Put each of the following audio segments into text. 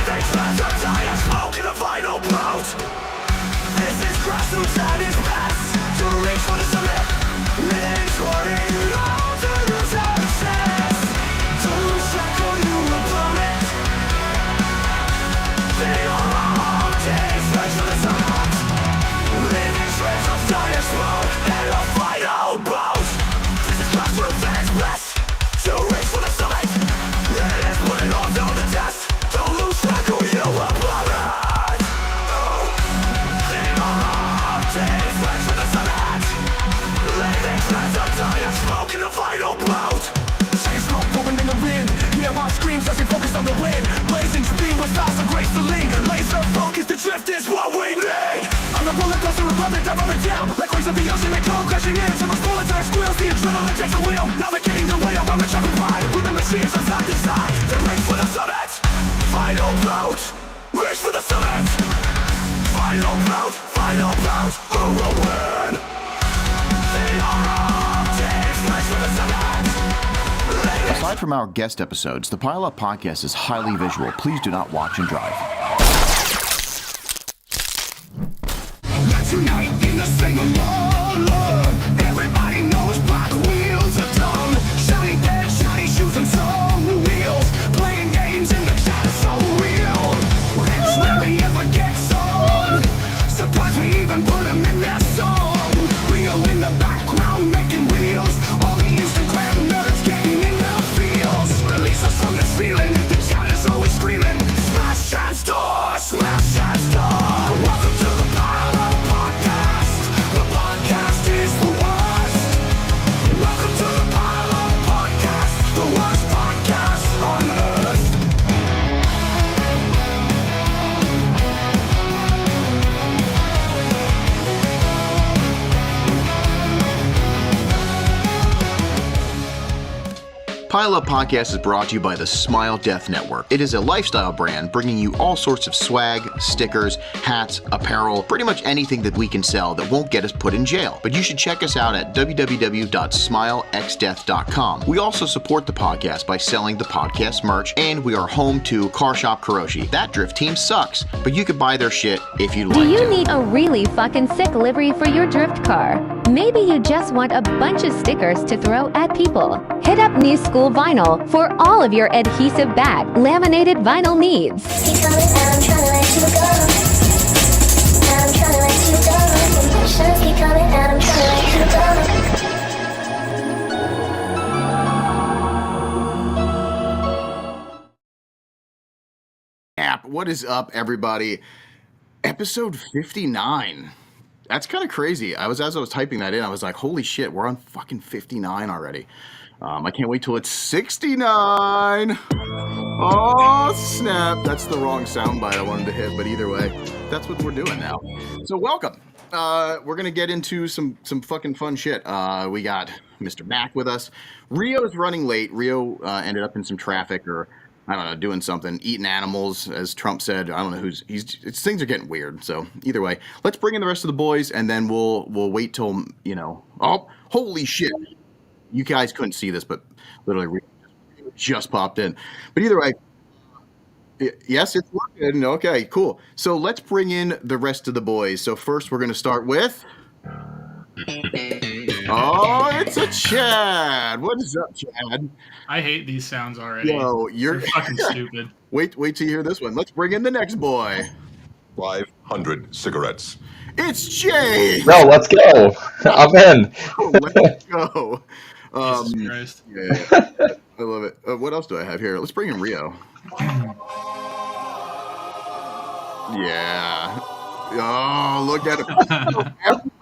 Living treasure, dying smoke in a final bout. This is grassroots at its best. To reach for the summit, living toward it all to lose access. To lose track or you will plummet. They are all days, reach for the summit. Living treasure, dying smoke in a final bout. This is grassroots at its best. To reach for the summit, it is putting on to the test. Don't lose track or you will plummet. They are all days, reach for the summit. Living treasure, dying smoke in a final bout. Same smoke pouring in the wind. Hear my screams as we focus on the wind. Blazing speed with fast and gracefully. Laser focus, the drift is what we need. On the roller coaster of love that rolling down. Like waves of the ocean, they come crashing in. Till the bullets are squeals, the adrenaline takes the wheel. Navigating the way around the track ride. With the machines on side to side. They race for the summit. Final bout. Race for the summit. Final bout. Final bout. Who will win? They are all days. Race for the summit. Aside from our guest episodes, the Pile Up Podcast is highly visual. Please do not watch and drive. Let's unite in the same alone. Everybody knows black wheels are done. Shiny dead, shiny shoes and some wheels. Playing games in the chat is so real. It's rarely ever gets on. Surprise we even put them in their song. Rio in the background making wheels. All the Instagram nerds getting in their feels. Release us from this feeling. The chat is always screaming. Smash and star, smash and star. Welcome to the Pile Up Podcast. The podcast is the worst. Welcome to the Pile Up Podcast. The worst podcast on earth. Pile Up Podcast is brought to you by the Smile Death Network. It is a lifestyle brand bringing you all sorts of swag, stickers, hats, apparel, pretty much anything that we can sell that won't get us put in jail. But you should check us out at www.smilexdeath.com. We also support the podcast by selling the podcast merch, and we are home to Car Shop Kuroshi. That drift team sucks, but you could buy their shit if you'd like Do you to. need a really fucking sick livery for your drift car? Maybe you just want a bunch of stickers to throw at people. Hit up New School Vinyl for all of your adhesive bag, laminated vinyl needs. Keep coming and I'm trying to let you go. And I'm trying to let you go. Emotions keep coming and I'm trying to let you go. App. What is up, everybody? Episode 59. That's kind of crazy. As I was typing that in, I was like, holy shit, we're on fucking 59 already. I can't wait till it's 69. Oh, snap. That's the wrong soundbite I wanted to hit, but either way, that's what we're doing now. So welcome. We're going to get into some fucking fun shit. We got Mr. Mack with us. Rio's running late. Rio ended up in some traffic or, I don't know, doing something, eating animals, as Trump said. I don't know things are getting weird. So either way, let's bring in the rest of the boys, and then we'll wait till, oh, holy shit. You guys couldn't see this, but literally Rio just popped in. But either way, yes, it's working. Okay, cool. So let's bring in the rest of the boys. So first we're going to start with... Oh, it's a Chad. What is up, Chad? I hate these sounds already. Yo, They're fucking stupid. Wait till you hear this one. Let's bring in the next boy. 500 cigarettes. It's Jay. No, let's go. I'm in. Let's go. Jesus Christ. Yeah. I love it. What else do I have here? Let's bring in Rio. Yeah. Oh, look at him. Everybody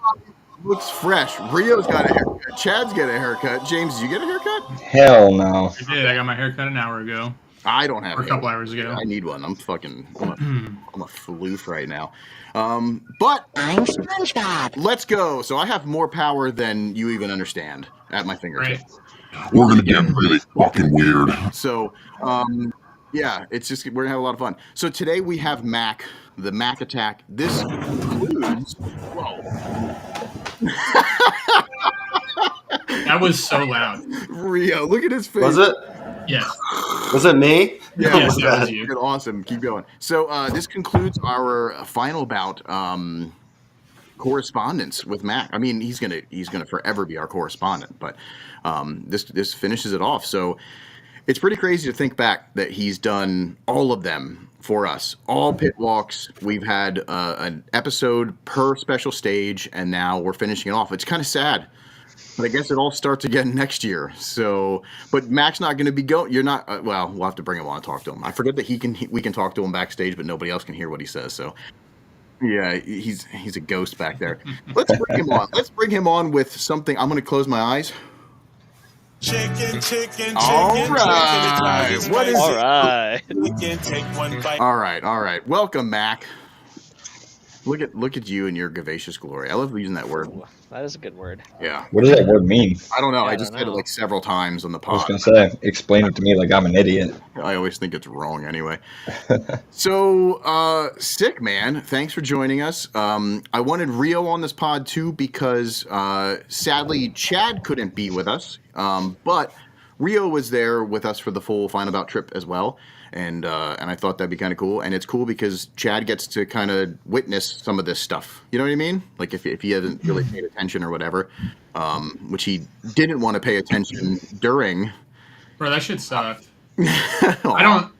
looks fresh. Rio's got a haircut. Chad's got a haircut. James, did you get a haircut? Hell no. I did. I got my haircut an hour ago. I don't have Or a couple hours ago. I need one. I'm a floof right now. But I'm SpongeBob. let's go. So I have more power than you even understand at my fingertips. Right. We're gonna get really fucking weird. So, yeah, it's just we're gonna have a lot of fun. So today we have Mack, the Mack attack. This includes. Whoa. That was so loud. Rio, look at his face. Was it? Yes. Was it me? Yeah, Yes, that was you. good, awesome. Keep going. So this concludes our final bout correspondence with Mack. I mean, he's gonna forever be our correspondent, but this finishes it off. So it's pretty crazy to think back that he's done all of them for us, all pit walks. We've had an episode per special stage, and now we're finishing it off. It's kind of sad. But I guess it all starts again next year. So, but Mack's not going to be going. You're not. Well, we'll have to bring him on and talk to him. I forget that we can talk to him backstage, but nobody else can hear what he says. So, yeah, he's a ghost back there. Let's bring him on. Let's bring him on with something. I'm going to close my eyes. Chicken, All right. What is All it? right. All right. Welcome, Mack. Look at you in your vivacious glory. I love using that word. Ooh, that is a good word. Yeah. What does that word mean? I don't know. Yeah, I I just don't said it know. like several times on the I was pod. gonna say, explain it to me like I'm an idiot. I always think it's wrong anyway. So, sick, man. Thanks for joining us. I wanted Rio on this pod too because sadly Chad couldn't be with us, but Rio was there with us for the full Final Bout trip as well. And I thought that'd be kind of cool. And it's cool because Chad gets to kind of witness some of this stuff. You know what I mean? Like if he hasn't really paid attention or whatever, which he didn't want to pay attention during. Bro, that shit sucked. I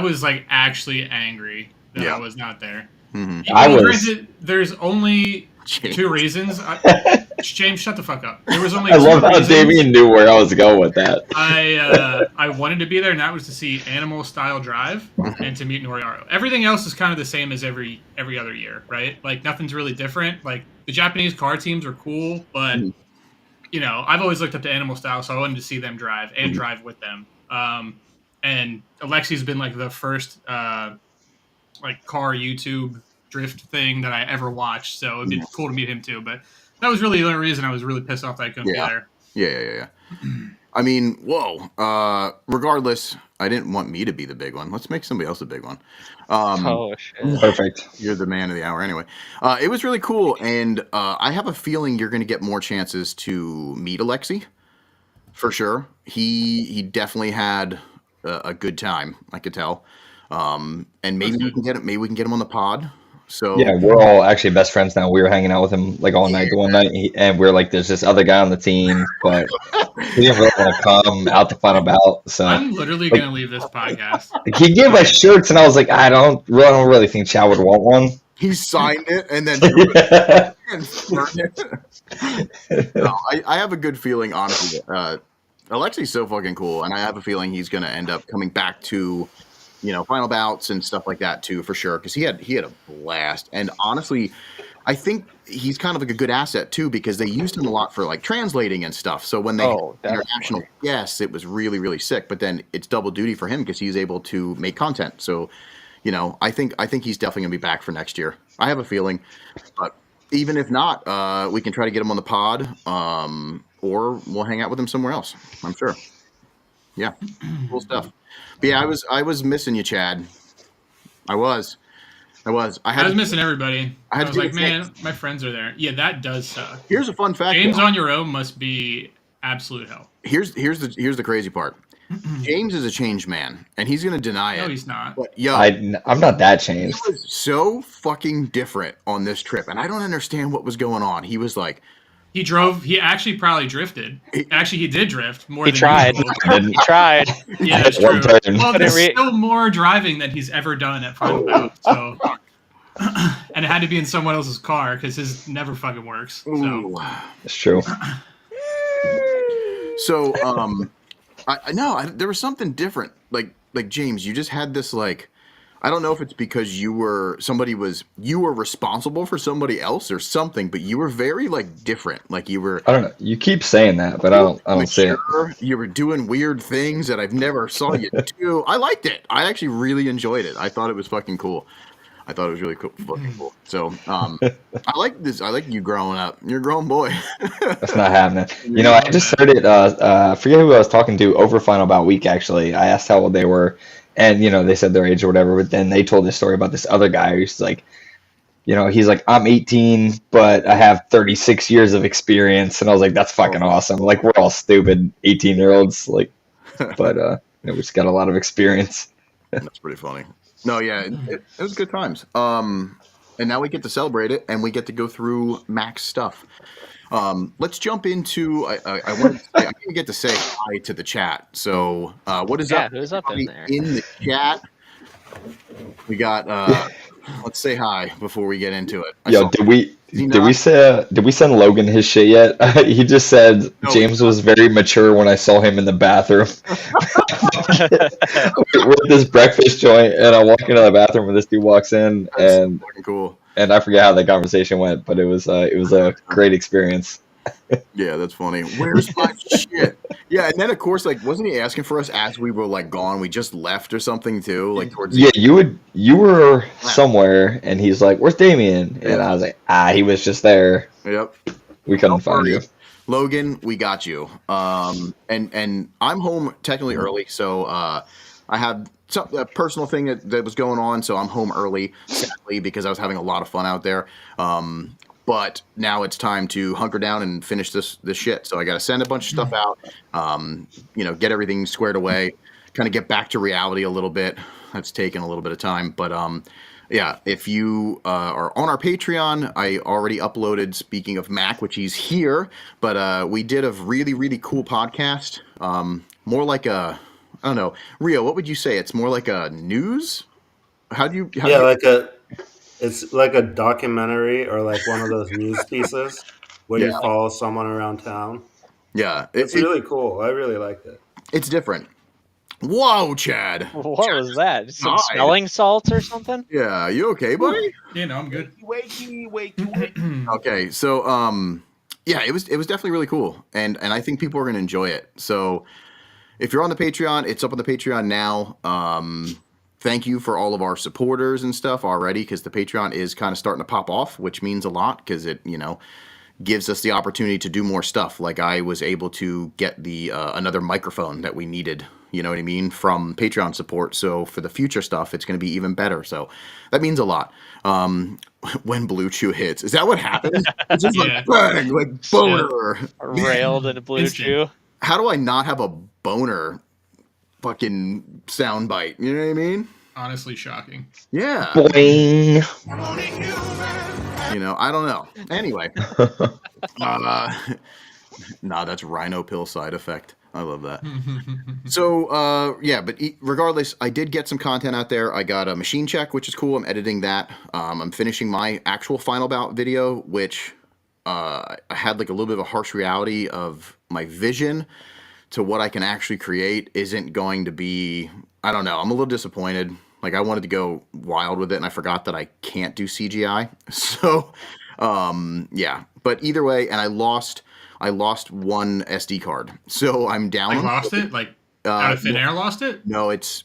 was like actually angry that I was not there. Mm-hmm. I was. Granted, there's only two reasons. James, shut the fuck up. There was only I two love how reasons Damien knew where I was going with that. I wanted to be there, and that was to see Animal Style Drive and to meet Noriaro. Everything else is kind of the same as every other year, right? Like nothing's really different. Like the Japanese car teams are cool, but you know, I've always looked up to Animal Style, so I wanted to see them drive and drive with them. And Alexi's been like the first like car YouTube drift thing that I ever watched, so it'd be cool to meet him too. But that was really the only reason I was really pissed off that I couldn't be there. Yeah. I mean, whoa. Regardless, I didn't want me to be the big one. Let's make somebody else a big one. Oh shit! Perfect. You're the man of the hour anyway. It was really cool, and I have a feeling you're going to get more chances to meet Alexi, for sure. He definitely had a good time, I could tell. And maybe we can get him. Maybe we can get him on the pod. So Yeah, we're all actually best friends now. We were hanging out with him like all night the one night, and we are like, "There's this other guy on the team, but he didn't really want to come out to Final Bout." So I'm literally gonna leave this podcast. he gave us shirts, and I was like, "I don't really think Chow would want one." he signed it and then and burned it. No, I have a good feeling, honestly. Alexi's so fucking cool, and I have a feeling he's going to end up coming back to, you know, Final Bouts and stuff like that too, for sure. Because he had a blast, and honestly, I think he's kind of like a good asset too, because they used him a lot for like translating and stuff. So when they had international guests, it was really, really sick. But then it's double duty for him because he's able to make content. So, you know, I think he's definitely gonna be back for next year. I have a feeling, but even if not, we can try to get him on the pod, or we'll hang out with him somewhere else. I'm sure. Yeah, cool stuff. But yeah, I was missing you, Chad. I was missing everybody. I was like, the man, my friends are there. Yeah, that does suck. Here's a fun fact. James though. on your own must be absolute hell. Here's the crazy part. James is a changed man, and he's gonna deny it. No, he's not. But yo, I'm not that changed. he was so fucking different on this trip, and I don't understand what was going on. He was like, He drove. He actually probably drifted. Actually, he did drift more He than tried. usual. He tried. Yeah, that's One true. turn. Well, there's Couldn't still more driving than he's ever done at Final Bout. So, and it had to be in someone else's car because his never fucking works. So, ooh. It's true. So, there was something different. Like James, you just had this like, I don't know if it's because you were responsible for somebody else or something, but you were very like different. Like you were. I don't know. You keep saying that, but I don't see it. You were doing weird things that I've never saw you do. I liked it. I actually really enjoyed it. I thought it was fucking cool. I thought it was really cool, fucking cool. So, I like this. I like you growing up. You're a grown boy. That's not happening. You know, I just heard it. I forget who I was talking to over Final Bout week. Actually, I asked how old they were, and you know, they said their age or whatever. But then they told this story about this other guy who's like, you know, he's like, I'm 18, but I have 36 years of experience, and I was like, that's fucking awesome. Like we're all stupid 18-year-olds, like, but We just got a lot of experience. That's pretty funny. No, yeah, it was good times. And now we get to celebrate it, and we get to go through Mack's stuff. Let's jump into. I want to. I didn't get to say hi to the chat. So, what is up? Who's up in there? In the chat, we got. Let's say hi before we get into it. Yo, did we send Logan his shit yet? He just said James was very mature when I saw him in the bathroom. We're at this breakfast joint, and I walk into the bathroom, and this dude walks in, and fucking cool. And I forget how the conversation went, but it was a great experience. Yeah, that's funny. Where's my shit? Yeah, and then of course, like, wasn't he asking for us as we were like gone? We just left or something too, like towards. Yeah, you were somewhere, and he's like, "Where's Damien?" And I was like, he was just there. Yep. We couldn't find you. Logan, we got you. And I'm home technically early, so I had a personal thing that was going on, so I'm home early, sadly, because I was having a lot of fun out there. But now it's time to hunker down and finish this shit. So I got to send a bunch of stuff out, get everything squared away, kind of get back to reality a little bit. That's taken a little bit of time. But yeah, if you are on our Patreon, I already uploaded, speaking of Mack, which he's here, but we did a really, really cool podcast. More like a, I don't know, Rio, what would you say? It's more like a news? It's like a documentary or like one of those news pieces where you follow someone around town. Yeah. It's really cool. I really liked it. It's different. Whoa, Chad. What was that? Some smelling salts or something? Yeah, you okay, buddy? Yeah, no, I'm good. Wakey. Okay, so yeah, it was definitely really cool, and I think people are gonna enjoy it. So if you're on the Patreon, it's up on the Patreon now. Thank you for all of our supporters and stuff already, because the Patreon is kind of starting to pop off, which means a lot because it, gives us the opportunity to do more stuff. Like I was able to get the another microphone that we needed, you know what I mean, from Patreon support. So for the future stuff, it's going to be even better. So that means a lot. When Blue Chew hits, is that what happens? It's just like bang, like boner. Railed in a Blue Chew. How do I not have a boner fucking soundbite? You know what I mean? Honestly, shocking. Yeah. Boing. I don't know. Anyway. Nah, that's rhino pill side effect. I love that. So, yeah, but regardless, I did get some content out there. I got a machine check, which is cool. I'm editing that. I'm finishing my actual Final Bout video, which I had like a little bit of a harsh reality of my vision to what I can actually create isn't going to be, I don't know. I'm a little disappointed. Like I wanted to go wild with it, and I forgot that I can't do CGI. So, yeah. But either way, and I lost one SD card. So I'm down. Like lost it? Like out of thin air lost it? No, it's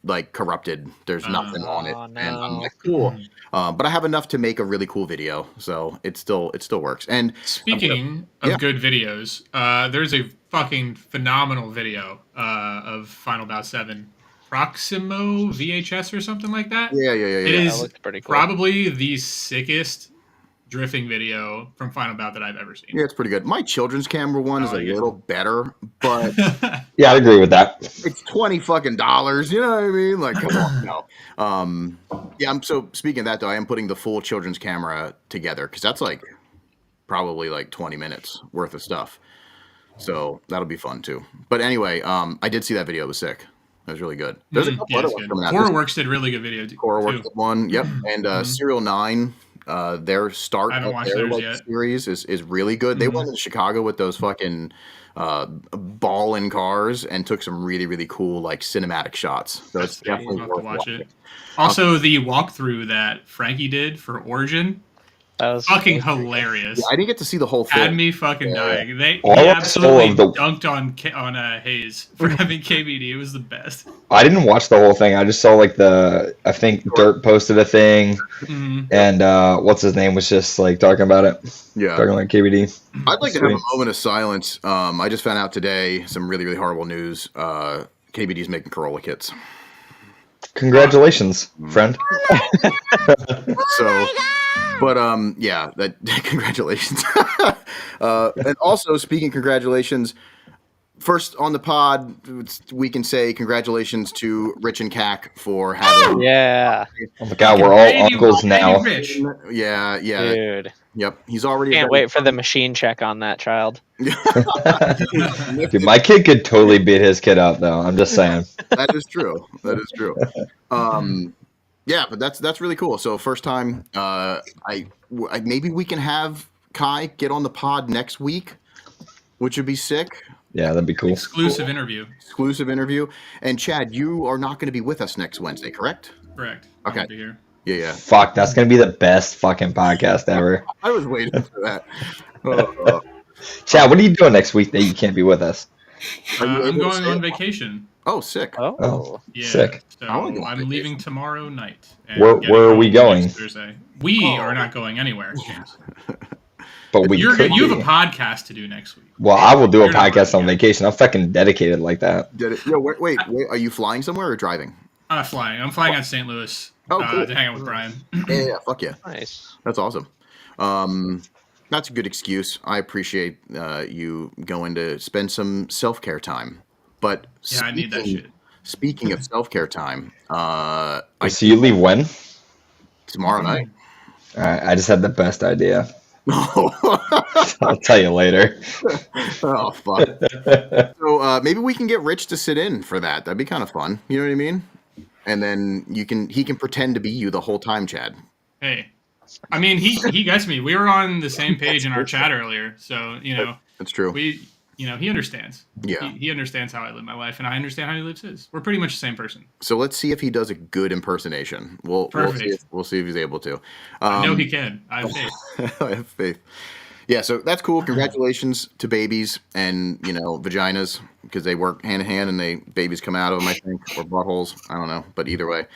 like corrupted. There's nothing on it, no. and I'm like, cool. But I have enough to make a really cool video, so it still works. And speaking of good videos, there's a fucking phenomenal video of Final Bout 7. Proximo VHS or something like that. Yeah. It is pretty cool. Probably the sickest drifting video from Final Bout that I've ever seen. Yeah, it's pretty good. My children's camera one is a little better, but yeah, I'd agree with that. It's $20 fucking. You know what I mean? Like, come on, no. Yeah, so speaking of that though, I am putting the full children's camera together because that's like probably like 20 minutes worth of stuff. So that'll be fun too. But anyway, I did see that video. It was sick. It was really good. There's a couple other ones coming out. Coraworks did really good video too. Coraworks did one, yep. And Serial 9, their start of their series is really good. They went to Chicago with those fucking ballin' cars and took some really, really cool like cinematic shots. So it's definitely worth watching. Also, the walkthrough that Frankie did for Origin. That was fucking hilarious. Yeah, I didn't get to see the whole thing. Had me fucking dying. He absolutely dunked on Hayes for having KBD. It was the best. I didn't watch the whole thing. I just saw like I think Dirt posted a thing, and what's his name was just like talking about it. Yeah, talking like KBD. I'd like to have a moment of silence. I just found out today some really, really horrible news. KBD's making Corolla kits. Congratulations, friend. So. But yeah, that congratulations. And also speaking congratulations, first on the pod, we can say congratulations to Rich and Cack for having. Yeah. Oh my god, we're all uncles now. Rich. Yeah. Dude. Yep. He's already. Can't wait for the machine check on that child. Dude, my kid could totally beat his kid up, though. I'm just saying. That is true. Yeah, but that's really cool. So first time, maybe we can have Kai get on the pod next week, which would be sick. Yeah, that'd be cool. Exclusive interview. And Chad, you are not going to be with us next Wednesday, correct? Correct. Okay. I'll be here. Yeah. Fuck, that's gonna be the best fucking podcast ever. I was waiting for that. Chad, what are you doing next week that you can't be with us? I'm going on vacation. Oh, sick. Oh, Yeah. sick. So I wanna go on I'm vacation. leaving tomorrow night. and Where getting are we home going? next Thursday. We are not going anywhere. James. But we could You be. have a podcast to do next week. Well, I will do a You're not podcast on working. vacation. I'm fucking dedicated like that. Did it? Yo, wait. Are you flying somewhere or driving? Flying. I'm flying out to St. Louis Oh, cool. to hang out with Brian. Yeah. Fuck yeah. Nice. That's awesome. That's a good excuse. I appreciate you going to spend some self-care time. But Yeah, I need that shit. Speaking of self-care time, So you leave when? tomorrow night. All right, I just had the best idea. Oh, I'll tell you later. fuck. So maybe we can get Rich to sit in for that. That'd be kind of fun. You know what I mean? And then he can pretend to be you the whole time, Chad. Hey. I mean, he gets me. We were on the same page in our chat earlier. So, That's true. he understands. Yeah. He understands how I live my life, and I understand how he lives his. We're pretty much the same person. So let's see if he does a good impersonation. We'll see if he's able to. I know he can. I have faith. I have faith. Yeah, so that's cool. Congratulations to babies and vaginas, because they work hand in hand and babies come out of them, I think, or buttholes. I don't know, but either way.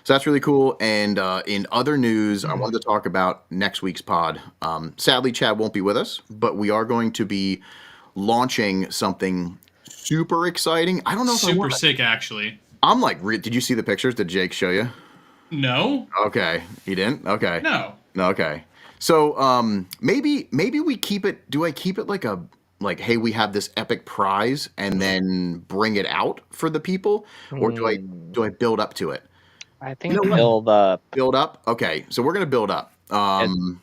So that's really cool. And in other news, I wanted to talk about next week's pod. Sadly, Chad won't be with us, but we are going to be launching something super exciting. I don't know if Super sick, actually. I'm like, did you see the pictures? Did Jake show you? No. Okay, he didn't. Okay. No. Okay. So maybe we keep it. Do I keep it like hey, we have this epic prize and then bring it out for the people, or do I build up to it? I think build up. Build up. Okay, so we're gonna build up.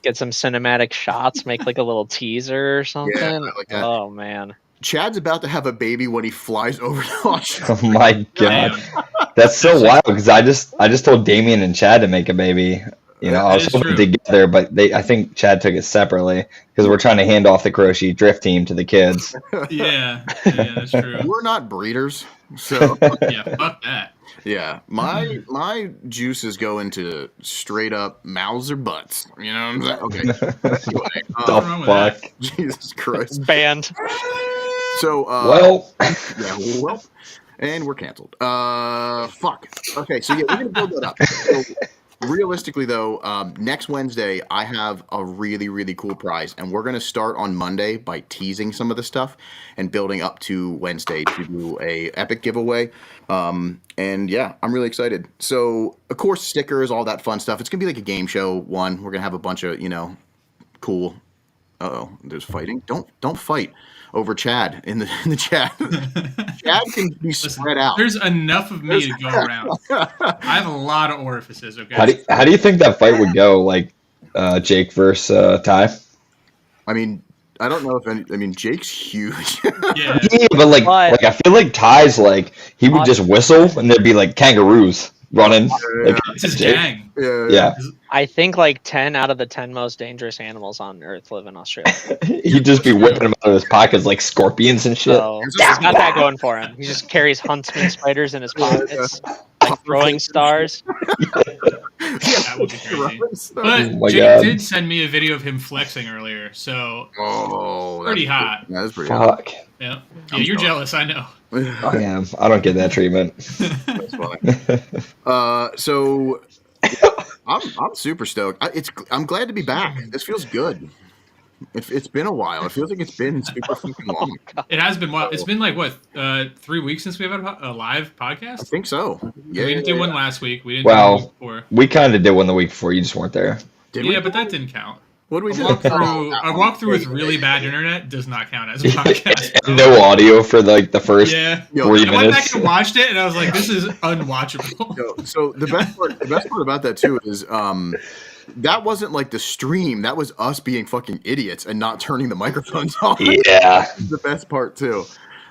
Get some cinematic shots. Make like a little teaser or something. I like that. Oh man. Chad's about to have a baby when he flies over to Australia. Oh my god, that's so wild. Because I just told Damien and Chad to make a baby. I was hoping together, but I think Chad took it separately because we're trying to hand off the Kuroshi drift team to the kids. Yeah, that's true. We're not breeders, so yeah, fuck that. Yeah, my juices go into straight up mouths or butts. You know what I'm saying? Okay. Anyway, The fuck? Jesus Christ. Banned. So well, and we're canceled. Fuck. Okay, so yeah, we're gonna build that up. So, realistically, though, next Wednesday I have a really, really cool prize, and we're gonna start on Monday by teasing some of the stuff and building up to Wednesday to do a epic giveaway. And yeah, I'm really excited. So of course, stickers, all that fun stuff. It's gonna be like a game show one. We're gonna have a bunch of cool. There's fighting. Don't fight over Chad in the chat. Chad can be spread out. There's enough of me to go around. I have a lot of orifices. Okay. How do you think that fight would go? Like Jake versus Ty? I mean, I don't know if Jake's huge. Yeah. Yeah, but like I feel like Ty's like he would just whistle and there'd be like kangaroos running. Like, It's his gang. Yeah. I think like 10 out of the 10 most dangerous animals on Earth live in Australia. He'd just be whipping them out of his pockets like scorpions and shit. So he's got that going for him. He just carries huntsman spiders in his pockets, like throwing stars. That would be crazy. But Oh my Jake God. did send me a video of him flexing earlier, so pretty hot. That is pretty hot. Fuck. Yeah, you're jealous. I know. I am. I don't get that treatment. That's funny. So I'm super stoked. I'm glad to be back. This feels good. It's been a while. It feels like it's been super fucking long. It has been wild. It's been like what 3 weeks since we've had a live podcast. I think so. Yeah, we didn't do one last week. We didn't do Well, one before. we kind of did one the week before. You just weren't there. Did we? Yeah, but that didn't count. What do we A do? walkthrough with really bad internet does not count as a podcast. bro. No audio for like the first Yeah. 3 I went minutes. back and watched it, and I was like, "This is unwatchable." So the best part about that too is that wasn't like the stream. That was us being fucking idiots and not turning the microphones on. Yeah. The best part too.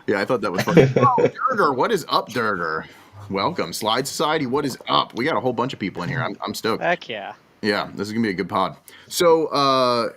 Yeah, I thought that was funny. Oh, Durger, what is up, Durger? Welcome, Slide Society. What is up? We got a whole bunch of people in here. I'm stoked. Heck yeah. Yeah, this is gonna be a good pod. So,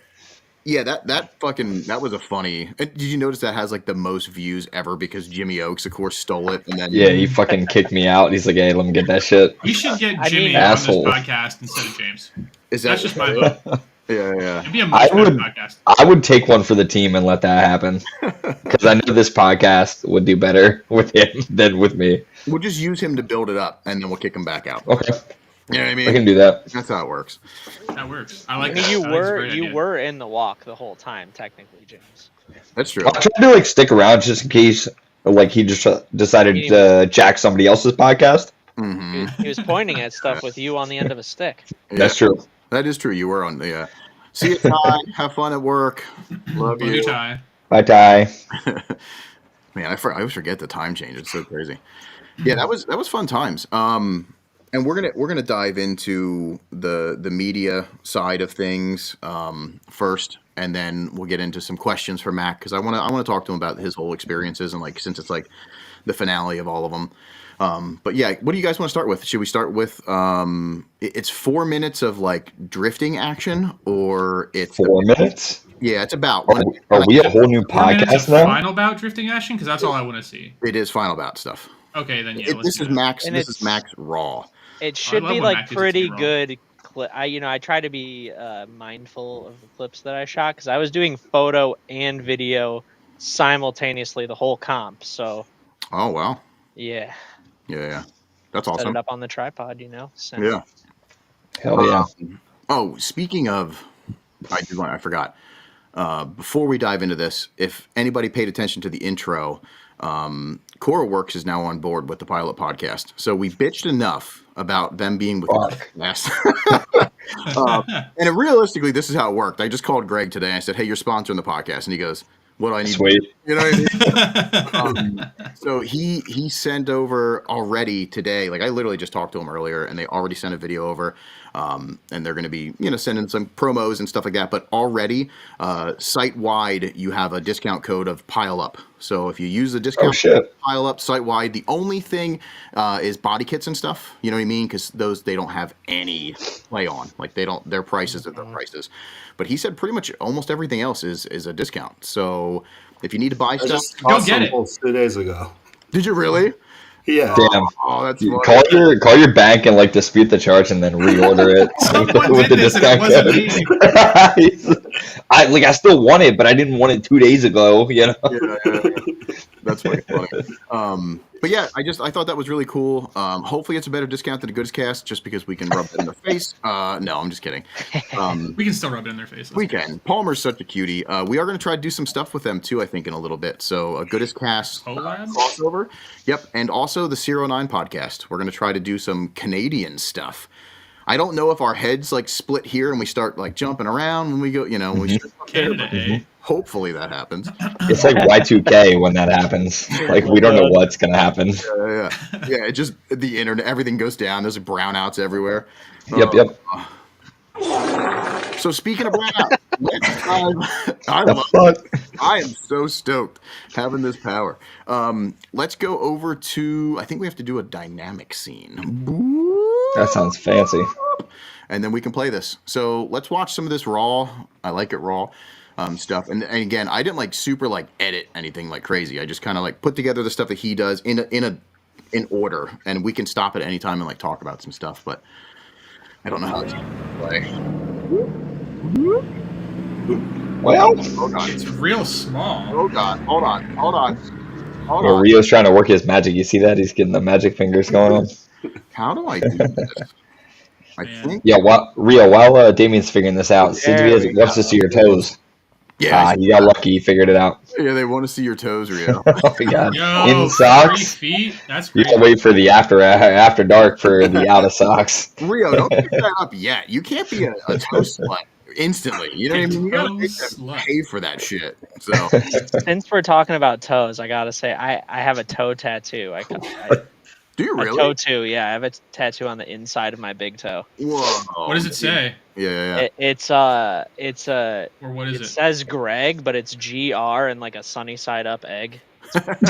yeah, that was a funny. Did you notice that has like the most views ever because Jimmy Oaks, of course, stole it, and then Yeah, he fucking kicked me out. He's like, hey, let me get that shit. We should get I Jimmy mean, on asshole. this podcast instead of James. is That's just my vote. Yeah. It'd be a much better podcast. I would take one for the team and let that happen. Because I know this podcast would do better with him than with me. We'll just use him to build it up, and then we'll kick him back out. Okay. You know what I mean? I can do that. That's how it works. That works. I like I mean, that. you I think it's a were great you idea. were in the walk the whole time, technically, James. That's true. I tried to like stick around just in case like he just decided to jack somebody else's podcast. Mm-hmm. He was pointing at stuff with you on the end of a stick. That's true. That is true. You were on the. See you, Ty. Have fun at work. Love Love you, you. Ty. Bye, Ty. Man, I always forget the time change. It's so crazy. Yeah, that was fun times. And we're gonna dive into the media side of things first, and then we'll get into some questions for Mack because I wanna talk to him about his whole experiences and like since it's like the finale of all of them. But yeah, what do you guys want to start with? Should we start with it's 4 minutes of like drifting action, or it's 4 minutes? Yeah, it's about. Are we a whole new 4 minutes podcast of now? Final Bout drifting action because that's all I want to see. It is Final Bout stuff. Okay, then yeah. let's This do is that. Max. And This is it's- Max Raw. It should love be when like Mac uses pretty B-roll. good. I try to be mindful of the clips that I shot because I was doing photo and video simultaneously the whole comp. So Oh wow. yeah, Yeah. That's set awesome. it up on the tripod, you know. So. Yeah. Hell yeah. Oh, speaking of, I forgot. Before we dive into this, if anybody paid attention to the intro, CoraWorks is now on board with the Pilot Podcast. So we bitched enough about them being with us. And realistically, this is how it worked. I just called Greg today. And I said, "Hey, you're sponsoring the podcast," and he goes, "What do I need?" Sweet. You know what I mean? So he sent over already today. Like I literally just talked to him earlier, and they already sent a video over, and they're going to be sending some promos and stuff like that. But already, site wide, you have a discount code of Pile Up. So if you use the discount code Pile Up site wide, the only thing is body kits and stuff. You know what I mean? Because those they don't have any play on. Like they don't. Their prices are their prices. But he said pretty much almost everything else is a discount. So if you need to buy I stuff, just Go bought get it. samples 2 days ago. did you really? Yeah. Damn. Oh, that's You funny. call your bank and like dispute the charge and then reorder it Someone with did the this and it discount wasn't code. I still want it, but I didn't want it 2 days ago. You know. Yeah. That's fucking funny. But yeah, I thought that was really cool. Hopefully it's a better discount than the Goodest Cast, just because we can rub it in their face. No, I'm just kidding. We can still rub it in their face. We can. Palmer's such a cutie. We are going to try to do some stuff with them too, I think, in a little bit. So a Goodest Cast Collab? crossover. Yep. And also the 09 podcast. We're going to try to do some Canadian stuff. I don't know if our heads like split here and we start like jumping around when we go, when we start up there, Canada, but eh? hopefully that happens. It's like Y2K when that happens. Like we don't know what's gonna happen. Yeah. It just the internet, everything goes down. There's brownouts everywhere. Yep. So speaking of brownout, I am so stoked having this power. Let's go over to. I think we have to do a dynamic scene. That sounds fancy. And then we can play this. So let's watch some of this raw. I like it raw. Stuff and again I didn't like super like edit anything like crazy. I just kind of like put together the stuff that he does in order, and we can stop at any time and like talk about some stuff, but I don't know how to play. Well, Oh god, It's real small. oh god, hold on. Rio's trying to work his magic. You see that? He's getting the magic fingers going on. How do I do this? I Man. think Yeah, while Damien's figuring this out, CGV wants to see your toes. You got lucky. You figured it out. Yeah, they want to see your toes, Rio. Oh my god! Yo, In 3 socks. feet? That's You pretty gotta wait for the after dark for the out of socks. Rio, don't pick that up yet. You can't be a toe slut instantly. You know what I mean? You gotta make Toe them slut. pay for that shit. So Since we're talking about toes, I gotta say I have a toe tattoo. do you A really? toe too. Yeah, I have a tattoo on the inside of my big toe. Whoa. What does it say? Yeah. It's Or what is it it? says Greg, but it's GR and like a sunny side up egg. What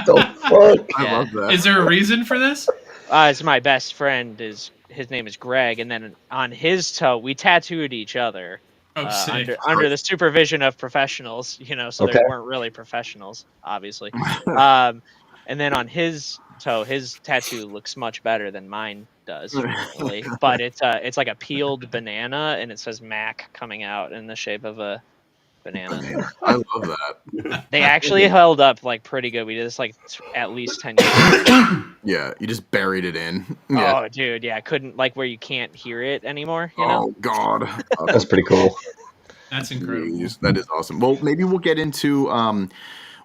the fuck? I Yeah. love that. Is there a reason for this? It's my best friend. His name is Greg, and then on his toe we tattooed each other. Oh, sick. Under the supervision of professionals, so Okay. they weren't really professionals, obviously. And then on his toe, his tattoo looks much better than mine does, really. But it's like a peeled banana, and it says Mack coming out in the shape of a banana. I love that. They actually held up like pretty good. We did this like at least 10 years. Yeah, you just buried it in. Yeah. Oh, dude, yeah, couldn't like where you can't hear it anymore. You know. Oh God. That's pretty cool. That's incredible. Jeez, that is awesome. Well, maybe we'll get into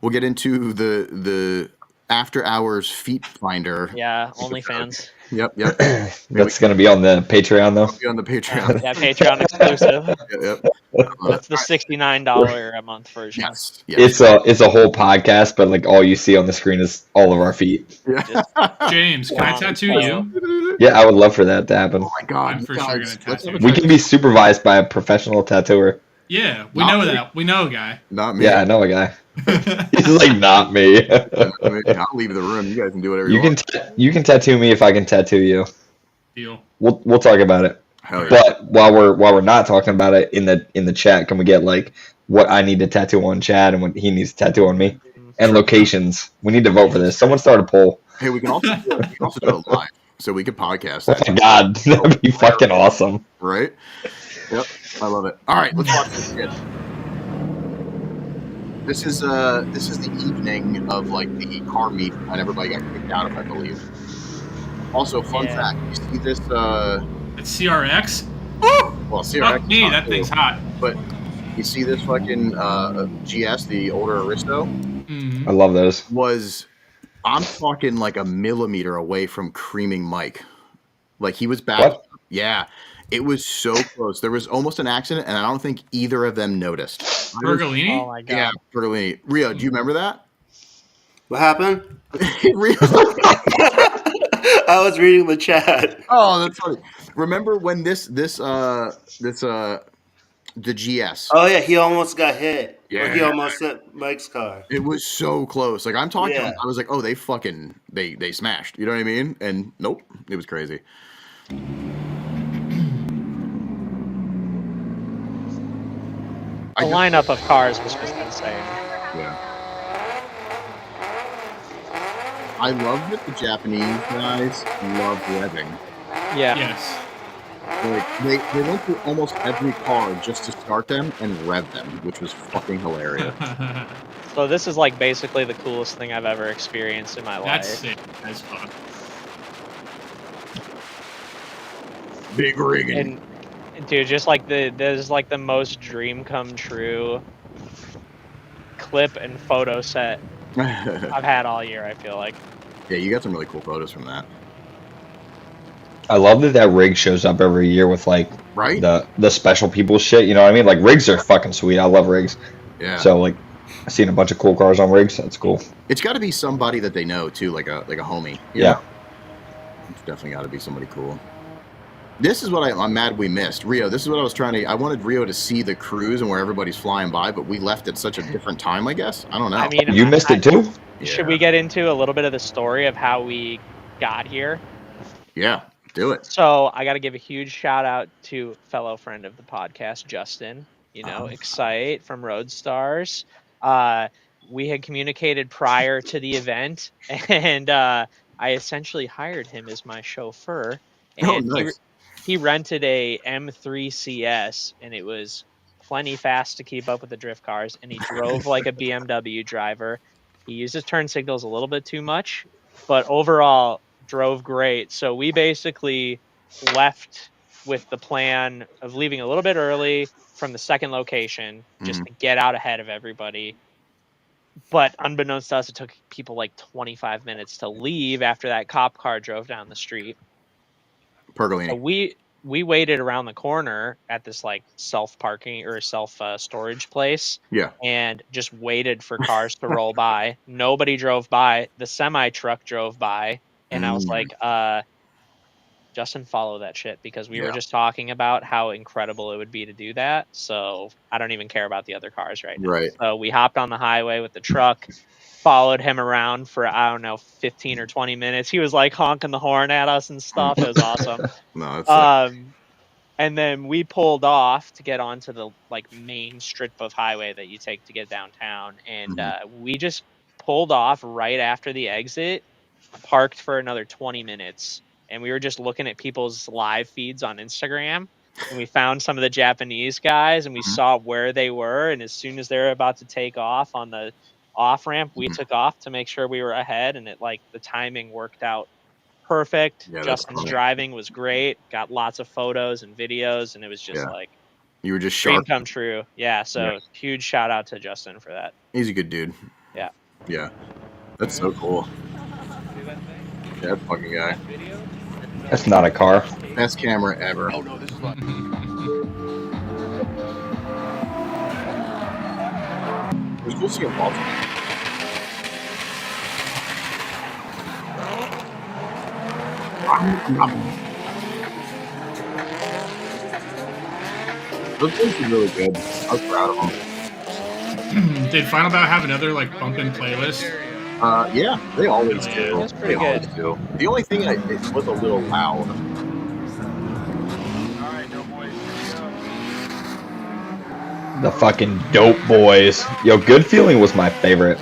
the after hours feet finder. Yeah, OnlyFans. Yep. That's gonna be on the Patreon though. Be on the Patreon. Yeah, Patreon exclusive. Yep. That's the $69 a month version. Yes. Yes. It's a whole podcast, but like all you see on the screen is all of our feet. Yeah. James, can I tattoo you? Yeah, I would love for that to happen. Oh my God. I'm for you sure guys, gonna let's have a tattoo We try- can be supervised by a professional tattooer. Yeah, we Not know me. that. We know a guy. Not me. Yeah, I know a guy. He's like, not me. I'll leave the room. You guys can do whatever you, want. You can tattoo me if I can tattoo you. Deal. We'll talk about it. Hell yeah. But while we're not talking about it in the chat, can we get like what I need to tattoo on Chad and what he needs to tattoo on me, and locations? We need to vote for this. Someone start a poll. Hey, we can also do it live, so we could podcast Oh that, my god, that'd be fucking awesome. right? Yep, I love it. All right, let's watch this shit. This is the evening of like the car meet and everybody got kicked out of, I believe. Also, fun fact: you see this? It's CRX. Well, CRX. Fuck me, that thing's hot. But you see this fucking GS, the older Aristo, Mhm. I love those. I'm talking like a millimeter away from creaming Mike. Like he was back. What? Yeah, it was so close. There was almost an accident, and I don't think either of them noticed. Bergolini? Oh my god. Yeah, Bertolini. Rio, do you remember that? What happened? Rio. I was reading the chat. Oh, that's funny. Remember when the GS? Oh yeah, he almost got hit. Or he Yeah. almost hit Mike's car. It was so close. Like I'm talking, Yeah. I was like, oh, they smashed. You know what I mean? And nope, it was crazy. The lineup of cars was just insane. Yeah. I love that the Japanese guys love revving. Yeah. Yes. Like they went through almost every car just to start them and rev them, which was fucking hilarious. So this is like basically the coolest thing I've ever experienced in my That's life. sick. That's fun. Big rigging. And dude, just like there's like the most dream come true clip and photo set I've had all year, I feel like. Yeah, you got some really cool photos from that. I love that rig shows up every year with like Right? the special people shit. You know what I mean? Like rigs are fucking sweet. I love rigs. Yeah. So like, I've seen a bunch of cool cars on rigs. That's cool. It's got to be somebody that they know too, like a homie. you Yeah. know? It's definitely got to be somebody cool. This is what I'm mad we missed. Rio, this is what I was trying to... I wanted Rio to see the cruise and where everybody's flying by, but we left at such a different time, I guess. I don't know. I mean, You missed it too? Should we get into a little bit of the story of how we got here? Yeah, do it. So I got to give a huge shout out to fellow friend of the podcast, Justin. Excite from Roadstars. We had communicated prior to the event, and I essentially hired him as my chauffeur. And Oh, nice. he rented a M3 CS, and it was plenty fast to keep up with the drift cars. And he drove like a BMW driver. He used his turn signals a little bit too much, but overall drove great. So we basically left with the plan of leaving a little bit early from the second location just to get out ahead of everybody. But unbeknownst to us, it took people like 25 minutes to leave after that cop car drove down the street. Pergolini. So we waited around the corner at this like self parking or self storage place Yeah. and just waited for cars to roll by. Nobody drove by. The semi truck drove by, and I was Mm. like, Justin, follow that shit, because we were Yeah. just talking about how incredible it would be to do that. So I don't even care about the other cars right now. Right. So we hopped on the highway with the truck, followed him around for, I don't know, 15 or 20 minutes. He was like honking the horn at us and stuff. It was awesome. No, it's like, And then we pulled off to get onto the like main strip of highway that you take to get downtown. And we just pulled off right after the exit, parked for another 20 minutes, and we were just looking at people's live feeds on Instagram, and we found some of the Japanese guys, and we saw where they were, and as soon as they were about to take off on the off ramp, we took off to make sure we were ahead, and it like the timing worked out perfect. Yeah, that's Justin's funny. driving was great, got lots of photos and videos, and it was just Yeah. like You were just dream sharp. come true. Yeah, so huge shout out to Justin for that. He's a good dude. Yeah. Yeah. That's so cool. Yeah, that fucking guy. That's not a car. Best camera ever. Oh no, this is like. We're supposed to get involved. Those guys are really good. I was proud of them. Did Final Bout have another like bumpin' playlist? Yeah, they always do. That's pretty They always do. The only thing it was a little loud. The fucking dope boys. Yo, Good Feeling was my favorite.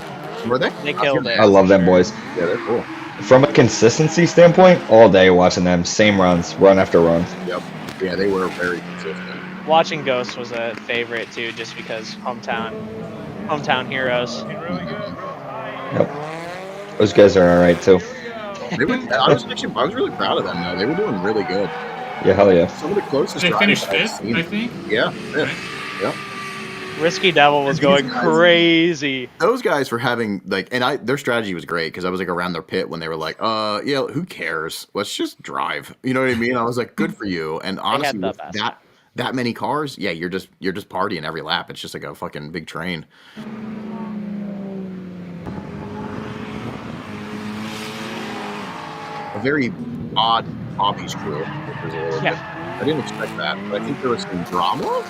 Were they? They killed it. I love them boys. Yeah, they're cool. From a consistency standpoint, all day watching them, same runs, run after run. Yep. Yeah, they were very consistent. Watching Ghost was a favorite too, just because hometown heroes. Yep. Those guys are all right too. They were, I was really proud of them though. They were doing really good. Yeah, hell yeah. Some of the closest They drivers finished I've fifth, seen. I think. Yeah, fifth. Yep. Risky Devil was going crazy. Those guys were having like, and their strategy was great because I was like around their pit when they were like, yeah, who cares? Let's just drive. You know what I mean? I was like, good for you. And honestly, the with best. that many cars, yeah, you're just partying every lap. It's just like a fucking big train. A very odd Bobby's crew. Which was a little bit, I didn't expect that, but I think there was some drama.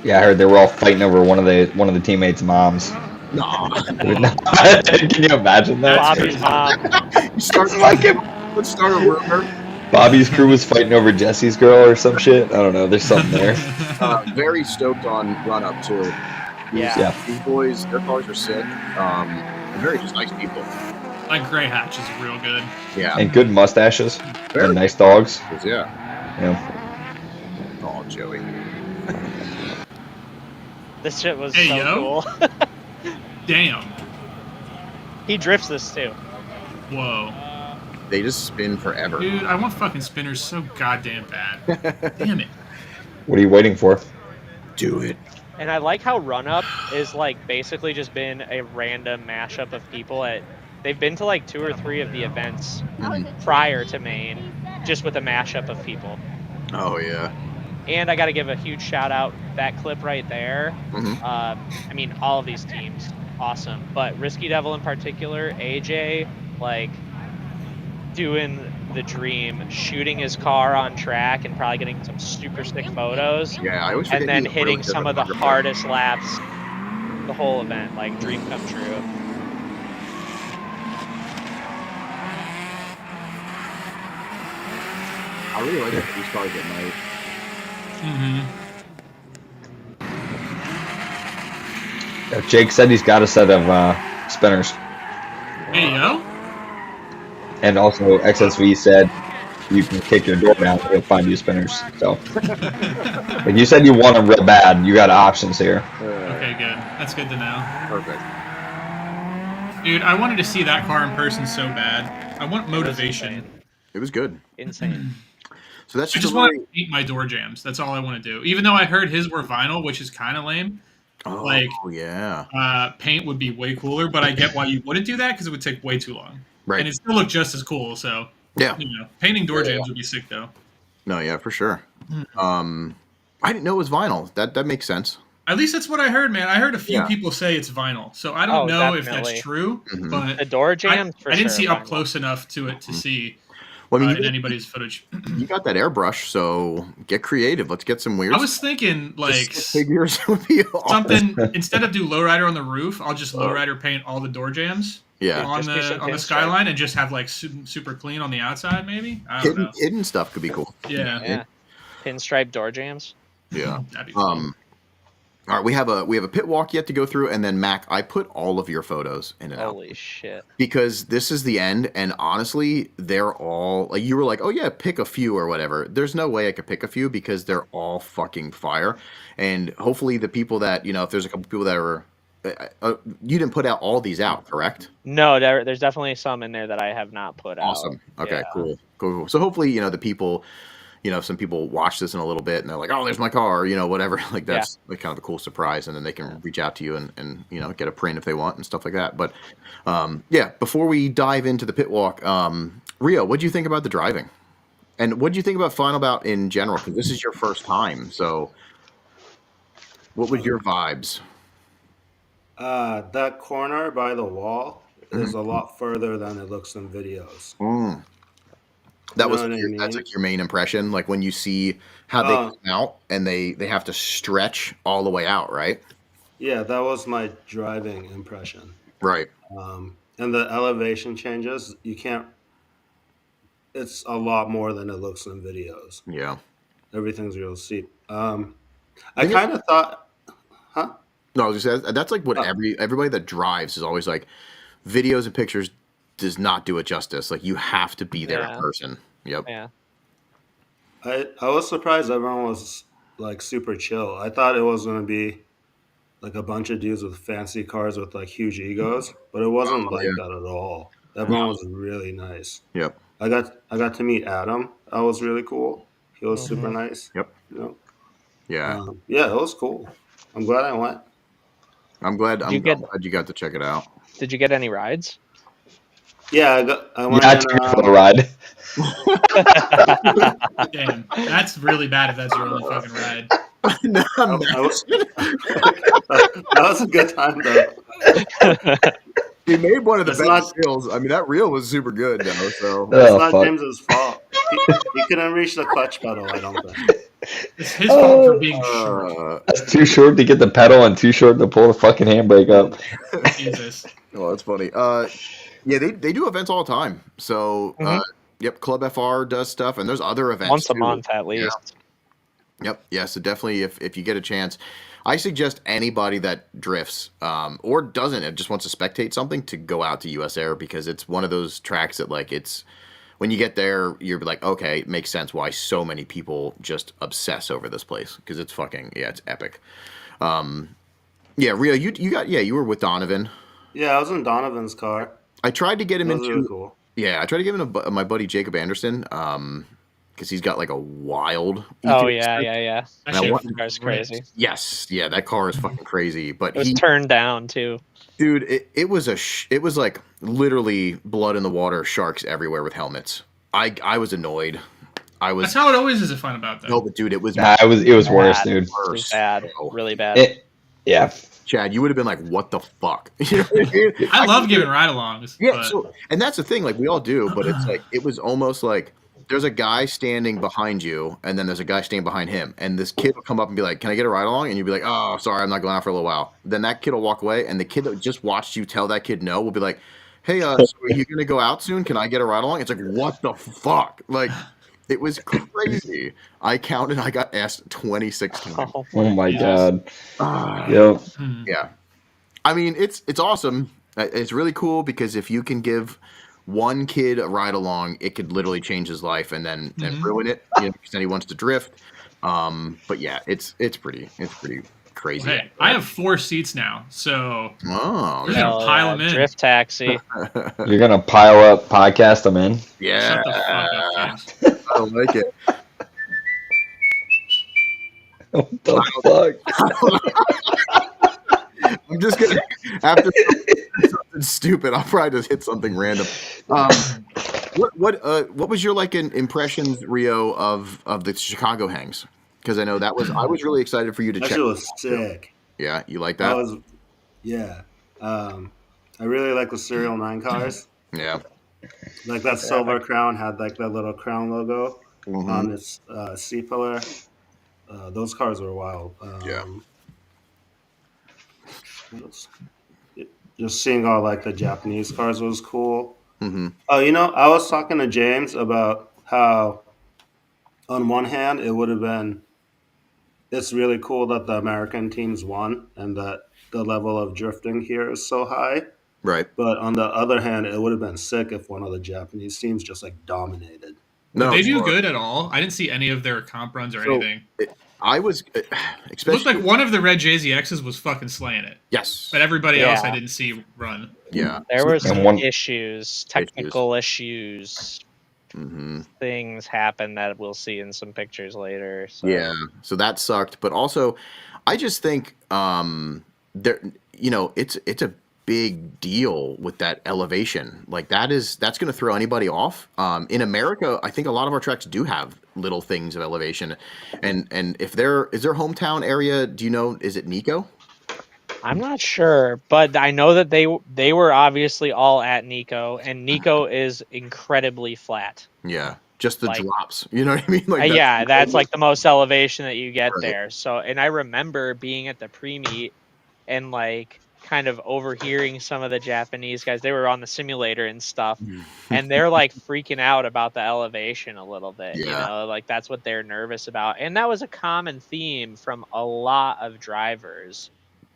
Yeah, I heard they were all fighting over one of the teammates' moms. No. Can you imagine that? Bobby's mom. You start like him. Let's start a rumor. Bobby's crew was fighting over Jesse's girl or some shit. I don't know. There's something there. Very stoked on run up too. Yeah. These boys, their cars are sick. Very just nice people. Like Gray Hatch is real good. Yeah. And good mustaches. Very And nice dogs. Yeah. Yeah. Oh, Joey. This shit was Hey, so yo. cool. Damn. He drifts this too. Whoa. They just spin forever. Dude, I want fucking spinners so goddamn bad. Damn it. What are you waiting for? Do it. And I like how Run Up is like basically just been a random mashup of people they've been to like 2 or 3 of the events prior to Maine, just with a mashup of people. Oh yeah. And I got to give a huge shout out, that clip right there. I mean, all of these teams, awesome. But Risky Devil in particular, AJ, like, doing the dream, shooting his car on track and probably getting some super sick photos. Yeah, I always forget And then he's hitting really some good of the at the hardest laps the whole event. Like, dream come true. I really like these cars at night. Jake said he's got a set of spinners. Hey, yo. And also, XSV said you can kick your door down and he'll find you spinners. So, if you said you want them real bad, you got options here. Okay, good. That's good to know. Perfect. Dude, I wanted to see that car in person so bad. I want motivation. It was good. Insane. So that's I just just want to paint my door jams. That's all I want to do. Even though I heard his were vinyl, which is kind of lame. Oh, Like, yeah. Paint would be way cooler, but I get why you wouldn't do that because it would take way too long. Right. And it still look just as cool. So, Yeah. you know, painting door jams would be sick though. No, yeah, for sure. I didn't know it was vinyl. That makes sense. At least that's what I heard, man. I heard a few Yeah. people say it's vinyl, so I don't Oh, know if definitely. that's true. Mhm. But The door jams for I didn't sure, see up vinyl. close enough to it to see Well, I mean, in anybody's footage. you got that airbrush, so get creative. Let's get some weird I was thinking like figures would be awesome. something instead of do lowrider on the roof, I'll just lowrider paint all the door jams Yeah. on Just do some the pinstripe. skyline and just have like super clean on the outside. Maybe I don't know. Hidden stuff could be cool. Yeah, Yeah. Pinstripe door jams. Yeah. that'd be cool. All right, we have a pit walk yet to go through, and then Mac, I put all of your photos in and out Holy shit. because this is the end, and honestly, they're all like you were like, oh yeah, pick a few or whatever. There's no way I could pick a few because they're all fucking fire, and hopefully the people that if there's a couple people that are, you didn't put out all these out, correct? No, there's definitely some in there that I have not put out. Awesome. Okay, Yeah. cool. So hopefully, the people, some people watch this in a little bit and they're like, oh, there's my car, whatever. Like that's like kind of a cool surprise. And then they can reach out to you and get a print if they want and stuff like that. But yeah, before we dive into the pit walk, Rio, what do you think about the driving? And what do you think about Final Bout in general? Because this is your first time. So what was your vibes? That corner by the wall is a lot further than it looks in videos. That You was know what I that's mean? like your main impression, like when you see how they come out and they have to stretch all the way out, right? Yeah, that was my driving impression. Right. And the elevation changes, you can't. It's a lot more than it looks in videos. Yeah. Everything's real steep. I think it- kind of thought, huh? No, I was just saying, that's like what everybody that drives is always like. Videos and pictures does not do it justice. Like you have to be there in Yeah. person. Yep. Yeah. I was surprised everyone was like super chill. I thought it was gonna be like a bunch of dudes with fancy cars with like huge egos, but it wasn't like that at all. Everyone was really nice. Yep. I got to meet Adam. That was really cool. He was super nice. Yep. Yeah. Yeah, it was cool. I'm glad I went. I'm glad. you I'm get- glad you got to check it out. Did you get any rides? Yeah, I went. Not in, for the ride. Damn, that's really bad if that's your only fucking ride. No, I was, that was a good time though. he made one of the It's best not- reels. I mean, that reel was super good, though. So It's Oh, not fuck. James's fault. He couldn't reach the clutch pedal. I don't think. It's his fault for being short. That's too short to get the pedal and too short to pull the fucking handbrake up. Jesus. Oh, that's funny. Yeah, they do events all the time. So, yep, Club FR does stuff, and there's other events Once a too. month at least. Yep, yeah. So definitely, if you get a chance, I suggest anybody that drifts or doesn't, and just wants to spectate something, to go out to US Air because it's one of those tracks that like it's. When you get there, you're like, okay, it makes sense why so many people just obsess over this place because it's fucking it's epic. Yeah, Rio, you were with Donovan. Yeah, I was in Donovan's car. I tried to get him That was into really cool. Yeah, I tried to give him my buddy Jacob Anderson, because he's got like a wild. Oh E36. yeah. That And I shit want- was Car's ripped. crazy. Yes, yeah, that car is fucking crazy. But It was turned down too. dude, it was it was like literally blood in the water, sharks everywhere with helmets. I was annoyed. I was That's how it always is at Final Bout, though. no, but dude, it was Nah, it was worse, Bad. dude. It was worse. bad. bro. Really bad. Yeah. Chad, you would have been like, "What the fuck?" You know what I mean? I love giving ride-alongs. Yeah, but so and that's the thing, like we all do, but it's like it was almost like there's a guy standing behind you, and then there's a guy standing behind him, and this kid will come up and be like, "Can I get a ride along?" And you'd be like, "Oh, sorry, I'm not going out for a little while." Then that kid will walk away, and the kid that just watched you tell that kid no will be like, "Hey, so are you gonna go out soon? Can I get a ride along?" It's like, what the fuck? Like, it was crazy. I counted. I got asked 26 times. Oh my god. Ah. Yep. Yeah, I mean it's awesome. It's really cool because if you can give one kid a ride along, it could literally change his life and then ruin it. Because then he wants to drift. But yeah, it's pretty crazy. hey, I have 4 seats now, so Oh we're yeah, gonna pile them in. Drift taxi. You're gonna pile up, podcast them in. yeah. Shut the fuck up, James. I don't like it. What the fuck? I'm just gonna after something stupid. I'll probably just hit something random. What was your impressions, Rio, of the Chicago hangs? Because I know I was really excited for you to That check. shit was sick. Yeah, you like That that? was yeah. I really like the Serial 9 cars. Yeah. Like that silver crown had like that little crown logo Hmm. on its C pillar. Those cars were wild. Yeah. What else? Just seeing all like the Japanese cars was cool. Hmm. Oh, you know, I was talking to James about how, on one hand, it's really cool that the American teams won and that the level of drifting here is so high. Right. But on the other hand, it would have been sick if one of the Japanese teams just like dominated. Did No, they do sure. good at all? I didn't see any of their comp runs or So, anything. I was, It especially. looked like one of the red JZXs was fucking slaying it, Yes. but everybody else I Yeah. didn't see run. Yeah. There were some one- issues, technical issues, Hmm. things happen that we'll see in some pictures later. So. Yeah. So that sucked, but also, I just think there, it's a big deal with that elevation. Like that's going to throw anybody off. In America, I think a lot of our tracks do have little things of elevation, and if is their hometown area, do you know? Is it Nico? I'm not sure, but I know that they were obviously all at Nico, and Nico is incredibly flat. Yeah, just the Like- drops. You know what I mean? Like Yeah, that's like the most elevation that you get Right. there. So, and I remember being at the pre-meet and like kind of overhearing some of the Japanese guys. They were on the simulator and stuff, and they're like freaking out about the elevation a little bit. You Yeah. know, like that's what they're nervous about, and that was a common theme from a lot of drivers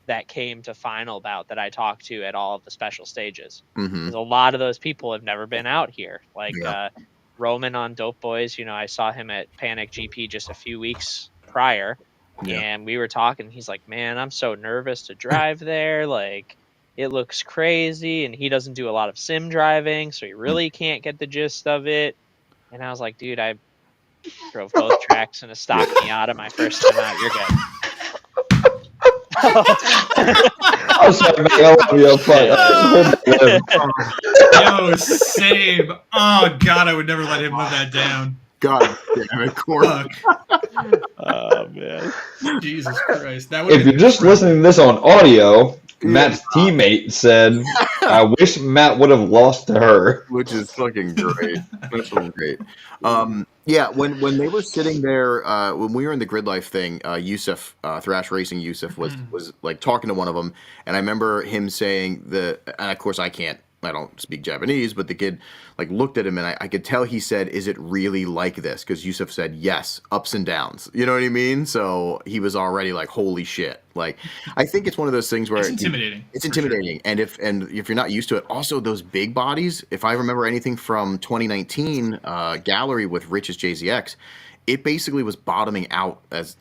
that came to Final Bout that I talked to at all of the special stages. Hmm. Because a lot of those people have never been out here. Like Yeah. Roman on Dope Boys, I saw him at Panic GP just a few weeks prior, Yeah. and we were talking. He's like, "Man, I'm so nervous to drive there. Like, it looks crazy." And he doesn't do a lot of sim driving, so he really can't get the gist of it. And I was like, "Dude, I drove both tracks in a stock Miata my first time out. You're good." I'm sorry, man. I love you. Fuck. Yo, same. Oh god, I would never let him live that down. God damn it, Corey. Fuck. Oh man. Jesus Christ. That would If you're just listening to this on audio, Matt's teammate said, "I wish Matt would have lost to her." Which is fucking great. That's fucking great. Yeah, when they were sitting there, when we were in the grid life thing, Yusuf, Thrash Racing Yusuf was like talking to one of them, and I remember him saying and of course I don't speak Japanese, but the kid like looked at him and I could tell he said, "Is it really like this?" Because Yusuf said, "Yes, ups and downs." You know what I mean? So he was already like, "Holy shit!" Like, I think it's one of those things where It's intimidating. It's for sure. intimidating, and if you're not used to it, also those big bodies. If I remember anything from 2019 Gallery with Rich's JZX, it basically was bottoming out as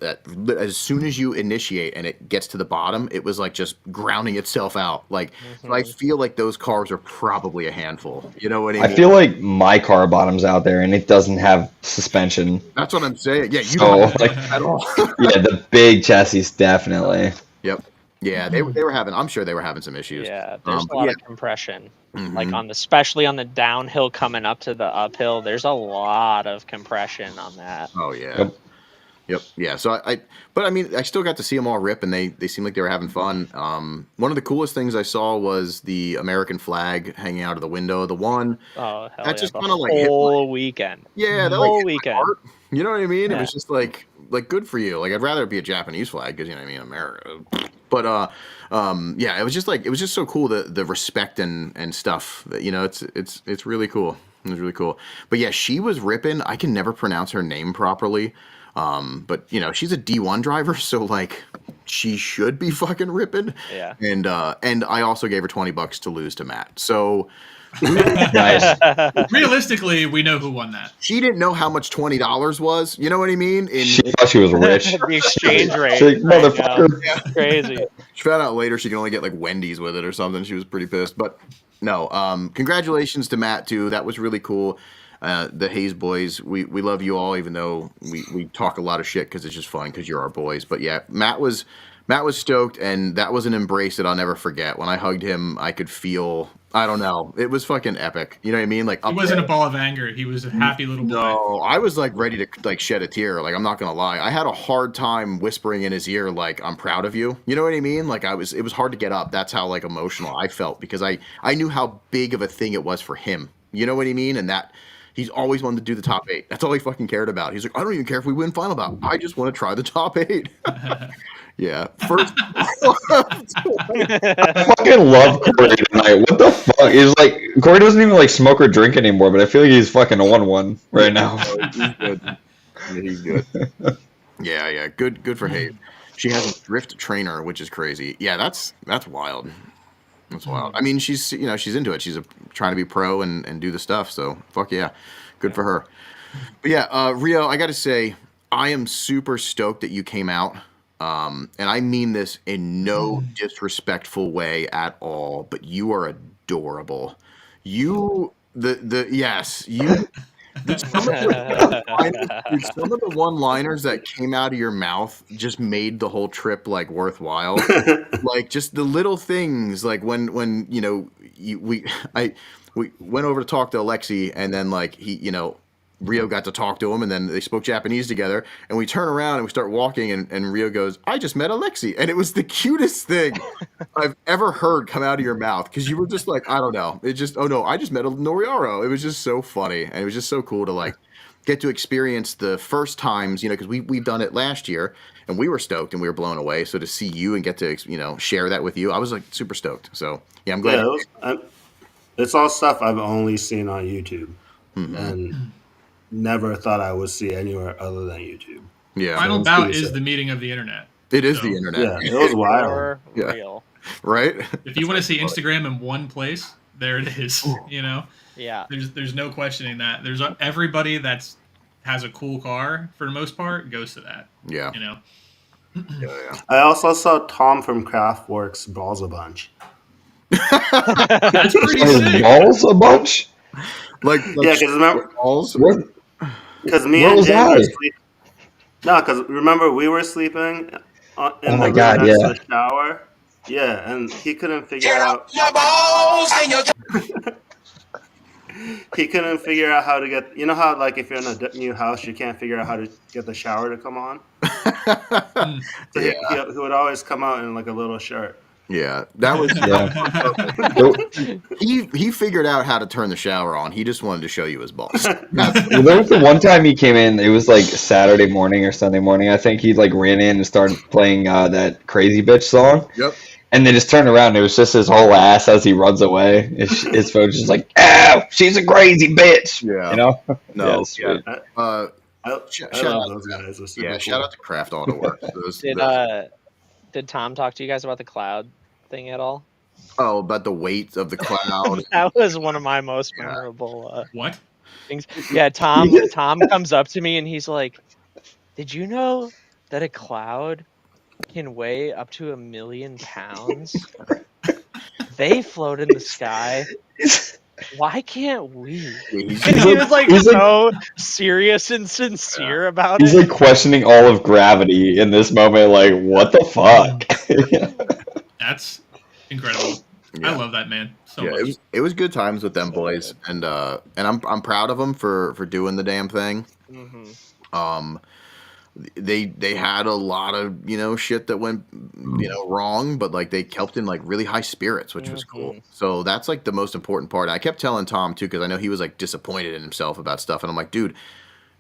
soon as you initiate and it gets to the bottom, it was like just grounding itself out. Like, so I feel like those cars are probably a handful. You know what I mean? I feel like my car bottoms out there, and it doesn't have suspension. That's what I'm saying. Yeah, you So, don't have like, that at all. yeah, the big chassis definitely. Yep. Yeah, they were having. I'm sure they were having some issues. Yeah, there's a but lot yeah. of compression. Mhm. Like especially on the downhill coming up to the uphill, there's a lot of compression on that. Oh yeah. Yep. Yep. Yeah. So but I mean, I still got to see them all rip, and they seemed like they were having fun. One of the coolest things I saw was the American flag hanging out of the window. The one, Oh hell That yeah! just The kinda, like, hit whole weekend. yeah, that Whole hit my weekend. heart. You know what I mean? It Yeah. was just like good for you. Like I'd rather it be a Japanese flag because you know what I mean, America. But yeah, it was just so cool the respect and stuff. That, it's really cool. It was really cool. But yeah, she was ripping. I can never pronounce her name properly. But she's a D1 driver, so like she should be fucking ripping. Yeah. And I also gave her $20 to lose to Matt. So Nice. Realistically, we know who won that. she didn't know how much $20 was. You know what I mean? She thought she was rich. The exchange rate. She's like, right now, motherfucker. crazy. She found out later she can only get like Wendy's with it or something. She was pretty pissed. But no, congratulations to Matt too. That was really cool. The Hayes boys, we love you all, even though we talk a lot of shit because it's just fun because you're our boys. But yeah, Matt was stoked, and that was an embrace that I'll never forget. When I hugged him, I could feel I don't know. It was fucking epic. You know what I mean? Like He up wasn't there. a ball of anger. He was a happy little boy. No, I was like ready to like shed a tear. Like I'm not gonna lie, I had a hard time whispering in his ear like I'm proud of you. You know what I mean? Like it was hard to get up. That's how like emotional I felt because I knew how big of a thing it was for him. You know what I mean? And that he's always wanted to do the top 8. That's all he fucking cared about. He's like, I don't even care if we win final bout. I just want to try the top 8. Yeah, first. I fucking love Corey tonight. What the fuck? He's like Corey doesn't even like smoke or drink anymore, but I feel like he's fucking on one right now. He's good. Yeah, he's good. Yeah. Good for Hayes. She has a drift trainer, which is crazy. Yeah, that's wild. That's wild. I mean, she's into it. She's trying to be pro and do the stuff. So fuck yeah, good for her. But yeah, Rio, I got to say, I am super stoked that you came out. And I mean this in no disrespectful way at all, but you are adorable. You some of the one-liners that came out of your mouth just made the whole trip like worthwhile. Like just the little things, like when we went over to talk to Alexi, and then like Rio got to talk to him, and then they spoke Japanese together, and we turn around and we start walking, and Rio goes, I just met Alexi. And it was the cutest thing I've ever heard come out of your mouth, because you were just like, I don't know. It just, oh no, I just met Noriaro. It was just so funny, and it was just so cool to like get to experience the first times, because we've done it last year, and we were stoked and we were blown away. So to see you and get to, share that with you, I was like super stoked. So yeah, I'm glad. Yeah, it's all stuff I've only seen on YouTube. And never thought I would see anywhere other than YouTube. Yeah. Final Bout is the meeting of the internet. It is the internet. Yeah, it was wild. Real. Right? If you want to see Instagram in one place, there it is. Yeah. There's no questioning that. There's everybody has a cool car for the most part goes to that. Yeah. Yeah. I also saw Tom from Kraftwerk's Balls a Bunch. That's pretty sick. Balls a bunch? Like yeah, because remember, balls? Because me and Jay were sleeping. No, because remember we were sleeping in the room next to the shower. Yeah, and he couldn't figure out. He couldn't figure out how to get. You know how like if you're in a new house, you can't figure out how to get the shower to come on. So he would always come out in like a little shirt. Yeah, that was. He figured out how to turn the shower on. He just wanted to show you his balls. Well, there was the one time he came in. It was like Saturday morning or Sunday morning. I think he like ran in and started playing that Crazy Bitch song. Yep. And they just turned around. And it was just his whole ass as he runs away. His phone's just like, "Ow, she's a crazy bitch." Yeah. No. Yeah. I love those guys. Yeah. Shout out to Kraft Auto Works. Did Tom talk to you guys about the cloud thing at all? Oh, about the weight of the cloud. That was one of my most memorable what things. Yeah, Tom comes up to me and he's like, "Did you know that a cloud can weigh up to 1 million pounds? They float in the sky. Why can't we?" And he was like so serious and sincere about He's it. like questioning all of gravity in this moment. Like, what the fuck? That's incredible. Yeah. I love that man so much. It was good times with them boys, and I'm proud of them for doing the damn thing. They had a lot of shit that went wrong, but like they kept in like really high spirits, which was cool. So that's like the most important part. I kept telling Tom too, because I know he was like disappointed in himself about stuff, and I'm like, dude,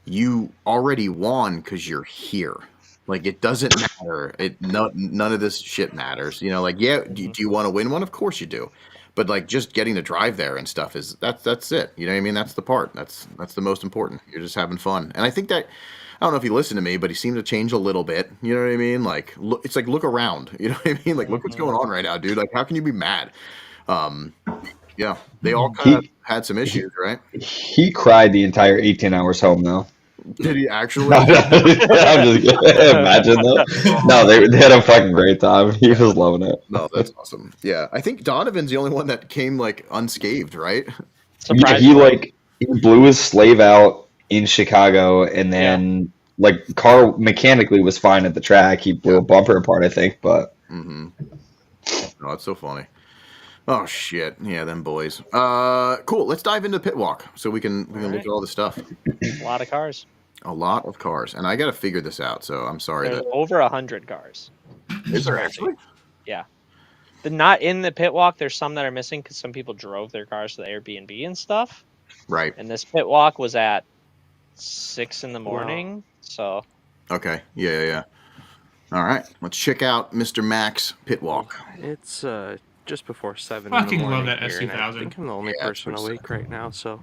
you already won because you're here. Like it doesn't matter. None of this shit matters. Like do you want to win one? Of course you do. But like just getting to drive there and stuff that's it. You know what I mean? That's the part. That's the most important. You're just having fun. And I think that I don't know if he listened to me, but he seemed to change a little bit. You know what I mean? Like it's like look around. You know what I mean? Like look what's going on right now, dude. Like how can you be mad? Yeah, they all kind of had some issues, right? He cried the entire 18 hours home though. Did he actually? I'm just kidding. Imagine that. No, they had a fucking great time. He was loving it. No, that's awesome. Yeah, I think Donovan's the only one that came like unscathed, right? Yeah, he blew his slave out in Chicago, and then like car mechanically was fine at the track. He blew a bumper apart, I think, but. No, that's so funny. Oh shit! Yeah, them boys. Cool. Let's dive into pit walk so we can look at all the stuff. A lot of cars. A lot of cars, and I got to figure this out. So I'm sorry There's that over 100 cars. is there actually. Yeah. Not in the pit walk. There's some that are missing because some people drove their cars to the Airbnb and stuff. Right. And this pit walk was at 6 in the morning. So. Okay. Yeah. All right. Let's check out Mr. Mack's pit walk. It's just before 7 Fucking in the morning love that here, and I SC1000. think I'm the only person awake right now, so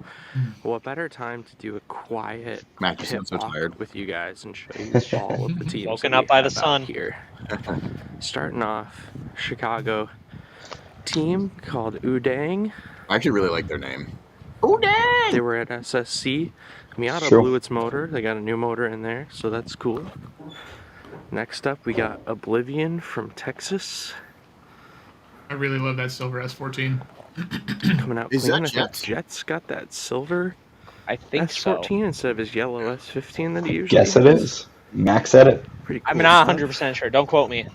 what better time to do a quiet Mack, you pit sound so walk tired. with you guys and show you all of the teams Woken that up we by the have out sun. here. Starting off, Chicago team called Udang. I actually really like their name. Udang! They were at SSC. Miata Sure. blew its motor. They got a new motor in there, so that's cool. Next up, we got Oblivion from Texas. I really love that silver S14. Coming out Is clean. that I think Jets? Jets got that silver I think S14 instead of his yellow S15 that he usually Guess it has. is. Max said it. Pretty cool I'm not stuff. 100% sure. Don't quote me.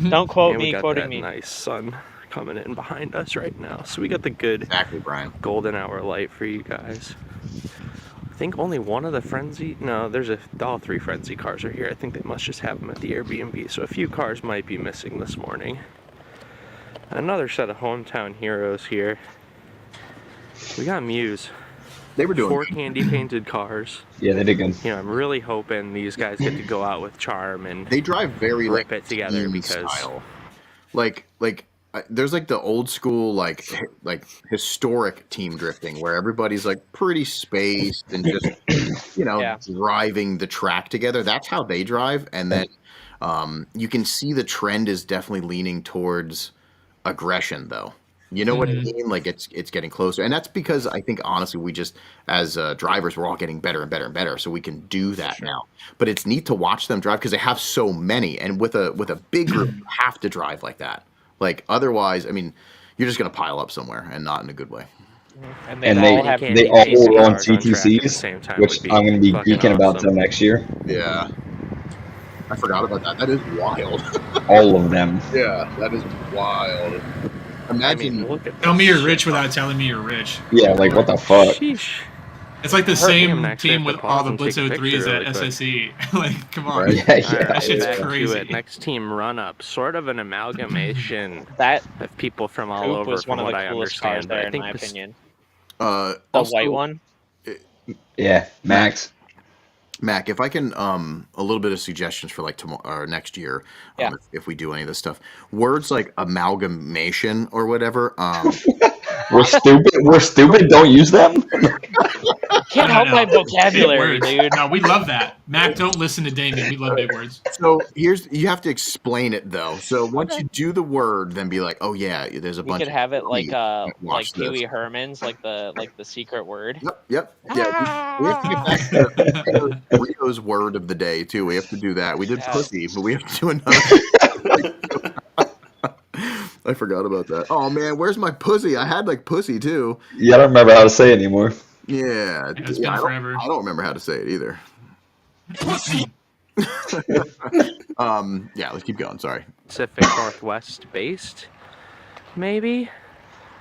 Don't quote And we me got quoting that me. nice sun coming in behind us right now. So we got the good Exactly, Brian. golden hour light for you guys. I think only one of the Frenzy... No, all 3 Frenzy cars are here. I think they must just have them at the Airbnb. So a few cars might be missing this morning. Another set of hometown heroes here. We got Muse. They were doing 4 good. candy painted cars. Yeah, they did good. You know, I'm really hoping these guys get to go out with charm and They drive very rip like it together team because style. Like there's like the old school like historic team drifting where everybody's like pretty spaced and just Yeah. driving the track together. That's how they drive, and then you can see the trend is definitely leaning towards aggression, though. You know what I mean? Like it's getting closer, and that's because I think honestly we just as drivers we're all getting better and better and better, so we can do that now. But it's neat to watch them drive because they have so many, and with a big group you have to drive like that. Like otherwise, I mean, you're just gonna pile up somewhere and not in a good way. And And all have can't they be all chasing run cars on track at the CTCs, same time which would be I'm going to be fucking geeking about awesome. them next year. Yeah, I forgot about that. That is wild. All of them. Yeah, that is wild. I Imagine. mean, look at Tell me this you're rich shit. without telling me you're rich. Yeah, like what the fuck? Sheesh. It's like the Him same next, team I with have to all pause the and take a Blitz 03s picture at really quick. SSE. Like, come on. Right. Yeah, Alright, yeah. shit's back to crazy. it. Next team run up, sort of an amalgamation That of people from all coupe over, was from one of what the I coolest cars understand. But there, I in think my this- opinion. The The white one. Yeah, Max. Mac, if I can, a little bit of suggestions for like tomorrow or next year, Yeah. if we do any of this stuff. Words like amalgamation or whatever. We're stupid. We're stupid. Don't use them. Can't help my Big vocabulary, words. dude. No, we love that. Mac, don't listen to Damien. We love big words. So you have to explain it though. So once you do the word, then be like, oh yeah, there's a We bunch. could have it like Watch Pee this. Wee Herman's, like the secret word. Yep. Yeah, we have to get back to Rio's word of the day too. We have to do that. We did Yeah. pussy, but we have to do another. I forgot about that. Oh man, where's my pussy? I had like pussy too. Yeah, I don't remember how to say it anymore. Yeah, It's been I don't- forever. I don't remember how to say it either. Yeah, let's keep going. Sorry. Pacific Northwest based, maybe.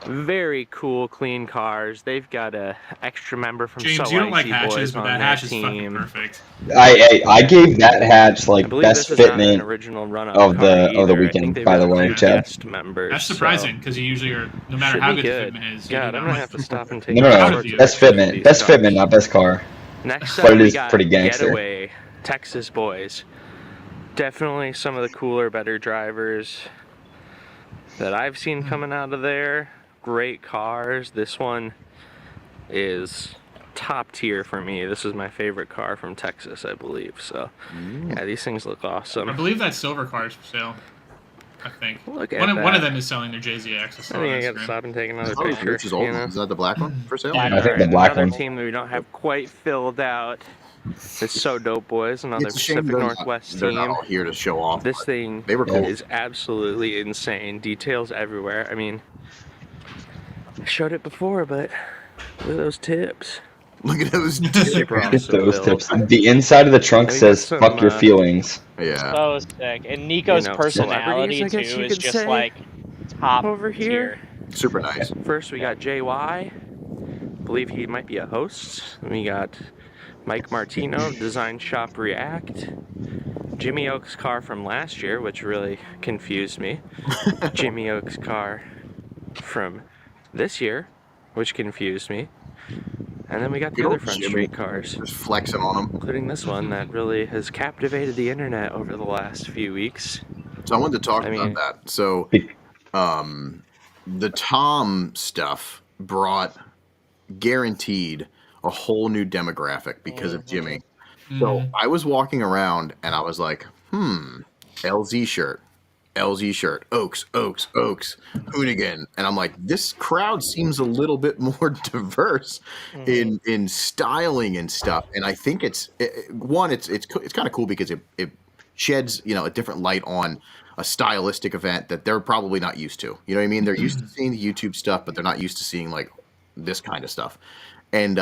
Very cool, clean cars. They've got a extra member from James, So you don't like Icy hatches, Boys but on that their hatch is fucking team. perfect. I gave that hatch I like believe best this is not an fitment original run-up of car the either. I weekend, think they've by got the a way, few Chad. guest members. That's so surprising because you usually are, no matter should how be good the good. fitment is. God, I'm gonna have to stop and take No, a no, look you. at best fitment, these best cars. fitment, not best car. Next But up, it we is got pretty gangster. Getaway, Texas boys. Definitely some of the cooler, better drivers that I've seen coming out of there. Great cars. This one is top tier for me. This is my favorite car from Texas, I believe. So, yeah, these things look I awesome. believe that silver car is for sale. I think. Look at One that. of them is selling their JZX. I I saw think I it gotta on Instagram. stop and take another Oh, picture. which is old. you know? Is that the black one for sale? Yeah. I think the Alright, black another one. team that we don't have quite filled out. It's So Dope Boys, another It's a shame Pacific they're Northwest they're team. not all here to show off. This but thing they were cool. is absolutely insane. Details everywhere. I mean, I showed it before, but look at those tips. Look at those. Super Look at awesome those build. tips. The inside of the trunk We got says some, "fuck your feelings." Yeah. So sick. And Nico's You know, personality celebrities, I guess too you is could just say, like top over here. tier. Super nice. First, we got JY. Believe he might be a host. We got Mike Martino, Design Shop React. Jimmy Oak's car from last year, which really confused me. Jimmy Oak's car from this year, which confused me. And then we got the other Front Street cars, just flexing on them, including this one that really has captivated the internet over the last few weeks. So I wanted to talk about that. So, the Tom stuff brought guaranteed a whole new demographic because of Jimmy. So I was walking around and I was like, LZ shirt, Oaks, Hoonigan. And I'm like, this crowd seems a little bit more diverse in styling and stuff. And I think it's kind of cool because it sheds, a different light on a stylistic event that they're probably not used to. You know what I mean? They're used to seeing the YouTube stuff, but they're not used to seeing like this kind of stuff. And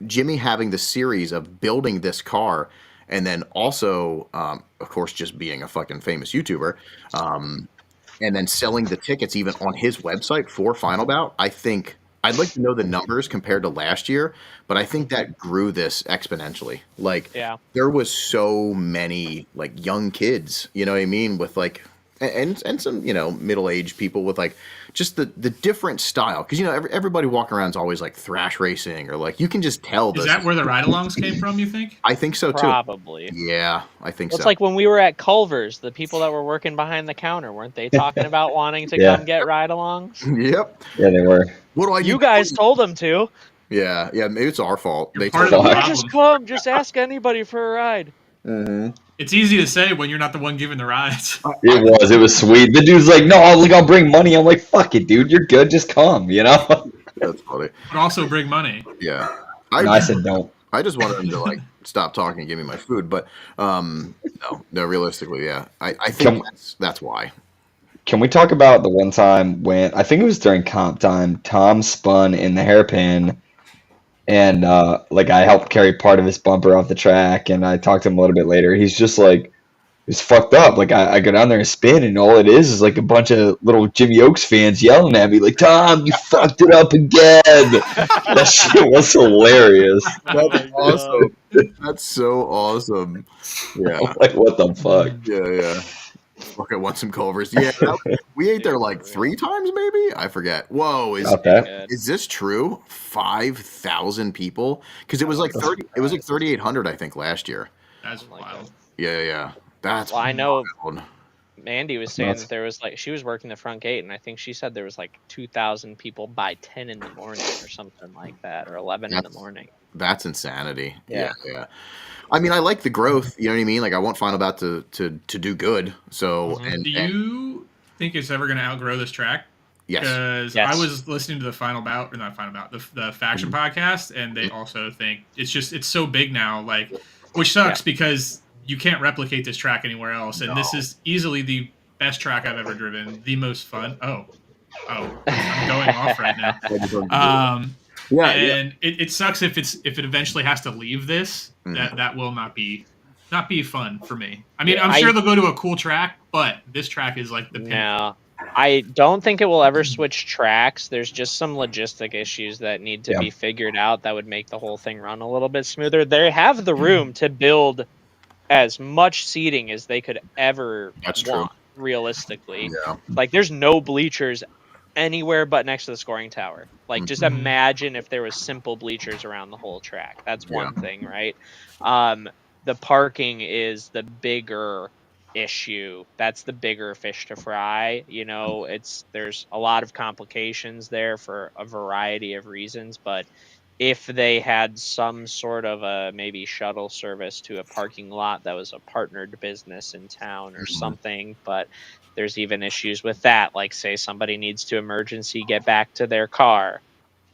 Jimmy having the series of building this car and then also, of course, just being a fucking famous YouTuber, and then selling the tickets even on his website for Final Bout. I think I'd like to know the numbers compared to last year, but I think that grew this exponentially. Like, there was so many like young kids, you know what I mean, with like, and some middle-aged people with like just the different style, because everybody walking around is always like thrash racing or like you can just tell. Is that where the ride-alongs came from? You think? I think so too. Probably. Yeah, I think so. It's like when we were at Culver's, the people that were working behind the counter, weren't they talking about wanting to come get ride-alongs? Yep. Yeah, they were. What do I? You guys told them to. Yeah, maybe it's our fault. You're They part told of the us. Just come. Just ask anybody for a ride. It's easy to say when you're not the one giving the rides. It was sweet. The dude's like, no, I'll bring money. I'm like, fuck it, dude, you're good, just come, That's funny. But also bring money. Yeah. I said don't. I just wanted him to like stop talking and give me my food, but no, realistically, yeah. I think that's why. Can we talk about the one time when, I think it was during comp time, Tom spun in the hairpin, and like I helped carry part of his bumper off the track, and I talked to him a little bit later. He's just like, it's fucked up. Like I go down there and spin, and all it is like a bunch of little Jimmy Oaks fans yelling at me like, Tom, you fucked it up again. That shit was hilarious. That's awesome. That's so awesome. Yeah. Like, what the fuck? Yeah. Okay, want some Culver's? Yeah, we ate there like 3 times, maybe. I forget. Whoa, is this true? 5,000 people? Because it was like 30. It was like 3,800, I think, last year. That's wild. Yeah. That's I know. wild. Mandy was saying that there was like, she was working the front gate, and I think she said there was like 2,000 people by 10 in the morning or something like that, or 11 in the morning. That's insanity. Yeah. I mean, I like the growth. You know what I mean? Like, I want Final Bout to do good. So, do you think it's ever going to outgrow this track? Yes. Because I was listening to the Final Bout, or not Final Bout, the Faction podcast, and they also think it's so big now, like, which sucks because you can't replicate this track anywhere else, and this is easily the best track I've ever driven, the most fun. Oh, I'm going off right now. It sucks if it eventually has to leave this. That will not be fun for me. I mean, I'm sure they'll go to a cool track, but this track is like the pinnacle. No, I don't think it will ever switch tracks. There's just some logistic issues that need to be figured out that would make the whole thing run a little bit smoother. They have the room to build as much seating as they could ever want, realistically. Yeah. Like, there's no bleachers anywhere but next to the scoring tower. Like, just imagine if there was simple bleachers around the whole track. That's one thing, right? The parking is the bigger issue. That's the bigger fish to fry. There's a lot of complications there for a variety of reasons, but if they had some sort of a maybe shuttle service to a parking lot that was a partnered business in town or something, but there's even issues with that. Like, say somebody needs to emergency get back to their car.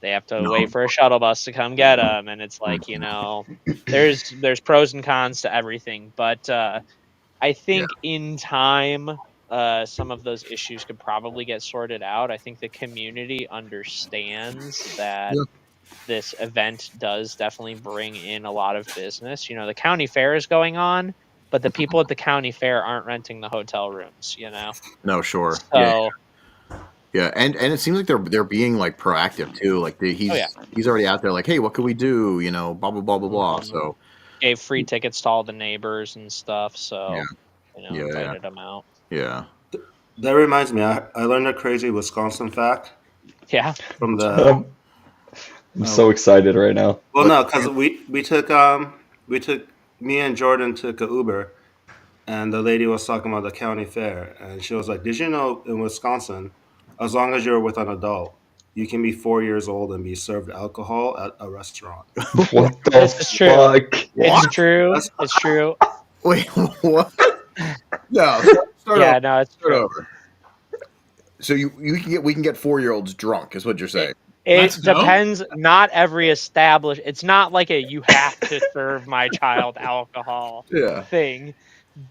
They have to wait for a shuttle bus to come get them. And it's like, there's pros and cons to everything. But I think in time, some of those issues could probably get sorted out. I think the community understands that this event does definitely bring in a lot of business. The county fair is going on, but the people at the county fair aren't renting the hotel rooms, No, sure. So Yeah, and it seems like they're being like proactive too. Like he's already out there. Like, hey, what can we do? You know, blah blah blah blah blah. So Gave free tickets to all the neighbors and stuff. So yeah, invited them out. Yeah. That reminds me, I learned a crazy Wisconsin fact. Yeah. From the. I'm so excited right now. Well, no, because we took me and Jordan took a Uber, and the lady was talking about the county fair, and she was like, "Did you know in Wisconsin, as long as you're with an adult, you can be 4 years old and be served alcohol at a restaurant." What the This is true. fuck? It's true. It's true. Wait, what? No. Yeah, no, it's Start true. over. So we can get 4-year-olds drunk, is what you're saying. It depends. Not every it's not like you have to serve my child alcohol thing,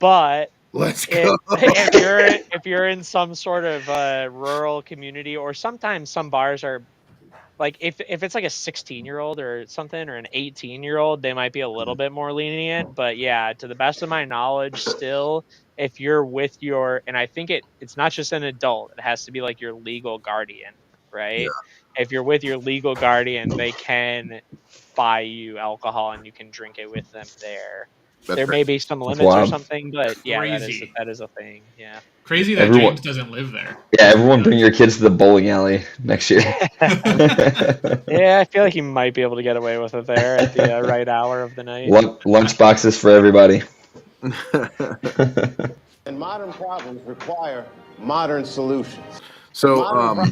but let's go. if you're in some sort of rural community, or sometimes some bars are like if it's like a 16-year-old or something, or an 18-year-old, they might be a little bit more lenient. But yeah, to the best of my knowledge, still, if you're with and I think it's not just an adult, it has to be like your legal guardian, right? Yeah. If you're with your legal guardian, they can buy you alcohol and you can drink it with them there. There may be some limits or something, but yeah, that is a thing. Yeah. Crazy that James doesn't live there. Yeah, everyone bring your kids to the bowling alley next year. Yeah, I feel like you might be able to get away with it there at the right hour of the night. Lunch boxes for everybody. And modern problems require modern solutions. So,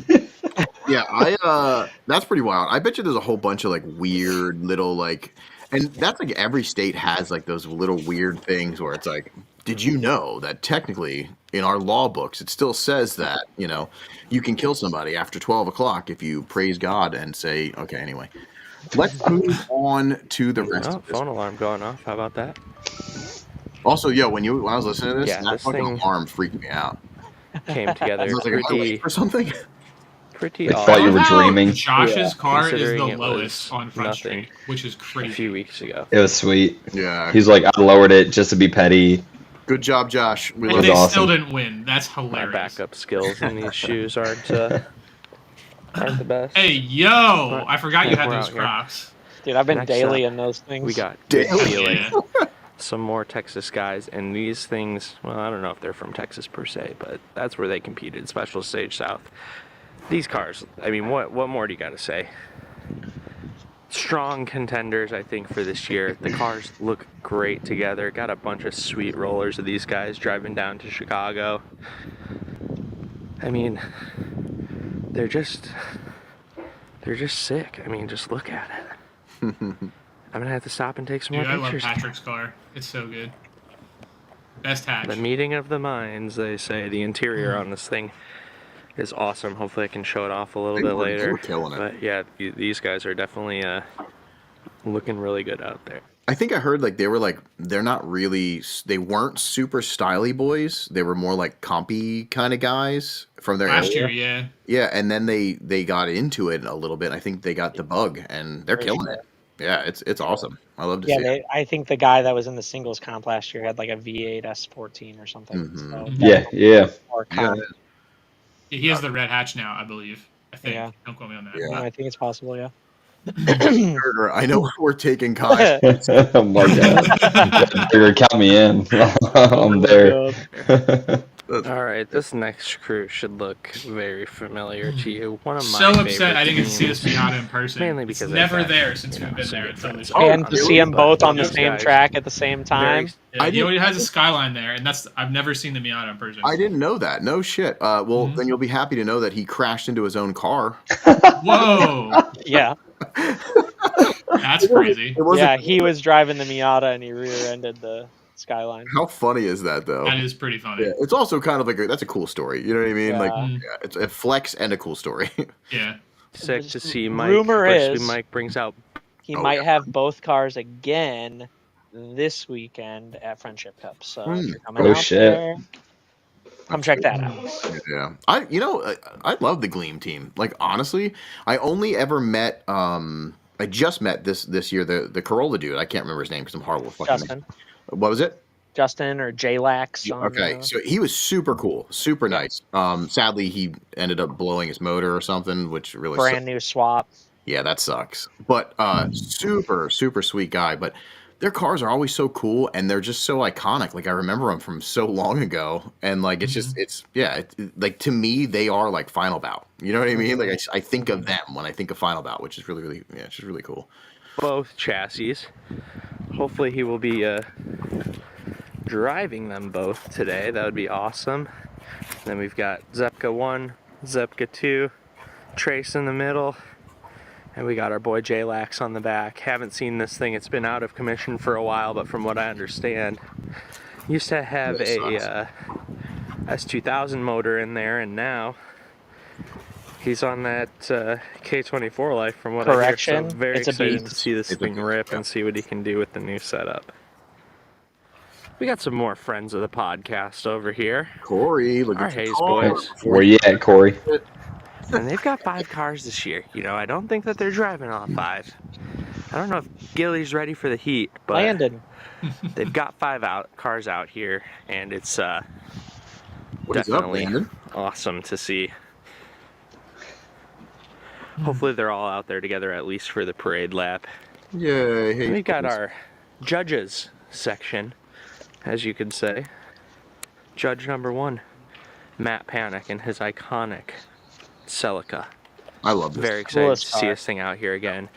yeah, that's pretty wild. I bet you there's a whole bunch of like weird little like, and that's like every state has like those little weird things where it's like, did you know that technically in our law books it still says that, you know, you can kill somebody after 12 o'clock if you praise God and say, okay, anyway. Let's move on to the rest of this. Phone alarm going off. How about that? Also, when I was listening to this, that fucking alarm freaked me out. Came together or something. Pretty I thought you were dreaming. Josh's car is the lowest on Front Street, which is crazy. A few weeks ago. It was sweet. Yeah. He's like, I lowered it just to be petty. Good job, Josh. And they still didn't win. That's hilarious. My backup skills in these shoes aren't the best. Hey, yo! I forgot you had those Crocs. Dude, I've been daily in those things. We got daily. Some more Texas guys, and these things, well, I don't know if they're from Texas per se, but that's where they competed, Special Stage South. These cars, I mean, what more do you got to say? Strong contenders, I think, for this year. The cars look great together. Got a bunch of sweet rollers of these guys driving down to Chicago. I mean, they're just sick. I mean, just look at it. I'm gonna have to stop and take some more pictures. I love Patrick's car. It's so good. Best hatch. The meeting of the minds, they say. The interior on this thing is awesome. Hopefully I can show it off a little bit later. We're killing it. But yeah, these guys are definitely looking really good out there. I think I heard they're not really, they weren't super styly boys. They were more like compy kind of guys from their last area. year, yeah. Yeah, and then they got into it a little bit. I think they got the bug and they're killing it. Yeah, it's awesome. I love to see it. I think the guy that was in the singles comp last year had like a V8 S14 or something. Mm-hmm. So yeah. He has the red hatch now, I believe. I think. Yeah. Don't quote me on that. Yeah. I think it's possible, yeah. I know we're taking Kyle. Oh my god. Count me in. I'm there. All right, this next crew should look very familiar to you. One of my so upset favorite I didn't get to see teams, this Miata in person. Mainly because it's they've never had, there since we've been some there. good It's always friends. And to see them both on the same track at the same time. He already has a Skyline there, and I've never seen the Miata in person. I didn't know that. No shit. Then you'll be happy to know that he crashed into his own car. Whoa. Yeah. That's crazy. Yeah, he was driving the Miata and he rear-ended the Skyline. How funny is that, though? That is pretty funny. Yeah, it's also kind of like that's a cool story. You know what I mean? Yeah. Like, it's a flex and a cool story. Yeah. Sick to see Mike. Rumor is Mike brings out. He might have both cars again this weekend at Friendship Cup. So if you're coming out there, come check that out. Yeah, I love the Gleam team. Like honestly, I only ever met I just met this year the Corolla dude. I can't remember his name because I'm horrible with fucking Justin. names. What was it? Justin or J-Lax. Okay, so he was super cool, super nice. Sadly, he ended up blowing his motor or something, which really brand new swap. Yeah, that sucks. But super, super sweet guy. But their cars are always so cool, and they're just so iconic. Like I remember them from so long ago, and like it's just like to me they are like Final Bout. You know what I mean? Like I think of them when I think of Final Bout, which is really it's just really cool. Both chassis. Hopefully he will be driving them both today. That would be awesome. Then we've got Zepka 1, Zepka 2, Trace in the middle. And we got our boy J-Lax on the back. Haven't seen this thing. It's been out of commission for a while, but from what I understand, used to have a S2000 motor in there, and now he's on that K24 life from what I hear. So very excited to see this thing rip and see what he can do with the new setup. We got some more friends of the podcast over here. Corey, look our at Hayes car. boys. Where you at, Corey? And they've got 5 cars this year. You know, I don't think that they're driving all 5. I don't know if Gilly's ready for the heat, but Landon. They've got 5 cars out here, and it's What is up, Landon? awesome to see. Hopefully they're all out there together at least for the parade lap. Yay! Hey, We've got our judges section, as you could say. Judge number 1, Matt Panic and his iconic Celica. I love this. Very excited to see this thing out here again.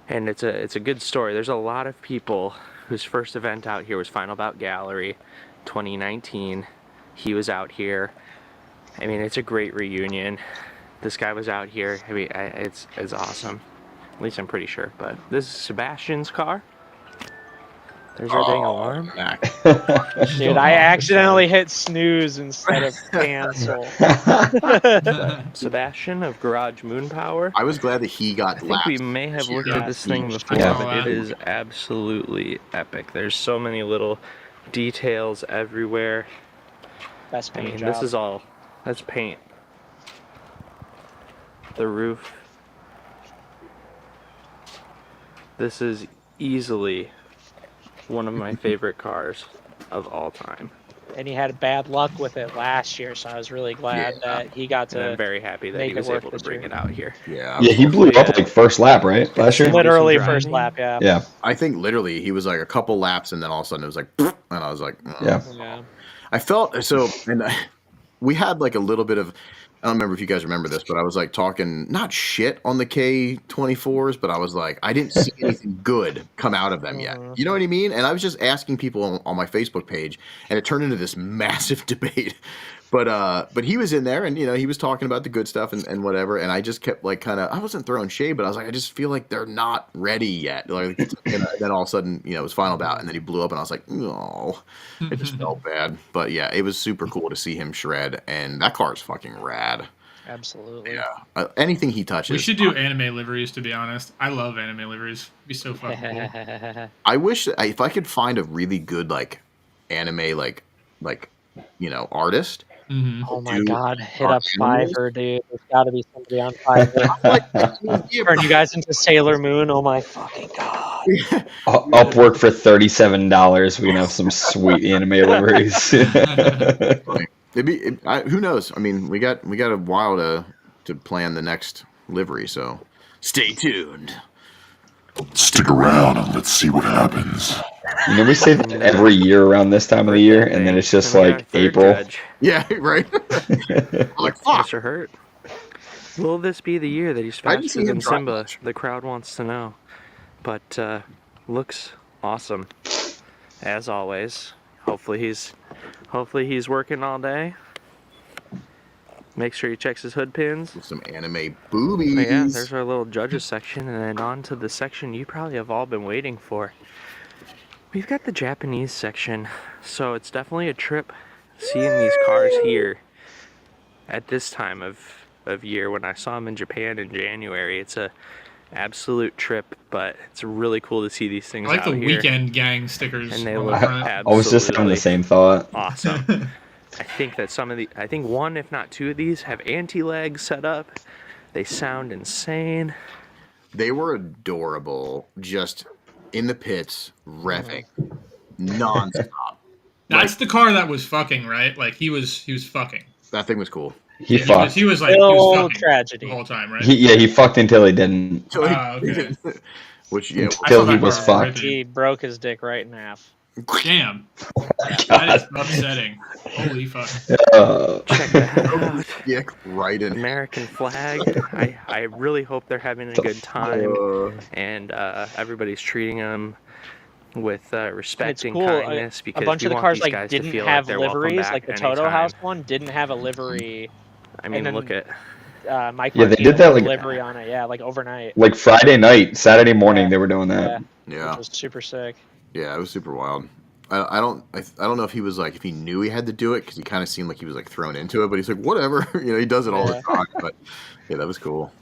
And it's a good story. There's a lot of people whose first event out here was Final Bout Gallery 2019. He was out here. I mean, it's a great reunion. This guy was out here. I mean, it's awesome. At least I'm pretty sure. But this is Sebastian's car. There's our dang alarm. Dude, I accidentally hit snooze instead of cancel. Sebastian of Garage Moon Power. I was glad that he got I think we may have looked at this thing before, but it is absolutely epic. There's so many little details everywhere. Best paint I mean, job. this is all, that's paint. The roof. This is easily one of my favorite cars of all time. And he had bad luck with it last year, so I was really glad that he got to. And I'm very happy that he was able to bring it out here. Yeah. Yeah, he blew up like first lap, right? Last year? Literally first lap, yeah. Yeah. I think literally he was like a couple laps, and then all of a sudden it was like, and I was like, oh. Yeah. I felt so, and we had like a little bit of. I don't remember if you guys remember this, but I was like talking not shit on the K24s, but I was like, I didn't see anything good come out of them yet. You know what I mean? And I was just asking people on my Facebook page, and it turned into this massive debate. But he was in there, and you know, he was talking about the good stuff and whatever. And I just kept like kind of, I wasn't throwing shade, but I was like, I just feel like they're not ready yet. Like, and then all of a sudden, you know, it was Final Bout, and then he blew up, and I was like, oh, it just felt bad. But yeah, it was super cool to see him shred, and that car is fucking rad. Absolutely. Yeah, anything he touches. We should do anime liveries, to be honest. I love anime liveries. It'd be so fucking cool. I wish if I could find a really good like anime like you know artist. Oh my god, hit up Fiverr, dude. There's got to be somebody on Fiverr. Turn you guys into Sailor Moon. Oh my fucking god. Upwork for $37. We can have some sweet anime liveries. Who knows? I mean, we got a while to plan the next livery, so stay tuned. Stick around and let's see what happens. You know, we say that every year around this time of the year, and then it's just like April. Yeah, right. I'm like, fuck. Mr. Hurt. Will this be the year that he's faster than Simba? The crowd wants to know. But looks awesome, as always. Hopefully he's working all day. Make sure he checks his hood pins. With some anime boobies. But yeah, there's our little judges section, and then on to the section you probably have all been waiting for. We've got the Japanese section, so it's definitely a trip seeing these cars here at this time of year. When I saw them in Japan in January, it's a absolute trip, but it's really cool to see these things I like out the here. Weekend gang stickers. And they on look the front. I was just having the same thought. Awesome. I think that I think one, if not two of these have anti-legs set up. They sound insane. They were adorable, just in the pits, revving, nonstop. That's the car that was fucking, right? Like he was fucking. That thing was cool. He fucked. He was Still fucking tragedy the whole time, right? He fucked until he didn't. So Okay. which yeah, Until he was part fucked. he broke his dick right in half. Damn. That God. is upsetting. Holy fuck. Check that out. yeah, right in. American flag. I really hope they're having a good time and everybody's treating them with respect It's and cool. kindness A because bunch we of the want cars these like guys to didn't feel have like they're welcome liveries. back Like the Toto anytime. House one didn't have a livery. I mean, then, look at Mike Yeah, they Martino did that, put a like- livery on it. Yeah, like overnight. Like Friday night, Saturday morning, Yeah. they were doing that. Yeah. Which was super sick. Yeah, it was super wild. I don't know if he was like if he knew he had to do it because he kind of seemed like he was like thrown into it, but he's like whatever, you know, he does it all the time. But yeah, that was cool.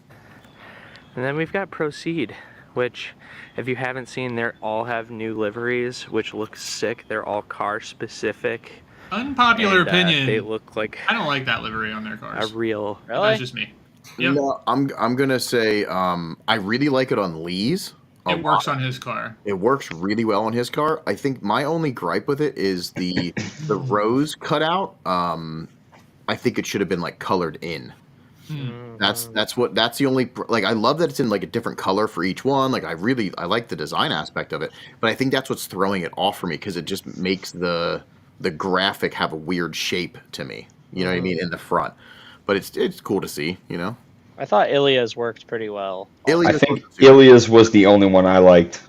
And then we've got Proceed, which, if you haven't seen, they all have new liveries, which look sick. They're all car specific. Unpopular and, opinion. They look like I don't like that livery on their a cars. real. Really? That's just me. Yep. No, I'm gonna say I really like it on Lee's. a It works lot. on his car. It works really well on his car. I think my only gripe with it is the rose cutout. I think it should have been like colored in. That's the only like I love that it's in like a different color for each one. Like I like the design aspect of it, but I think that's what's throwing it off for me because it just makes the graphic have a weird shape to me. You know what I mean in the front, but it's cool to see. You know, I thought Ilia's worked pretty well. I think Ilia's was the only one I liked.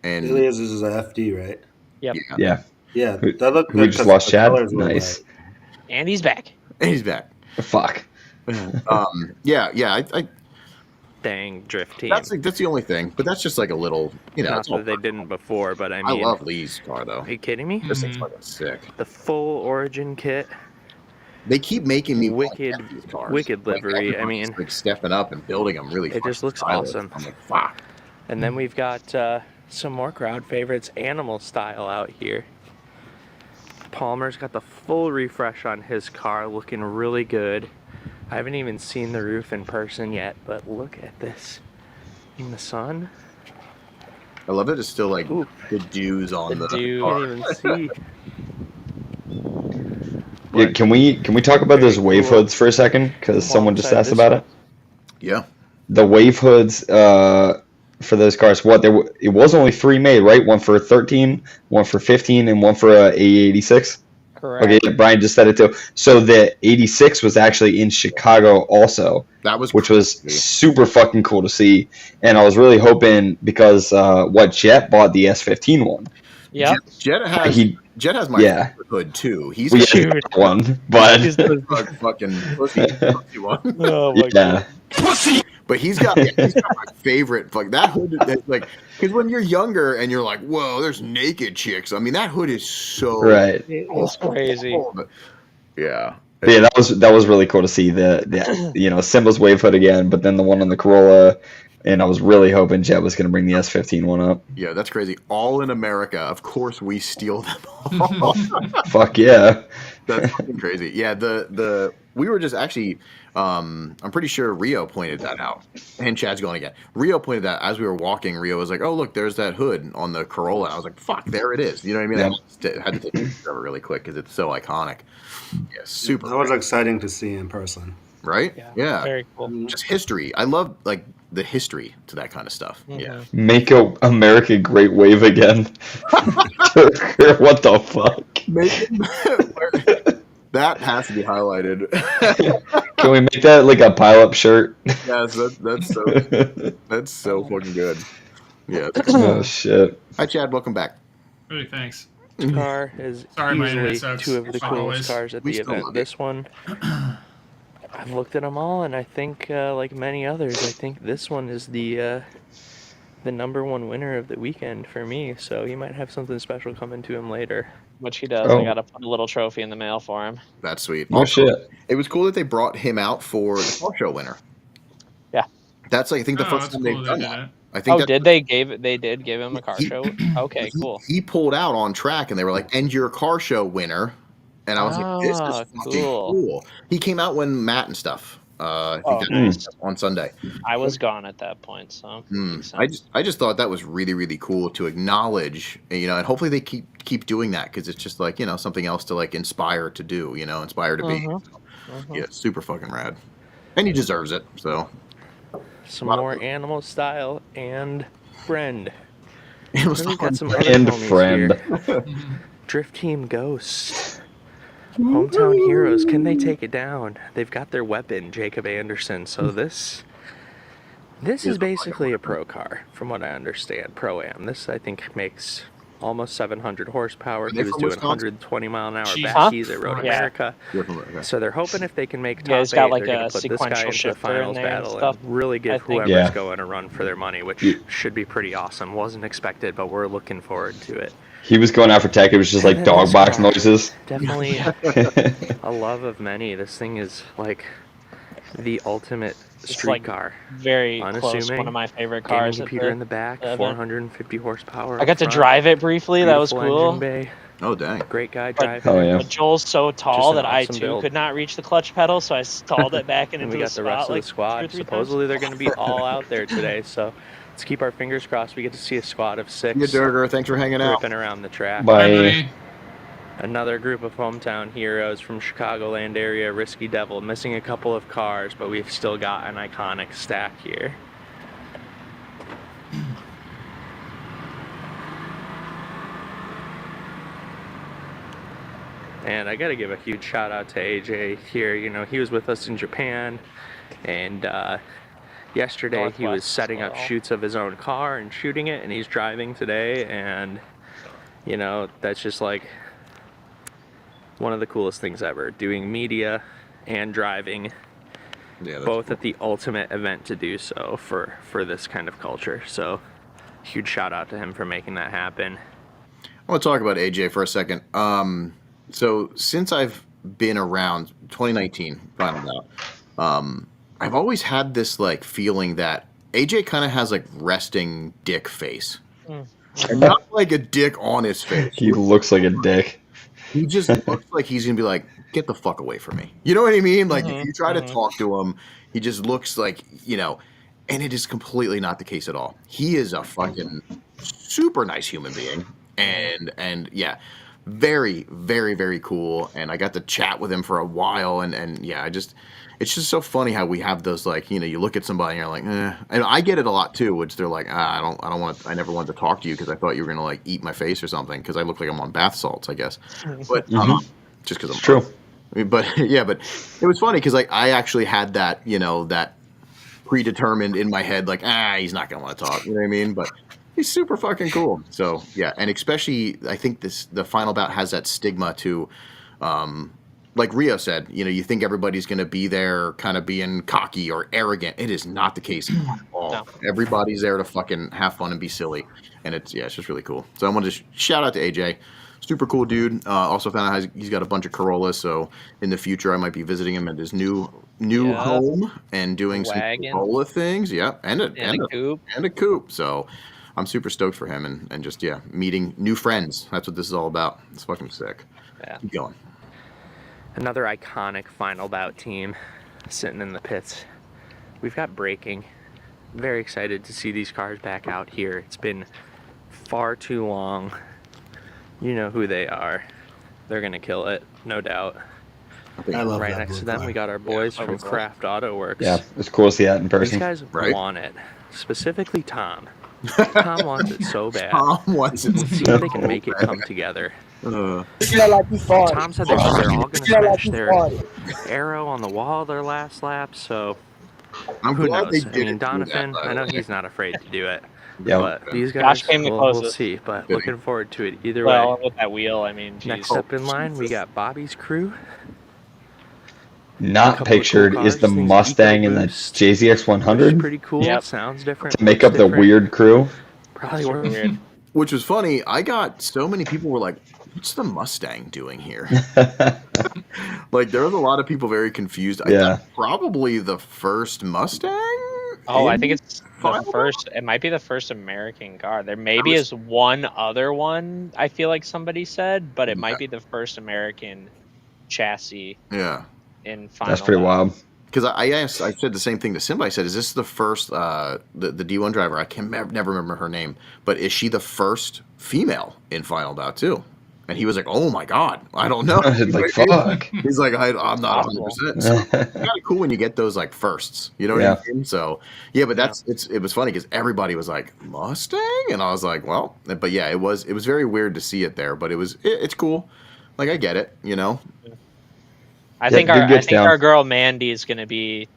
and Ilias is a FD, right? Yep. Yeah. Yeah, Who- that looked we good just 'cause lost the Chad? colors were Nice. light. And he's back. he's back. Fuck. Yeah. I Dang drift team. that's the only thing, but that's just like a little, you know. Not It's all that they didn't before, but I I mean, love Lee's car though. are you kidding me? This thing's fucking sick. The full Origin kit. They keep making me want to Wicked- get these cars. wicked Like, livery, I everybody's, mean, like stepping up and building them really. it just fucking looks stylish. awesome. I'm like, fuck. And then we've got some more crowd favorites, Animal Style out here. Palmer's got the full refresh on his car, looking really good. I haven't even seen the roof in person yet, but look at this in the sun. I love that it's still like Ooh. the dews on the dew. car. Can't even see. Yeah, can we talk about those wave hoods for a second? Because someone just asked about it. Yeah. The wave hoods for those cars. It was only 3 made, right? One for 13, one for 15, and one for A86. Correct. Okay, yeah, Brian just said it too. So the 86 was actually in Chicago also, That was which was crazy. super fucking cool to see. And I was really hoping because Jet bought the S15 one. Yep. Jet has my Yeah. favorite hood too. He's Well, got yeah, that one, but the fucking pussy one. Oh my yeah, But he's got my favorite. Like that hood, like because when you're younger and you're like, whoa, there's naked chicks. I mean, that hood is so right. It's crazy. Yeah. But yeah, that was really cool to see the Simba's wave hood again, but then the one on the Corolla, and I was really hoping Jet was going to bring the S15 one up. Yeah, that's crazy. All in America. Of course, we steal them all. Fuck yeah. That's fucking crazy. Yeah, we were just actually, I'm pretty sure Rio pointed that out. And Chad's going again. Rio pointed that as we were walking. Rio was like, "Oh, look, there's that hood on the Corolla." I was like, "Fuck, there it is." You know what I mean? Yeah. I had to take a picture of it really quick because it's so iconic. Yeah, super. That was exciting to see in person. Right? Yeah. Very cool. Just history. I love like the history to that kind of stuff. Yeah. Make America great wave again. What the fuck? That has to be highlighted. Can we make that like a pile-up shirt? Yes, that's so fucking good. Yeah. Oh shit. Hi, Chad. Welcome back. Really, thanks. This car is Sorry, my internet easily sucks. 2 of the Like coolest always. cars at We the still event. love This one, I've looked at them all, and I think, like many others, I think this one is the number 1 winner of the weekend for me. So he might have something special coming to him later. Which he does. Oh. I got to put a little trophy in the mail for him. That's sweet. Oh shit. It was cool that they brought him out for the car show winner. Yeah. That's like I think the Oh, first that's time cool they've they done did that. it. I think Oh, they did give him a car show? Okay, cool. He pulled out on track and they were like, "And your car show winner." And I was like, "This is Ah, fucking cool. cool." He came out when Matt and stuff. I Oh, think nice. on Sunday. I was gone at that point, so makes sense. I just thought that was really, really cool to acknowledge, and hopefully they keep doing that, because it's just like, something else to like inspire to do, inspire to be. Yeah, super fucking rad, and he deserves it. So Some more animal style and friend. Animal Then we've style got some and other And homies friend. here. Drift Team Ghost. Hometown heroes. Can they take it down? They've got their weapon, Jacob Anderson. So this is basically a pro car, from what I understand. Pro-Am. This, I think, makes almost 700 horsepower. Are He they was from doing Wisconsin? 120 mile an hour Jesus. backies at Road Yeah. America. Okay. So they're hoping if they can make You top guys 8, got, like, they're a going to put this guy sequential into the shifter in finals there and battle stuff, and really I give think. whoever's Yeah. going a run for their money, which should be pretty awesome. Wasn't expected, but we're looking forward to it. He was going out for tech. It was just like And dog this box car, noises. Definitely a love of many. This thing is like the ultimate It's street like car. very close. Unassuming. One of my favorite Gaming cars. At computer in the back, event. 450 horsepower. I got up to front, drive it briefly. That was beautiful cool. engine bay. Oh dang! Great guy But- driving. Oh it. yeah. But Joel's so tall an that I awesome too build. could not reach the clutch pedal, so I stalled it back And into we got the rest spot, of the squad. 2 or 3 Supposedly times. they're going to be all out there today, so let's keep our fingers crossed. We get to see a squad of 6 Yeah, Durger, thanks for hanging out. ripping around the track. Bye. Everybody. Another group of hometown heroes from Chicagoland area, Risky Devil, missing a couple of cars, but we've still got an iconic stack here. And I gotta give a huge shout out to AJ here. He was with us in Japan, and yesterday he was Northwest setting up as well. shoots of his own car and shooting it, and he's driving today, and that's just like one of the coolest things ever, doing media and driving, Yeah, that's both cool. at the ultimate event to do so for this kind of culture. So huge shout out to him for making that happen. I want to talk about AJ for a second. So since I've been around 2019, Final Bout, I've always had this like feeling that AJ kind of has like resting dick face, and not like a dick on his face. He looks like a dick. He just looks like he's gonna be like, get the fuck away from me. You know what I mean? Like if you try to talk to him, he just looks like, and it is completely not the case at all. He is a fucking super nice human being, and yeah, very, very, very cool. And I got to chat with him for a while, and yeah, it's just so funny how we have those, like, you look at somebody and you're like, eh. And I get it a lot too, which they're like, I never wanted to talk to you because I thought you were gonna like eat my face or something because I look like I'm on bath salts, I guess. But just because I'm It's true. But yeah, but it was funny because like I actually had that, that predetermined in my head, like, he's not gonna want to talk. You know what I mean? But he's super fucking cool. So yeah, and especially I think the Final Bout has that stigma to, like Rio said, you think everybody's gonna be there, kind of being cocky or arrogant. It is not the case at all. No. Everybody's there to fucking have fun and be silly, and it's just really cool. So I want to shout out to AJ. Super cool dude. Also found out he's got a bunch of Corollas, so in the future I might be visiting him at his new Yeah. home and doing Wagon. some Corolla things. Yeah, and And a coupe. and a coupe. So I'm super stoked for him and just meeting new friends. That's what this is all about. It's fucking sick. Yeah. Keep going. Another iconic Final Bout team sitting in the pits. We've got braking. Very excited to see these cars back out here. It's been far too long. You know who they are. They're gonna kill it, no doubt. I love Right that next blue to them, car. we got our boys from cool. Craft Auto Works. Yeah, it's cool to see that in These person. guys Right. want it. Specifically Tom. Tom wants it so bad. Tom wants it. Let's see if they can make it come together. Uh, Tom said they're all going to smash their arrow on the wall their last lap, so I'm who glad knows? they I did mean, it. Donovan, I know he's not afraid to do it. Yeah. But these Josh guys, came the we'll closest. see. But Did he? looking forward to it either Well, way. with that wheel, I mean, geez. Next up in line, we got Bobby's crew. Not Couple of pictured cool is the cars, things Mustang and the EcoBoost. JZX Which is 100 pretty cool. Yep. Sounds different. to make looks up the different. weird crew. Probably Super worth weird. which was funny. I got so many people were like, "What's the Mustang doing here?" Like there was a lot of people very confused. I Yeah. thought probably the first Mustang. Oh, I in think it's the Final Bout? first. It might be the first American car. There maybe is one other one. I feel like somebody said, but it might be the first American chassis Yeah. in Final. That's pretty Bout. wild. because I asked, I said the same thing to Simba. I said, "Is this the first the D1 driver? I can never remember her name, but is she the first female in Final Bout too?" And he was like, "Oh my god, I don't know." Like, fuck. He's like, "I'm not 100%." So it's kind of cool when you get those like firsts. You know what I mean? So yeah, but it was funny because everybody was like Mustang, and I was like, well, but yeah, it was very weird to see it there, but it's cool. Like I get it, you know. I think our girl Mandy is going to be,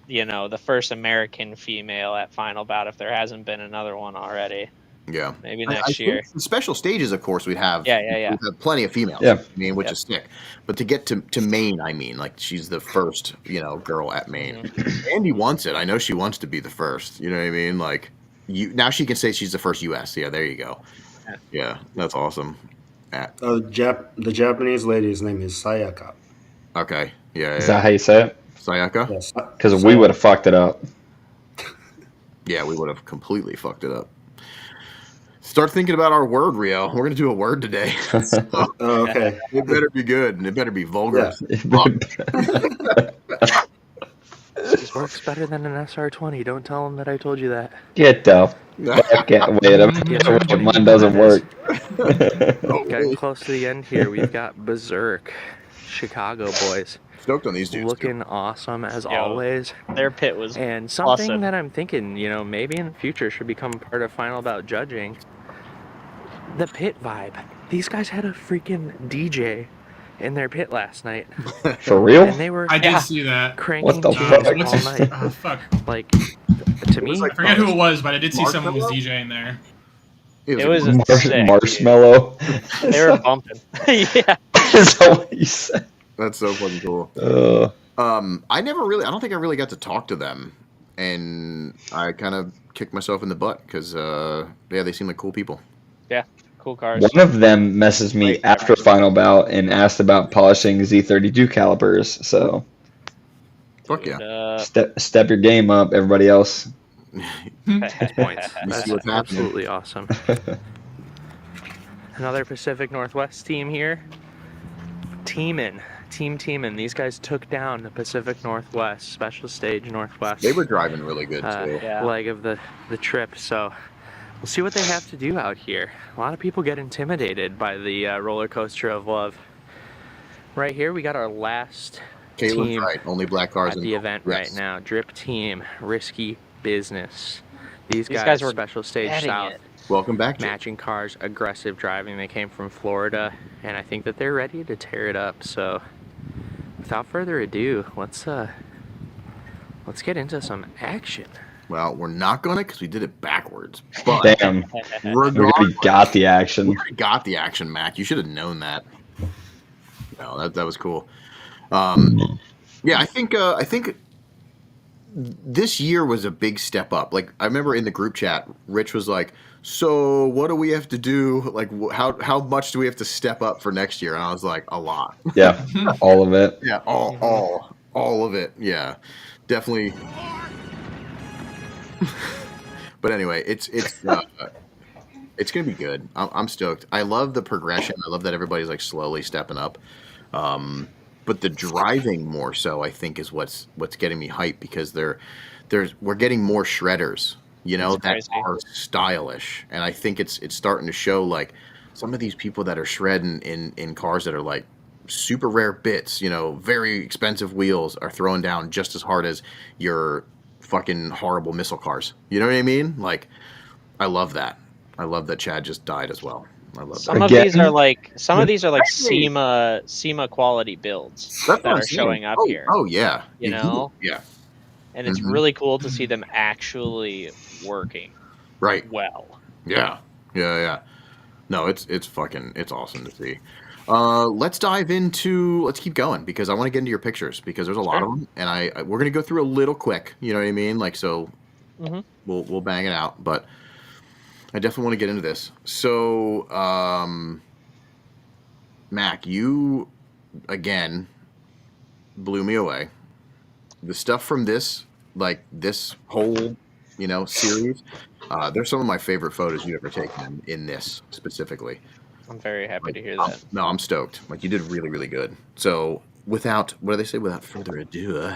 you know, the first American female at Final Bout if there hasn't been another one already. Yeah, maybe next year. The special stages, of course, we'd have. Yeah. We'd have plenty of females. Yeah, I mean, which is sick. But to get to Maine, I mean, like she's the first, you know, girl at Maine. Andy wants it. I know she wants to be the first. You know what I mean? Like now she can say she's the first U.S. Yeah, there you go. Yeah, that's awesome. The Japanese lady's name is Sayaka. Okay. Yeah. Is that how you say it? Sayaka? Yes. Because we would have fucked it up. Yeah, we would have completely fucked it up. Start thinking about our word, Rio. We're going to do a word today. Okay. It better be good, and it better be vulgar. This works better than an SR20. Don't tell them that I told you that. Get the fuck out. Wait, mine doesn't work. Getting close to the end here. We've got Berserk. Chicago boys. Stoked on these dudes. Looking awesome as always. Their pit was and something awesome. that I'm thinking, you know, maybe in the future should become part of Final Bout judging. The pit vibe. These guys had a freaking DJ in their pit last night. For real? And they were I did see that. cranking What the tunes fuck? all night. Oh, fuck. Like, to me, I forget who it was, but I did see someone was DJing there. It was sick, marshmallow. They were bumping. Yeah. Is that what you said? That's so fucking cool. I don't think I really got to talk to them, and I kind of kicked myself in the butt because they seem like cool people. Yeah, cool cars. One of them messaged me after Final Bout and asked about polishing Z32 calipers. So, fuck yeah, step your game up, everybody else. Points. That's see what's happening. absolutely awesome. Another Pacific Northwest team here. Team Teamin'. These guys took down the Pacific Northwest, Special Stage Northwest. They were driving really good too. Leg of the trip. So we'll see what they have to do out here. A lot of people get intimidated by the roller coaster of love. Right here, we got our last Caitlin's team right. Only black cars at the event right now. Drip Team, Risky Business. These guys were Special Stage South. Welcome back, Jim. Matching cars, aggressive driving. They came from Florida, and I think that they're ready to tear it up. So, without further ado, let's get into some action. Well, we're not gonna because we did it backwards. But damn, we already got the action. We already got the action, Mac. You should have known that. No, that was cool. Yeah, I think this year was a big step up. Like I remember in the group chat, Rich was like, "So what do we have to do? Like how much do we have to step up for next year?" And I was like, "A lot." Yeah, all of it. Yeah, all of it. Yeah, definitely. But anyway, it's gonna be good. I'm stoked. I love the progression. I love that everybody's like slowly stepping up. But the driving more so, I think, is what's getting me hyped because we're getting more shredders, you know, that are stylish, and I think it's starting to show like some of these people that are shredding in cars that are like super rare bits, you know, very expensive wheels are throwing down just as hard as your fucking horrible missile cars. You know what I mean? Like, I love that. I love that Chad just died as well. I love some that. of these are like SEMA quality builds that are showing up here. Oh yeah, you know, yeah, and it's really cool to see them actually working right well. Yeah. No, it's awesome to see. Let's keep going because I want to get into your pictures because there's a lot of them, and we're gonna go through a little quick. You know what I mean? Like so, we'll bang it out, but. I definitely want to get into this. So, Mac, you, again, blew me away. The stuff from this whole, you know, series, they're some of my favorite photos you've ever taken in this specifically. I'm very happy to hear that. No, I'm stoked. Like, you did really, really good. So, without what do they say? Without further ado,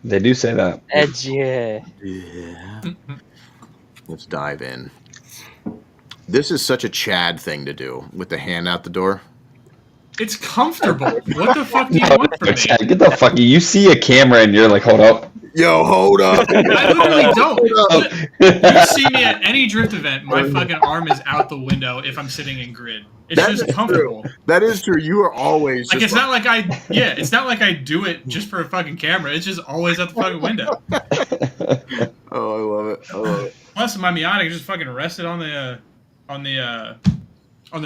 They do say that. yeah. Let's dive in. This is such a Chad thing to do with the hand out the door. It's comfortable. What the fuck do you want from me? Chad, get the fuck. You see a camera and you're like, hold up. Yo, hold up. I literally don't. You see me at any drift event, my fucking arm is out the window if I'm sitting in grid. It's That just is comfortable. true. That is true. You are always Like just it's not like I do it just for a fucking camera. It's just always at the fucking window. Oh, I love it. I love it. Plus, my Miata just fucking rested on the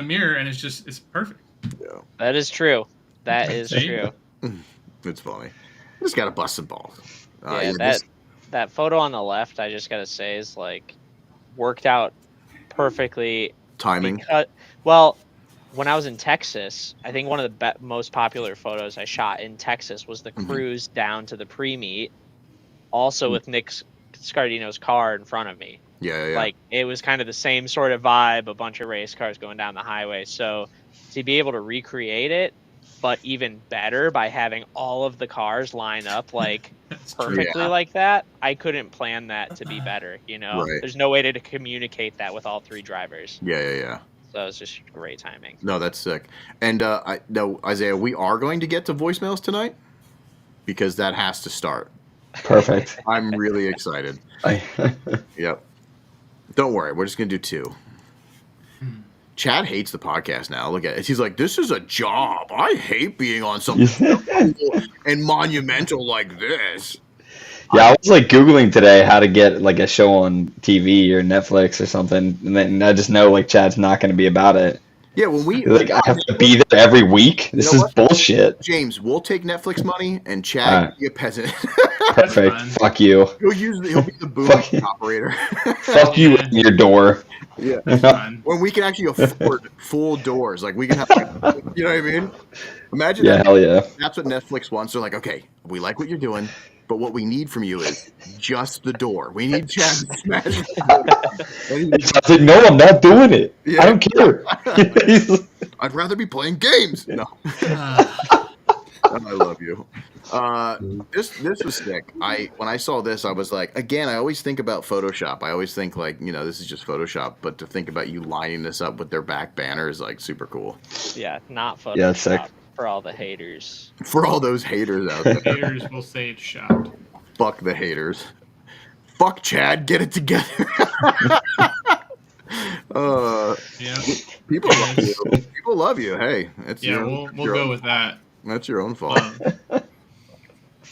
mirror, and it's perfect. Yeah. That is true. That is See? true. It's funny. Just gotta bust some balls. Yeah, that photo on the left, I just gotta say, is like worked out perfectly. Timing. Well, when I was in Texas, I think one of the most popular photos I shot in Texas was the cruise down to the pre-meet, also with Nick Scardino's car in front of me. Yeah. Like, it was kind of the same sort of vibe, a bunch of race cars going down the highway. So to be able to recreate it, but even better by having all of the cars line up like perfectly like that, I couldn't plan that to be better, you know? Right. There's no way to communicate that with all three drivers. Yeah. So it's just great timing. No, that's sick. And no, Isaiah, we are going to get to voicemails tonight because that has to start. Perfect. I'm really excited. Yep. Don't worry, we're just gonna do 2. Chad hates the podcast now. Look at it. He's like, this is a job. I hate being on something cool and monumental like this. Yeah, I was like Googling today how to get like a show on TV or Netflix or something, and then I just know like Chad's not going to be about it. Yeah, when we Like, I have to be there every week. This is bullshit. James, we'll take Netflix money and Chad be a peasant. Perfect. Fuck you. He'll be the boom Fuck you. operator. Fuck you and your door. Yeah. When we can actually afford full doors, like we can have, you know what I mean? Imagine Yeah, that. hell yeah. That's what Netflix wants. They're like, okay, we like what you're doing, but what we need from you is just the door. We need Chad to smash the door. Chad's like, no, I'm not doing it. Yeah. I don't care. I'd rather be playing games. No. I love you. This was sick. When I saw this, I was like, again, I always think about Photoshop. I always think like, this is just Photoshop, but to think about you lining this up with their back banner is like super cool. Yeah, not Photoshop. Yeah, sick. For all the haters. For all those haters out there. Haters will say it's shout. Fuck the haters. Fuck Chad, get it together. Yeah. People love you. People love you. Hey, it's we'll go with that. That's your own fault.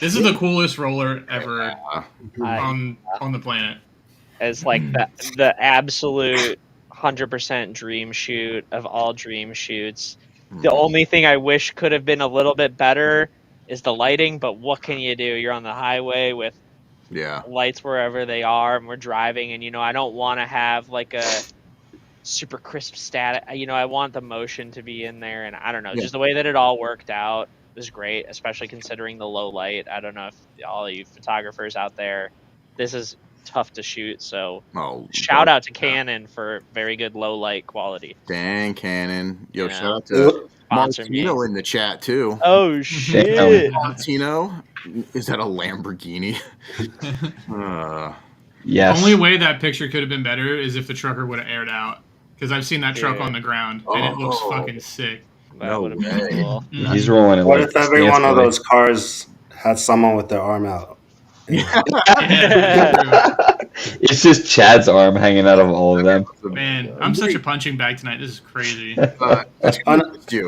This is the coolest roller ever on the planet. It's like the absolute 100% dream shoot of all dream shoots. The only thing I wish could have been a little bit better is the lighting, but what can you do? You're on the highway with lights wherever they are, and we're driving, and I don't want to have like a super crisp static. I want the motion to be in there, and I don't know, just the way that it all worked out was great, especially considering the low light. I don't know if all you photographers out there, this is tough to shoot, so shout out to Canon for very good low light quality. Dang, Canon. Yo, shout out to Martino in the chat too. Oh shit. Martino, is that a Lamborghini? Yes. The only way that picture could have been better is if the trucker would have aired out, because I've seen that truck on the ground and it looks fucking sick. That would have been cool. He's rolling it. What like if every one of those cars had someone with their arm out? It's just Chad's arm hanging out of all of them. Man, I'm such a punching bag tonight. This is crazy.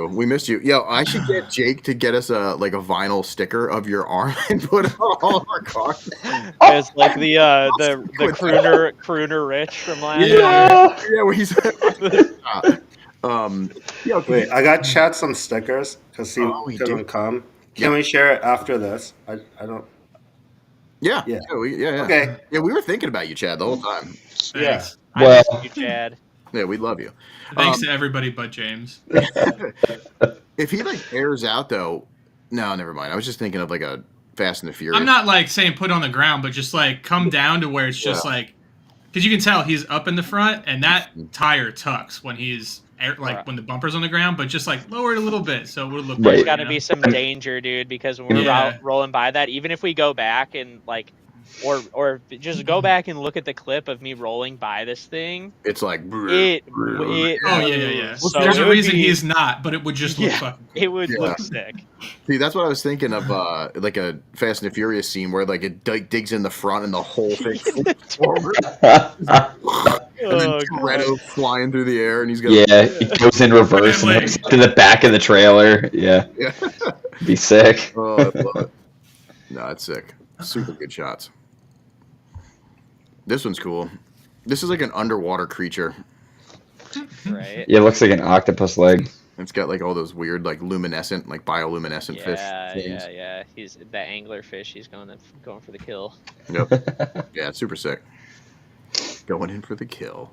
We missed you. Yo, I should get Jake to get us a vinyl sticker of your arm and put it on all of our cars. It's like the crooner Rich from last year. Yeah, where he's Wait, I got Chad some stickers because he couldn't come. Can we share it after this? I don't. Yeah. Okay. Yeah, we were thinking about you, Chad, the whole time. Yeah. Well, I miss you, Chad. Yeah, we love you. Thanks to everybody but James. If he airs out though, no, never mind. I was just thinking of a Fast and the Furious. I'm not saying put on the ground, but just come down to where it's just because you can tell he's up in the front and that tire tucks when he's like when the bumper's on the ground, but just like lower it a little bit so it would look. Right. There's got to be some danger, dude, because when we're rolling by that, even if we go back and like, or just go back and look at the clip of me rolling by this thing, it's like yeah. So there's a reason he's not, but it would just look fucking cool. It would look sick. See, that's what I was thinking of, like a Fast and the Furious scene where like it digs in the front and the whole thing flips forward. And then Toretto flying through the air, and he's got he goes in reverse and hooks to the back of the trailer. Yeah. Be sick. Oh, I love it. No, it's sick. Super good shots. This one's cool. This is like an underwater creature. Right. Yeah, it looks like an octopus leg. It's got like all those weird, like luminescent, like bioluminescent fish things. Yeah. He's the angler fish. He's going for the kill. Yep. Yeah, it's super sick. Going in for the kill.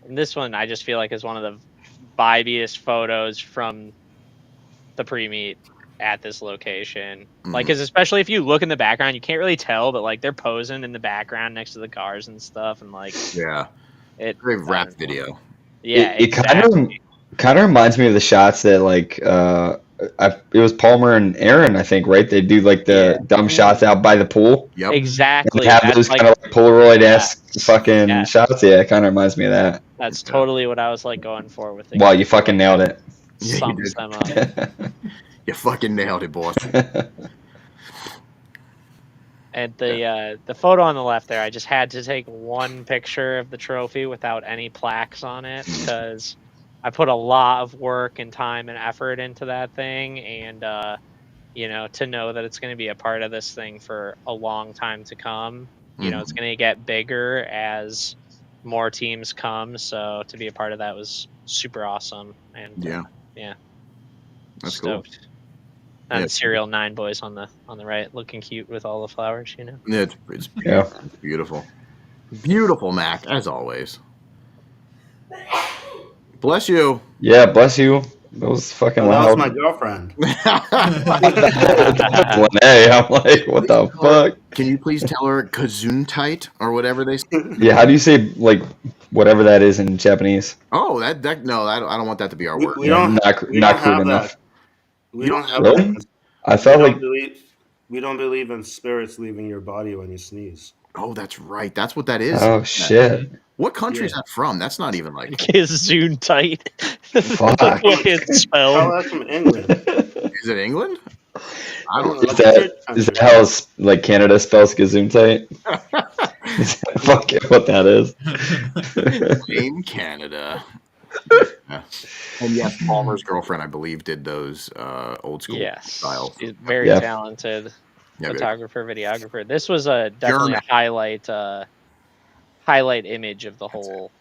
And this one, I just feel like is one of the vibiest photos from the pre-meet at this location. Like, cause especially if you look in the background, you can't really tell, but like they're posing in the background next to the cars and stuff, and like very rap video. Yeah, it kind of reminds me of the shots that like it was Palmer and Aaron, I think, right? They do like the dumb shots out by the pool. Yep. Exactly. And they have those kind of like Polaroid-esque fucking shots. Yeah, it kind of reminds me of that. That's totally what I was like going for with it. Wow, you fucking nailed it. Sums them up. You fucking nailed it, boss. And the photo on the left there, I just had to take one picture of the trophy without any plaques on it because I put a lot of work and time and effort into that thing, and to know that it's going to be a part of this thing for a long time to come. You know, it's going to get bigger as more teams come, so to be a part of that was super awesome. And that's stoked. Cool. And the Serial 9 boys on the right, looking cute with all the flowers, you know. Yeah, it's beautiful. Beautiful, Mac, as always. Bless you. Yeah, bless you. That was fucking loud. That was my girlfriend. Hey, I'm like, what the fuck? Can you please tell her Gesundheit or whatever they say? Yeah, how do you say like whatever that is in Japanese? Oh, no, I don't want that to be our word. We don't not have crude enough. that. We don't have Really? that. I felt like we don't believe in spirits leaving your body when you sneeze. Oh, that's right. That's what that is. Oh shit. What country is that from? That's not even like Gesundheit. Fuck. What is spelled? Oh, that's from England. Is it England? I don't know. Is that how like Canada spells Gesundheit? Is that fucking what that is? In Canada. Yeah. And yes, Palmer's girlfriend, I believe, did those old school styles. She's very talented photographer, videographer. This was definitely a highlight image of the whole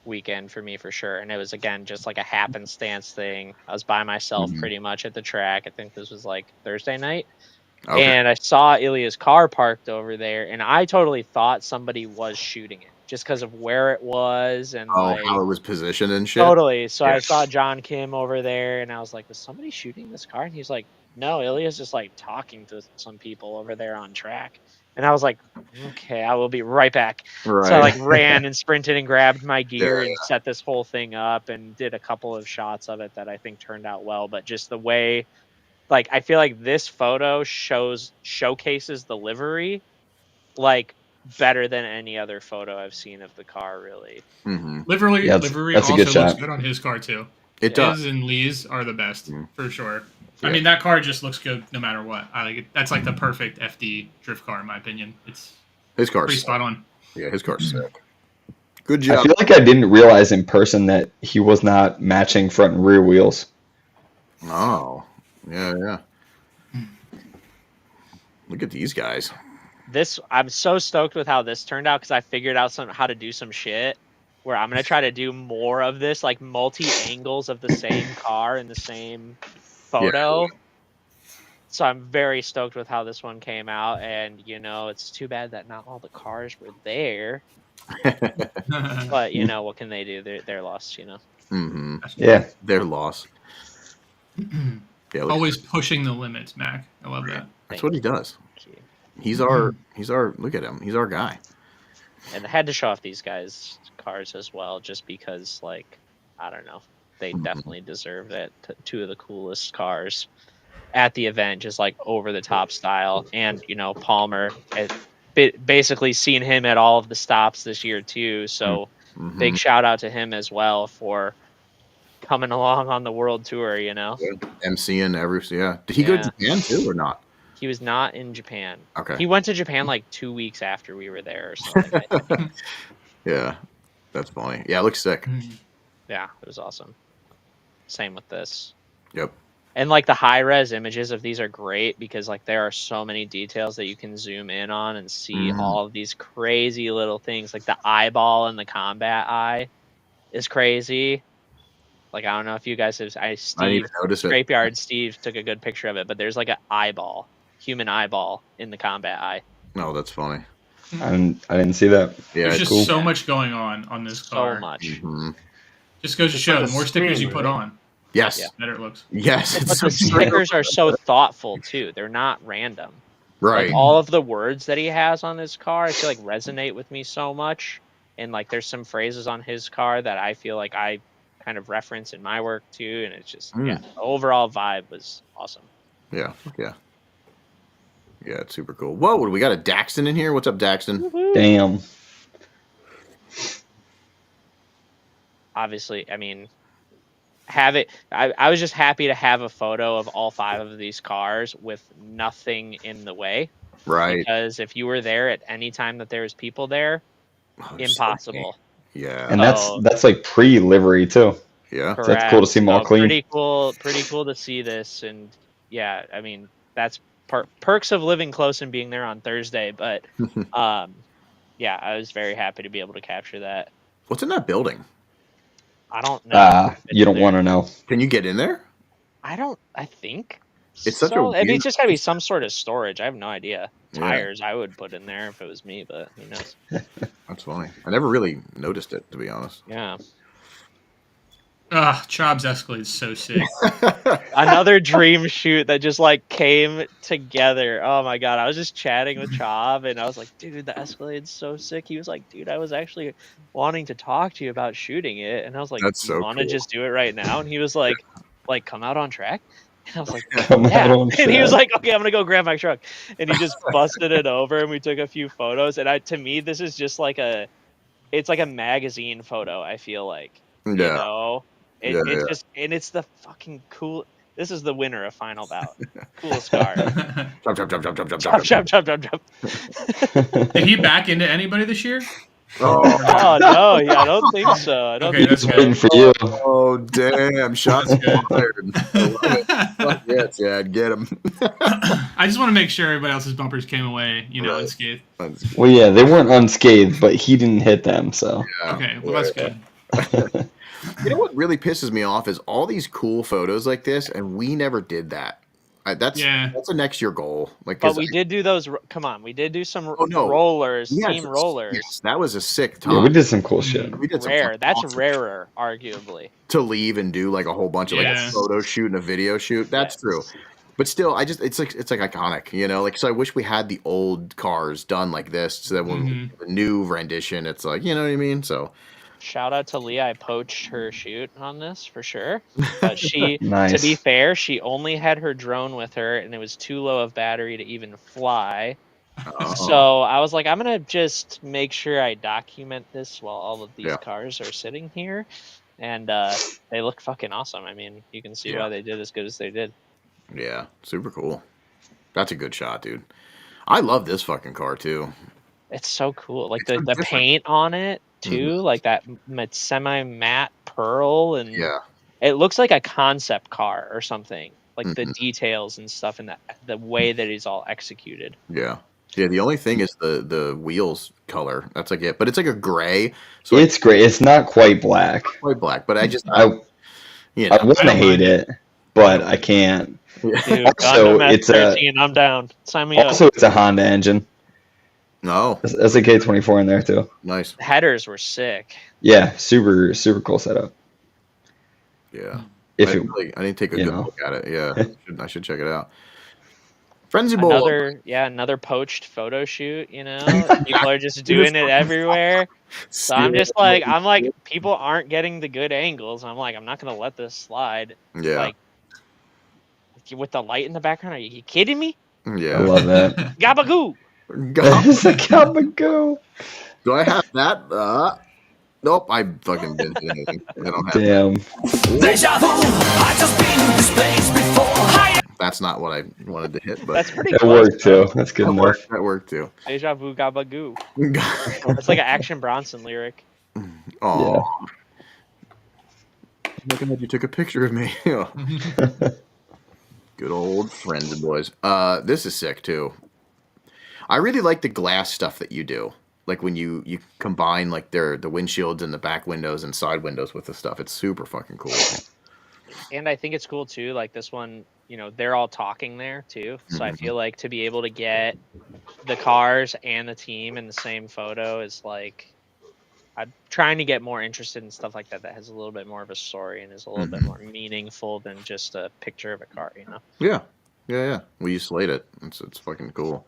weekend for me, for sure. And it was, again, just like a happenstance thing. I was by myself pretty much at the track. I think this was like Thursday night. Okay. And I saw Ilya's car parked over there, and I totally thought somebody was shooting it just because of where it was and how it was positioned and shit. Totally. So I saw John Kim over there, and I was like, was somebody shooting this car? And he's like, no, Ilya's just like talking to some people over there on track. And I was like, okay, I will be right back. Right. So I like ran and sprinted and grabbed my gear and set this whole thing up and did a couple of shots of it that I think turned out well. But just the way, like, I feel like this photo showcases the livery like better than any other photo I've seen of the car, really. Mm-hmm. Livery also looks good on his car too. It does. His and Lee's are the best for sure. Yeah. I mean, that car just looks good no matter what. I like it. That's like the perfect FD drift car, in my opinion. His car's pretty spot on. Yeah, his car's sick. Good job. I feel like I didn't realize in person that he was not matching front and rear wheels. Oh, yeah. Look at these guys. I'm so stoked with how this turned out because I figured out how to do some shit where I'm going to try to do more of this, like multi-angles of the same car in the same photo. Yeah. So I'm very stoked with how this one came out, and it's too bad that not all the cars were there. But what can they do? They're lost. Mm-hmm. Yeah, they're lost. Always pushing the limits, Mac. I love that. That's what he does. He's our look at him. He's our guy. And I had to show off these guys' cars as well, just because, like, I don't know, they definitely deserved it. Two of the coolest cars at the event, just like over the top style. And Palmer, basically seen him at all of the stops this year too. So big shout out to him as well for coming along on the world tour. MCing yeah. Did he go to Japan too or not? He was not in Japan. Okay. He went to Japan like 2 weeks after we were there or something. I think. Yeah, that's funny. Yeah, it looks sick. Yeah, it was awesome. Same with this. Yep. And like the high res images of these are great because like there are so many details that you can zoom in on and see all of these crazy little things. Like the eyeball in the combat eye is crazy. Like I don't know if you guys have. Steve Scrapeyard Steve took a good picture of it, but there's like an eyeball, human eyeball in the combat eye. Oh, that's funny. I didn't see that. Yeah, there's just so much going on this car. So much. Just goes to show, the more stickers you put on, yes, the better it looks. Yes, but the stickers are so thoughtful too. They're not random. Right. Like all of the words that he has on his car, I feel like resonate with me so much. And like there's some phrases on his car that I feel like I kind of reference in my work too. And it's just the overall vibe was awesome. Yeah. Yeah, it's super cool. Whoa, we got a Daxton in here? What's up, Daxton? Woo-hoo. Damn. Obviously, I mean, I was just happy to have a photo of all 5 of these cars with nothing in the way. Right. Because if you were there at any time that there was people there, impossible. Yeah. And that's like pre-livery too. Yeah. So that's cool to see them all clean. Pretty cool to see this. And yeah, I mean, that's perks of living close and being there on Thursday. But yeah, I was very happy to be able to capture that. What's in that building? I don't know. You don't want to know. Can you get in there? I think it's such a I mean, it's just gotta be some sort of storage. I have no idea. Tires I would put in there if it was me, but who knows? That's funny. I never really noticed it, to be honest. Yeah. Chob's Escalade's so sick. Another dream shoot that just like came together. Oh my god, I was just chatting with Chob and I was like, dude, the Escalade's so sick. He was like, dude, I was actually wanting to talk to you about shooting it. And I was like, that's so want to just do it right now? And he was like, come out on track? And I was like, yeah. And he was like, okay, I'm gonna go grab my truck. And he just busted it over and we took a few photos. And to me, this is just like it's like a magazine photo, I feel like. Yeah. You know? It's just, and it's the fucking cool. This is the winner of Final Bout. Coolest car. Jump. Did he back into anybody this year? Oh no, yeah, I don't think so. I don't think He's so. waiting for you. Oh damn! Shots fired. Yeah, Chad, get him. I just want to make sure everybody else's bumpers came away, unscathed. Well, yeah, they weren't unscathed, but he didn't hit them, so. Yeah. Okay, well that's good. You know what really pisses me off is all these cool photos like this, and we never did that. That's a next year goal. Like, but we did do those. Come on, we did do some rollers, team rollers. Yes, that was a sick time. Yeah, we did some cool shit. We did some rare. That's rarer, arguably. To leave and do like a whole bunch of like a photo shoot and a video shoot. That's true. But still, it's like iconic, Like, so I wish we had the old cars done like this, so that when the new rendition, it's like, you know what I mean? So. Shout out to Leah. I poached her shoot on this for sure. But she, nice. To be fair, she only had her drone with her, and it was too low of battery to even fly. Oh. So I was like, I'm gonna just make sure I document this while all of these cars are sitting here, and they look fucking awesome. I mean, you can see why they did as good as they did. Yeah, super cool. That's a good shot, dude. I love this fucking car too. It's so cool. Like the paint on it too, like that semi-matte pearl, and it looks like a concept car or something. Like the details and stuff, and the way that it's all executed. Yeah. The only thing is the wheels color. That's like it, but it's like a gray. So it's gray. It's not quite black. Quite black, but I want to hate it, but I can't. Dude, also, it's I'm down. Sign me up. Also, it's a Honda engine. No, that's a K24 in there too. Nice. The headers were sick. Yeah, super cool setup. Yeah. I didn't take a good look at it. Yeah, I should check it out. Frenzy Boy. Another poached photo shoot. You know, people are just doing it everywhere. So I'm just like, people aren't getting the good angles. I'm like, I'm not gonna let this slide. Yeah. Like, with the light in the background, are you kidding me? Yeah. I love that. Gabagoo. It's a gabagoo. Do I have that? Nope, I fucking didn't do anything. I don't have Damn. Deja vu, I just been in this place before. That's not what I wanted to hit, but That's pretty That close. worked too. That's good enough. that worked too. Deja vu, gabagoo. It's like an Action Bronson lyric. Oh, looking like you took a picture of me. Good old friends and boys. This is sick too. I really like the glass stuff that you do. Like when you combine like the windshields and the back windows and side windows with the stuff. It's super fucking cool. And I think it's cool too. Like this one, you know, they're all talking there too. So I feel like to be able to get the cars and the team in the same photo is like, I'm trying to get more interested in stuff like that has a little bit more of a story and is a little bit more meaningful than just a picture of a car, you know? Yeah. Well, you slayed it. It's fucking cool.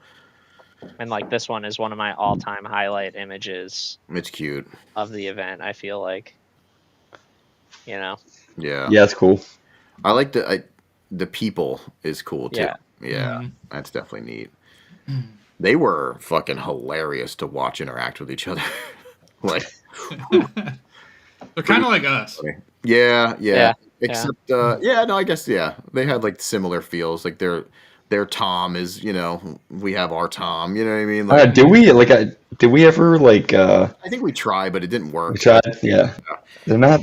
And like this one is one of my all-time highlight images. It's cute. Of the event, I feel like. You know? Yeah. Yeah, it's cool. I like the people is cool too. Yeah. That's definitely neat. They were fucking hilarious to watch interact with each other. Like they're kind of like us. Yeah. Except I guess they had like similar feels. Like their Tom is, you know, we have our Tom. You know what I mean? Like, did we ever like? I think we tried, but it didn't work. We tried. Yeah. They're not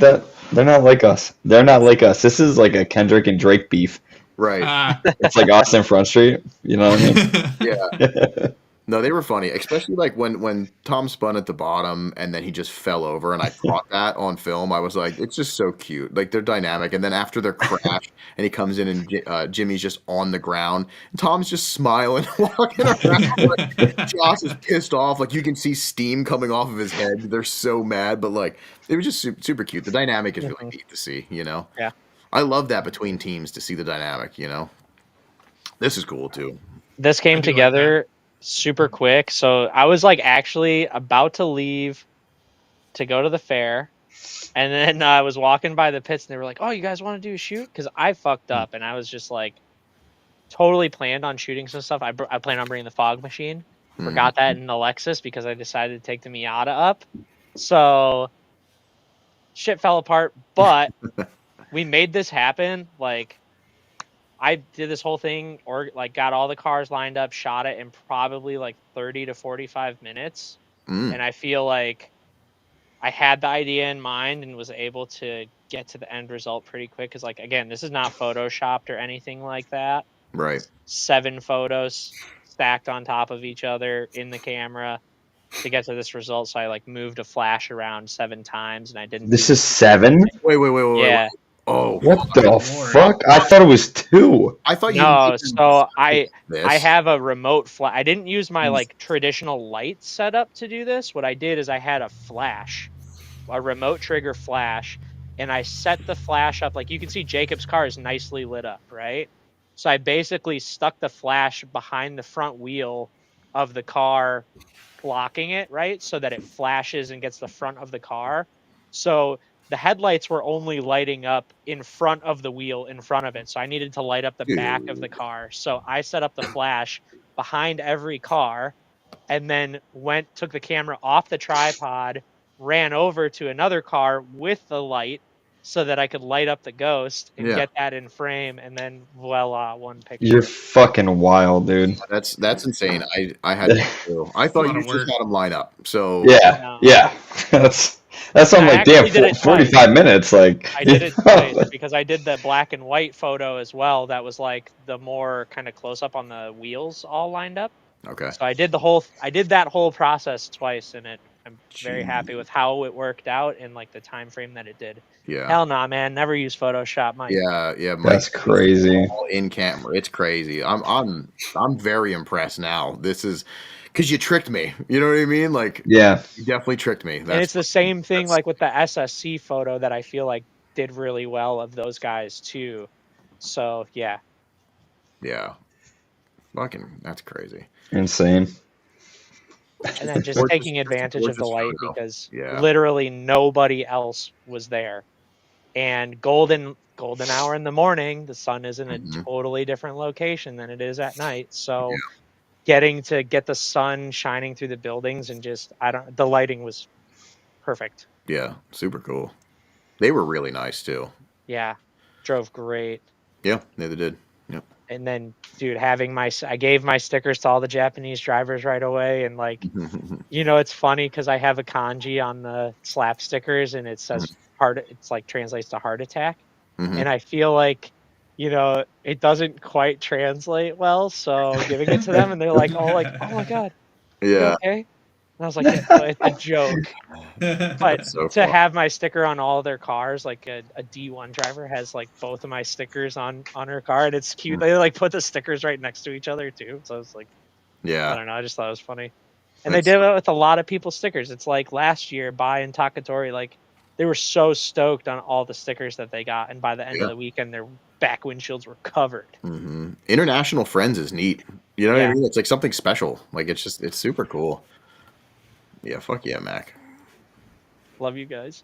like us. They're not like us. This is like a Kendrick and Drake beef. Right. It's like Austin Front Street. You know what I mean? Yeah. No, they were funny, especially like when Tom spun at the bottom and then he just fell over, and I caught that on film. I was like, it's just so cute. Like they're dynamic, and then after their crash, and he comes in and Jimmy's just on the ground, and Tom's just smiling, walking around. Like, Josh is pissed off. Like you can see steam coming off of his head. They're so mad, but like it was just super cute. The dynamic is really neat to see. You know? Yeah. I love that between teams to see the dynamic. You know, this is cool too. This came together super quick. So I was like actually about to leave to go to the fair, and then I was walking by the pits and they were like, "Oh, you guys want to do a shoot?" Because I fucked up and I was just like totally planned on shooting some stuff. I planned on bringing the fog machine. Forgot that in the Lexus because I decided to take the Miata up. So shit fell apart, but we made this happen. Like I did this whole thing, or like got all the cars lined up, shot it in probably like 30 to 45 minutes. And I feel like I had the idea in mind and was able to get to the end result pretty quick. Cause like, again, this is not photoshopped or anything like that. Right. 7 photos stacked on top of each other in the camera to get to this result. So I like moved a flash around 7 times and I didn't. This is 7? Wait. Yeah. Oh, what the fuck? I thought it was 2. I thought you. No, so I have a remote flash. I didn't use my like traditional light setup to do this. What I did is I had a flash, a remote trigger flash, and I set the flash up. Like you can see Jacob's car is nicely lit up, right? So I basically stuck the flash behind the front wheel of the car, blocking it, right? So that it flashes and gets the front of the car. So the headlights were only lighting up in front of the wheel in front of it. So I needed to light up the back of the car. So I set up the flash behind every car and then took the camera off the tripod, ran over to another car with the light so that I could light up the Ghost and get that in frame, and then voila, one picture. You're fucking wild, dude. That's insane. I had I thought you just had them line up. So yeah. That's I'm like, damn, 45 minutes. Like I did it twice because I did the black and white photo as well. That was like the more kind of close up on the wheels all lined up. Okay. So I did that whole process twice, and I'm very happy with how it worked out and like the time frame that it did. Yeah. Hell nah, man. Never use Photoshop, Mike. Yeah. Mike, that's crazy. All in camera. It's crazy. I'm very impressed now. This is because you tricked me. You know what I mean? Like, yeah, you definitely tricked me. And it's the same thing like with the SSC photo that I feel like did really well of those guys too. So yeah. Fucking, that's crazy. Insane. And then just Gorgeous- taking advantage of the gorgeous light photo. because Yeah. literally nobody else was there. And golden hour in the morning, the sun is in a Mhm. totally different location than it is at night. So getting to get the sun shining through the buildings and just the lighting was perfect. Yeah, super cool. They were really nice too. Yeah. Drove great. Yeah, they did. Yep. And then, dude, I gave my stickers to all the Japanese drivers right away. And like, it's funny because I have a kanji on the slap stickers and it says it's like translates to heart attack. Mhm. And I feel like, it doesn't quite translate well. So giving it to them and they're like, oh my God, you Yeah. okay? And I was like, yeah, no, it's a joke. But That's so to fun. have my sticker on all their cars, like a D1 driver has like both of my stickers on her car, and it's cute. They like put the stickers right next to each other too. So it's like, I Yeah. don't know. I just thought it was funny. And That's- they did it with a lot of people's stickers. It's like last year, Bai and Takatori, like they were so stoked on all the stickers that they got, and by the end of the weekend, their back windshields were covered. Mhm. International Friends is neat. You know what I mean? It's like something special. Like it's super cool. Yeah, fuck yeah, Mac. Love you guys.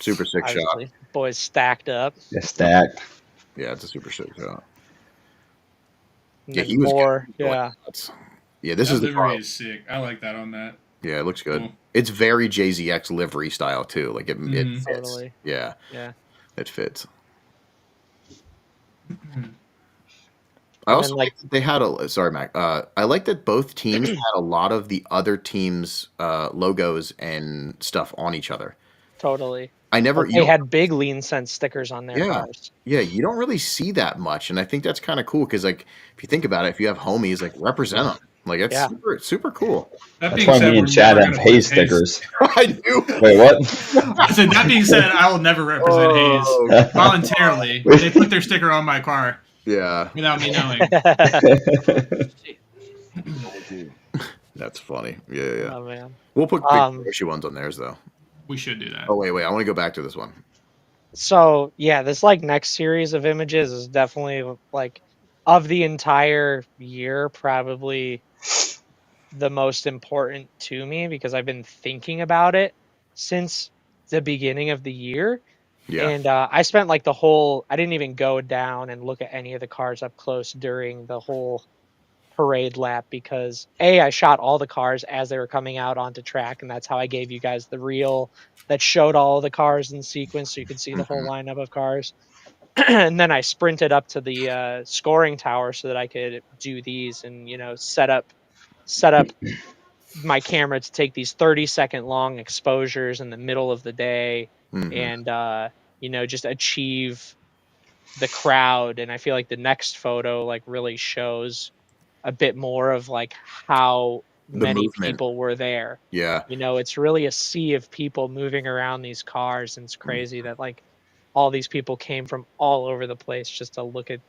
Super sick Obviously, shot. boys stacked up. Yeah, stacked. Yeah, it's a super sick shot. And Yeah, then he was more. good. Yeah. Yeah, this That is the livery car. is sick. I like that on that. Yeah, it looks good. Cool. It's very JZX livery style too. Like it fits. Totally. Yeah. Yeah. It fits. I also like that they had a sorry, Mac. I like that both teams had a lot of the other teams' logos and stuff on each other. Totally. I never. Like, they had big Lean Sense stickers on their cars. Yeah, you don't really see that much, and I think that's kind of cool because, like, if you think about it, if you have homies, like, represent them. Like, it's super cool. That's why me and Chad have Hayes stickers. I do. Wait, what? I said, that being said, I will never represent Hayes voluntarily. They put their sticker on my car. Yeah. Without me knowing. That's funny. Yeah. Oh man. We'll put big issue ones on theirs though. We should do that. Oh wait, I want to go back to this one. So yeah, this like next series of images is definitely like of the entire year, probably the most important to me because I've been thinking about it since the beginning of the year. Yeah. And I spent like I didn't even go down and look at any of the cars up close during the whole parade lap because I shot all the cars as they were coming out onto track, and that's how I gave you guys the reel that showed all the cars in sequence so you could see the whole lineup of cars. And then I sprinted up to the scoring tower so that I could do these and set up my camera to take these 30-second long exposures in the middle of the day and just achieve the crowd. And I feel like the next photo like really shows a bit more of like how many movement. people were there. Yeah. It's really a sea of people moving around these cars, and it's crazy that like all these people came from all over the place just to look at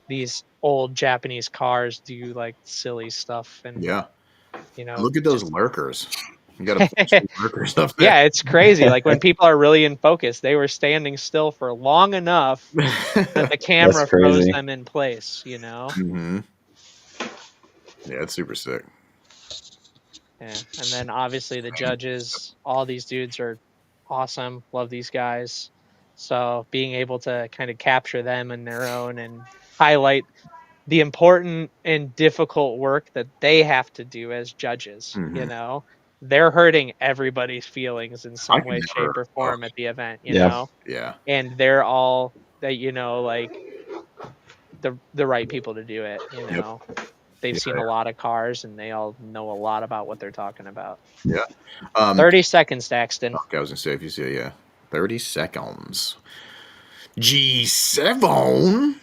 these old Japanese cars do like silly stuff. And look at those lurkers. You got a bunch of lurkers up there. Yeah, it's crazy. Like when people are really in focus, they were standing still for long enough that the camera froze them in place, Mm-hmm. Yeah, it's super sick. Yeah. And then obviously the judges, all these dudes are awesome. Love these guys. So being able to kind of capture them in their own and highlight the important and difficult work that they have to do as judges, they're hurting everybody's feelings in some way, shape, or form at the event, you know? Yeah. And they're all that, like the right people to do it, They've seen a lot of cars and they all know a lot about what they're talking about. Yeah. 30 seconds, Daxton. Okay, I was gonna say if you see 30 seconds. G7.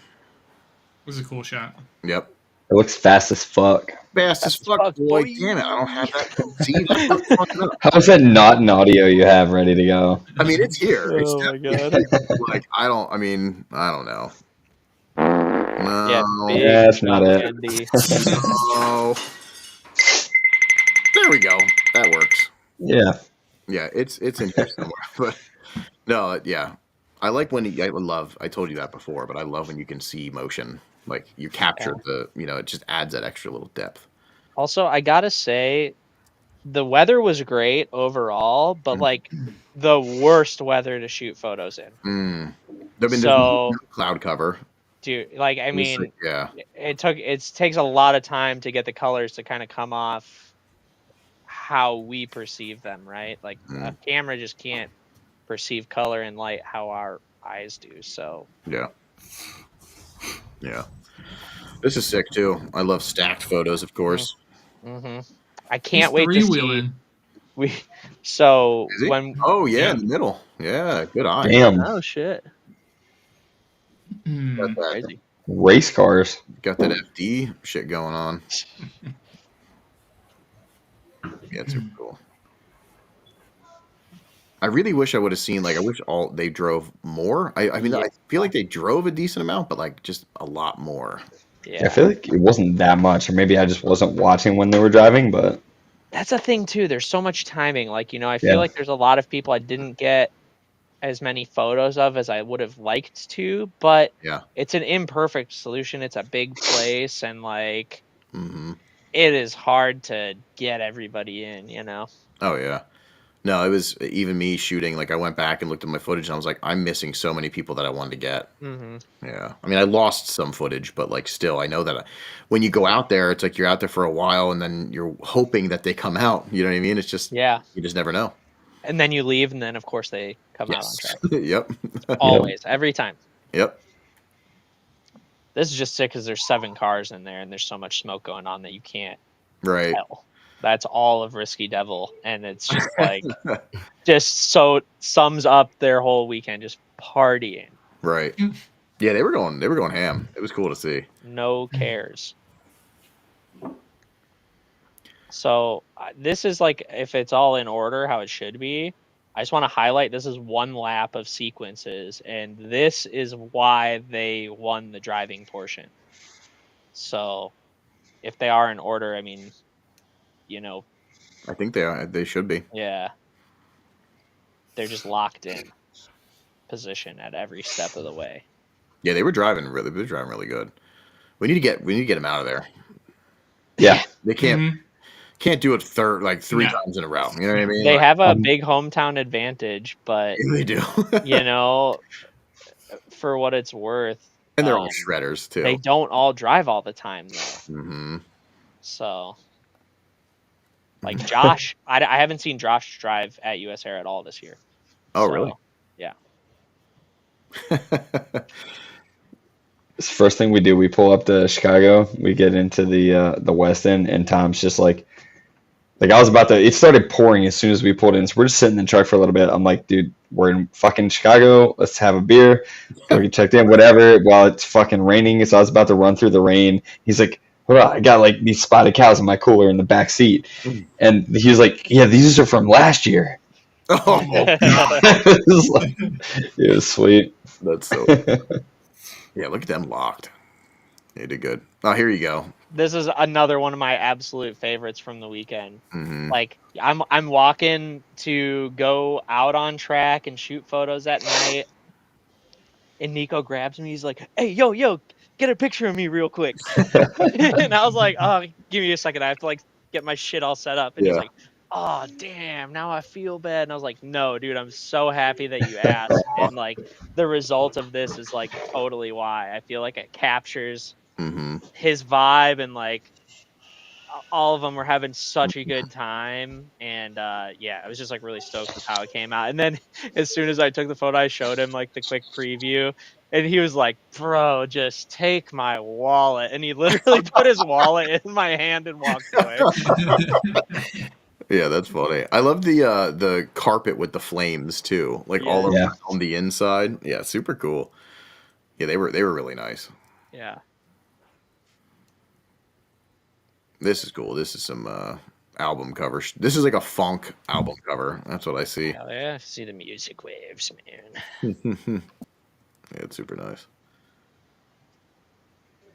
This is a cool shot. Yep. It looks fast as fuck. Fast as fuck, boy. Damn it, I don't have that. See, that's what's fucking up. How is that not an audio you have ready to go? I mean, it's here. It's my God. like I don't know. No. Yeah, that's not it. No. There we go. That works. Yeah. Yeah, it's in here somewhere. But no, yeah. I like when I told you that before, but I love when you can see motion. Like you capture it just adds that extra little depth. Also, I gotta say, the weather was great overall, but like the worst weather to shoot photos in. There's no So, cloud cover. dude, like I It's like, mean, yeah. it takes a lot of time to get the colors to kind of come off how we perceive them, right? Like a camera just can't perceive color and light how our eyes do. So Yeah. Yeah. This is sick too. I love stacked photos, of course. I He's can't wait to see. three-wheeling. So Is he? when Oh yeah, Yeah. in the middle. Yeah, good eye. Damn. oh shit, Got that, crazy. Race cars. got that FD shit going on. Yeah, it's super cool. I really wish I would have seen I wish all they drove more. I mean Yeah. I feel like they drove a decent amount, but like just a lot more. I feel like it wasn't that much, or maybe I just wasn't watching when they were driving, but That's a thing too. There's so much timing. Like, I feel Yeah. like there's a lot of people I didn't get as many photos of as I would have liked to, but Yeah. it's an imperfect solution. It's a big place, and like Mm-hmm. it is hard to get everybody in. Oh yeah. No, it was even me shooting. Like I went back and looked at my footage, and I was like, I'm missing so many people that I wanted to get. Mm-hmm. Yeah, I mean, I lost some footage, but like still, I know that when you go out there, it's like you're out there for a while, and then you're hoping that they come out. You know what I mean? It's just you just never know. And then you leave, and then of course they come out on Yes. track. Yep. Always, every time. Yep. This is just sick because there's 7 cars in there, and there's so much smoke going on that you can't Right. tell. That's all of Risky Devil, and it's just like just so sums up their whole weekend, just partying. Right. Yeah, they were going ham. It was cool to see. No cares. So this is like, if it's all in order how it should be, I just want to highlight this is one lap of sequences, and this is why they won the driving portion. So if they are in order, I mean, I think they are. They should be. yeah, they're just locked in position at every step of the way. Yeah, they were driving really good. We need to get them out of there. Yeah. They can't do it three times in a row. You know what I mean? They have a big hometown advantage, but they do. For what it's worth, And they're all shredders too. they don't all drive all the time though. Mm-hmm. So, like Josh, I haven't seen Josh drive at US Air at all this year. Oh, really? Yeah. It's the first thing we do. We pull up to Chicago. We get into the West End, and Tom's just like I was about to. It started pouring as soon as we pulled in. So we're just sitting in the truck for a little bit. I'm like, dude, we're in fucking Chicago. Let's have a beer. Go get checked in, whatever. While it's fucking raining, so I was about to run through the rain. He's like, hold on, I got like these spotted cows in my cooler in the back seat, and he was like, yeah, these are from last year. Oh, it was sweet. That's so. Yeah, look at them locked. They did good. Oh, here you go. This is another one of my absolute favorites from the weekend. Mm-hmm. Like I'm walking to go out on track and shoot photos at night, and Nico grabs me. He's like, "Hey, yo, get a picture of me real quick." And I was like, "Oh, give me a second. I have to like get my shit all set up." And he's like, "Oh, damn, now I feel bad." And I was like, "No, dude, I'm so happy that you asked." And like the result of this is like totally why. I feel like it captures his vibe, and like all of them were having such a good time. And yeah, I was just like really stoked with how it came out. And then as soon as I took the photo, I showed him like the quick preview, and he was like, "Bro, just take my wallet." And he literally put his wallet in my hand and walked away. Yeah, that's funny. I love the carpet with the flames too, like all over on the inside. Yeah, super cool. Yeah, they were really nice. Yeah. This is cool. This is some album cover. This is like a funk album cover. That's what I see. Hell yeah, see the music waves, man. Yeah, it's super nice.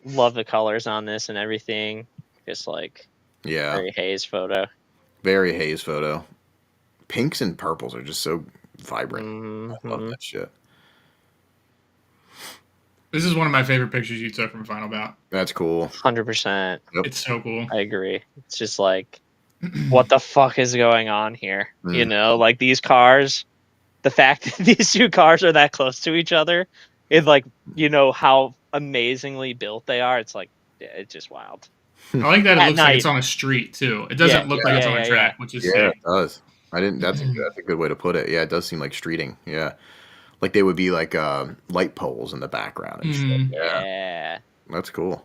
Love the colors on this and everything. Just like very haze photo. Very haze photo. Pinks and purples are just so vibrant. I love that shit. This is one of my favorite pictures you took from Final Bout. That's cool. 100%. Yep. It's so cool. I agree. It's just like, what the fuck is going on here? You know, like these cars, the fact that these two cars are that close to each other, it's like, you know, how amazingly built they are. It's like, yeah, it's just wild. I like that it At looks like night. it's on a street too. It doesn't look like it's on a track, which is Yeah, sick. it does. I didn't. That's a good way to put it. Yeah, it does seem like streeting. Yeah, like they would be like light poles in the background and shit. Yeah. That's cool.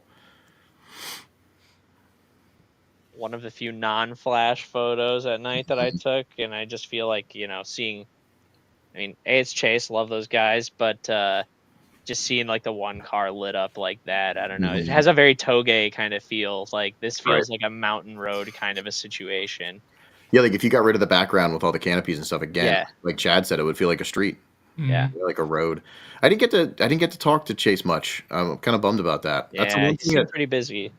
One of the few non-flash photos at night that I took, and I just feel like, you know, seeing, I mean, it's Chase, love those guys, but just seeing like the one car lit up like that, I don't know. It has a very Toge kind of feel. Like this feels like a mountain road kind of a situation. Yeah, like if you got rid of the background with all the canopies and stuff again, like Chad said, it would feel like a street. Yeah, like a road. I didn't get to talk to Chase much. I'm kind of bummed about that. Yeah, That's the one it thing seemed pretty busy.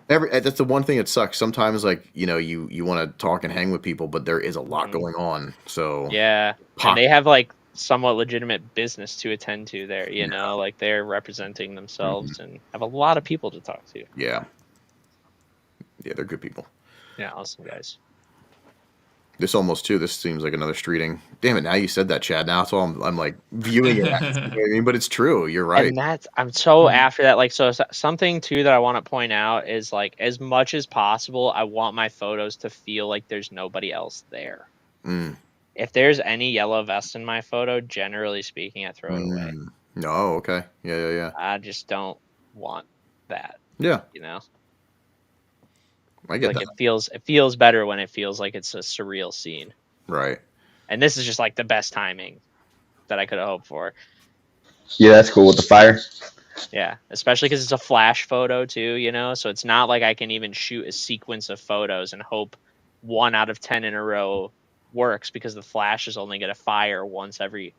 That's the one thing that sucks. Sometimes, like you want to talk and hang with people, but there is a lot going on. So Yeah, and they have like somewhat legitimate business to attend to there. You know, like they're representing themselves and have a lot of people to talk to. Yeah, they're good people. Yeah, awesome guys. This seems like another streeting. Damn it! Now you said that, Chad. Now it's all I'm like viewing it. You know what I mean? But it's true. You're right. And I'm so after that. Like, so something too that I want to point out is like, as much as possible, I want my photos to feel like there's nobody else there. If there's any yellow vest in my photo, generally speaking, I throw it away. No, okay, yeah. I just don't want that. Yeah, you know. I get like that. It feels better when it feels like it's a surreal scene. Right. And this is just like the best timing that I could have hoped for. Yeah, that's cool with the fire. Yeah, especially because it's a flash photo too, you know? So it's not like I can even shoot a sequence of photos and hope 1 out of 10 in a row works, because the flash is only going to fire once every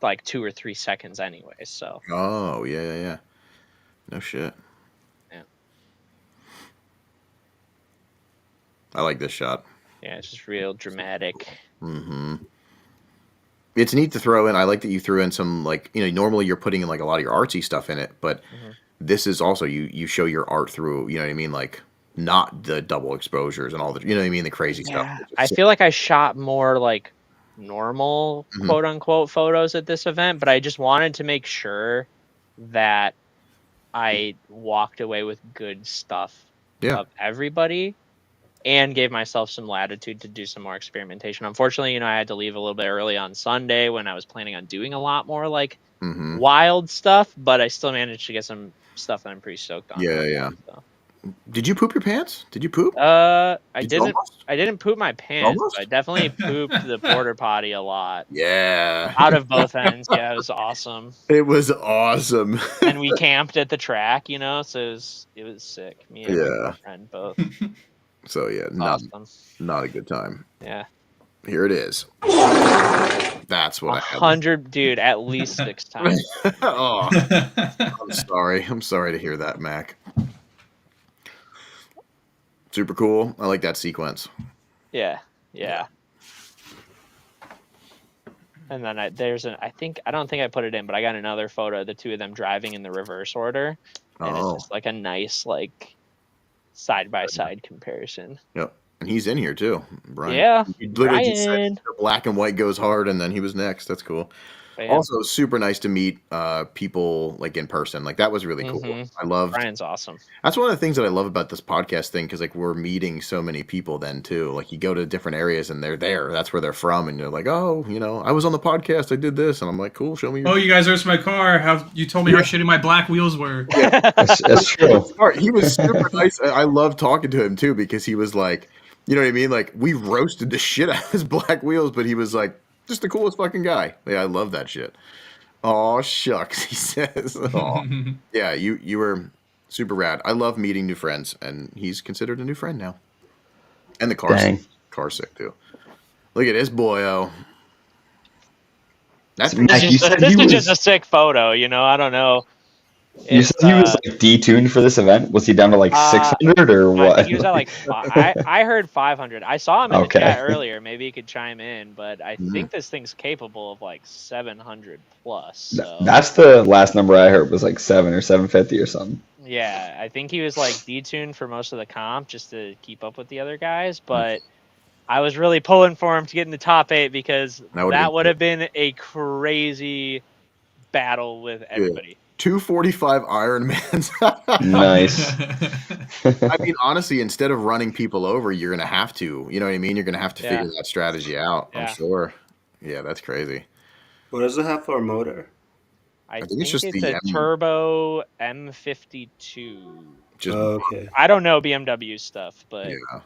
like 2 or 3 seconds anyway. So. Oh, yeah. No shit. Yeah. I like this shot. Yeah, it's just real dramatic. It's neat to throw in. I like that you threw in some, like, normally you're putting in like a lot of your artsy stuff in it, but this is also you show your art through, you know what I mean, like not the double exposures and all the, you know what I mean, the crazy stuff. I feel like I shot more like normal quote unquote photos at this event, but I just wanted to make sure that I walked away with good stuff of everybody and gave myself some latitude to do some more experimentation. Unfortunately, I had to leave a little bit early on Sunday when I was planning on doing a lot more like wild stuff, but I still managed to get some stuff that I'm pretty stoked on. Yeah. So. Did you poop your pants? Did you poop? I didn't poop my pants, but I definitely pooped the porta potty a lot. Yeah. Out of both ends. Yeah, it was awesome. It was awesome. And we camped at the track, so it was sick. Me and my girlfriend both. So yeah, not a good time. Yeah. Here it is. That's what 100, dude, at least 6 times. Oh, I'm sorry. I'm sorry to hear that, Mac. Super cool. I like that sequence. Yeah. And then I don't think I put it in, but I got another photo of the two of them driving in the reverse order, and it's just like a nice like side-by-side comparison. Yep. And he's in here too, Brian. Yeah, he literally just said black and white goes hard, and then he was next. That's cool. Bam. Also, super nice to meet people like in person. Like that was really cool. I loved. Brian's awesome. That's one of the things that I love about this podcast thing, because like we're meeting so many people then too. Like you go to different areas and they're there. That's where they're from, and you're like, oh, I was on the podcast. I did this, and I'm like, cool. Show me. Oh, you guys raced my car. How you told me how shitty my black wheels were. Yeah, that's true. He was super nice. I love talking to him too, because he was like, you know what I mean? Like we roasted the shit out of his black wheels, but he was like, just the coolest fucking guy. Yeah, I love that shit. Oh shucks, he says. Oh. Yeah, you were super rad. I love meeting new friends, and he's considered a new friend now. And the car's sick too. Look at this boyo. This is just a sick photo, I don't know. You said he was like detuned for this event. Was he down to like 600 or I what? think he was at like I heard 500. I saw him in the Okay. chat earlier. Maybe he could chime in, but I Mm-hmm. think this thing's capable of like 700 plus. So That's the last number I heard was like 7 or 750 or something. yeah, I think he was like detuned for most of the comp just to keep up with the other guys, but I was really pulling for him to get in the top 8 because that would have been a crazy battle with everybody. 245 Ironmans. Nice. I mean, honestly, instead of running people over, you're gonna have to. You know what I mean? You're gonna have to figure that strategy out. Yeah. I'm sure. Yeah, that's crazy. What does it have for a motor? I think think it's just it's the a turbo M52. Okay. I don't know BMW stuff, but yeah,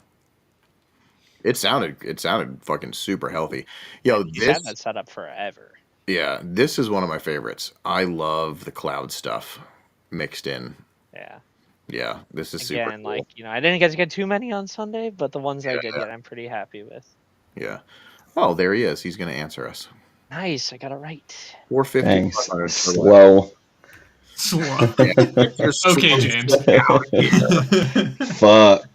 it sounded fucking super healthy. Yo, he's had that set up forever. Yeah, this is one of my favorites. I love the cloud stuff mixed in. Yeah. Yeah, this is Again, super cool. like, you know, I didn't get to get too many on Sunday, but the ones I did get, I'm pretty happy with. Yeah. Oh, there he is. He's going to answer us. Nice, I got it right. 450. Thanks. Slow. Slow. Okay, James. Fuck.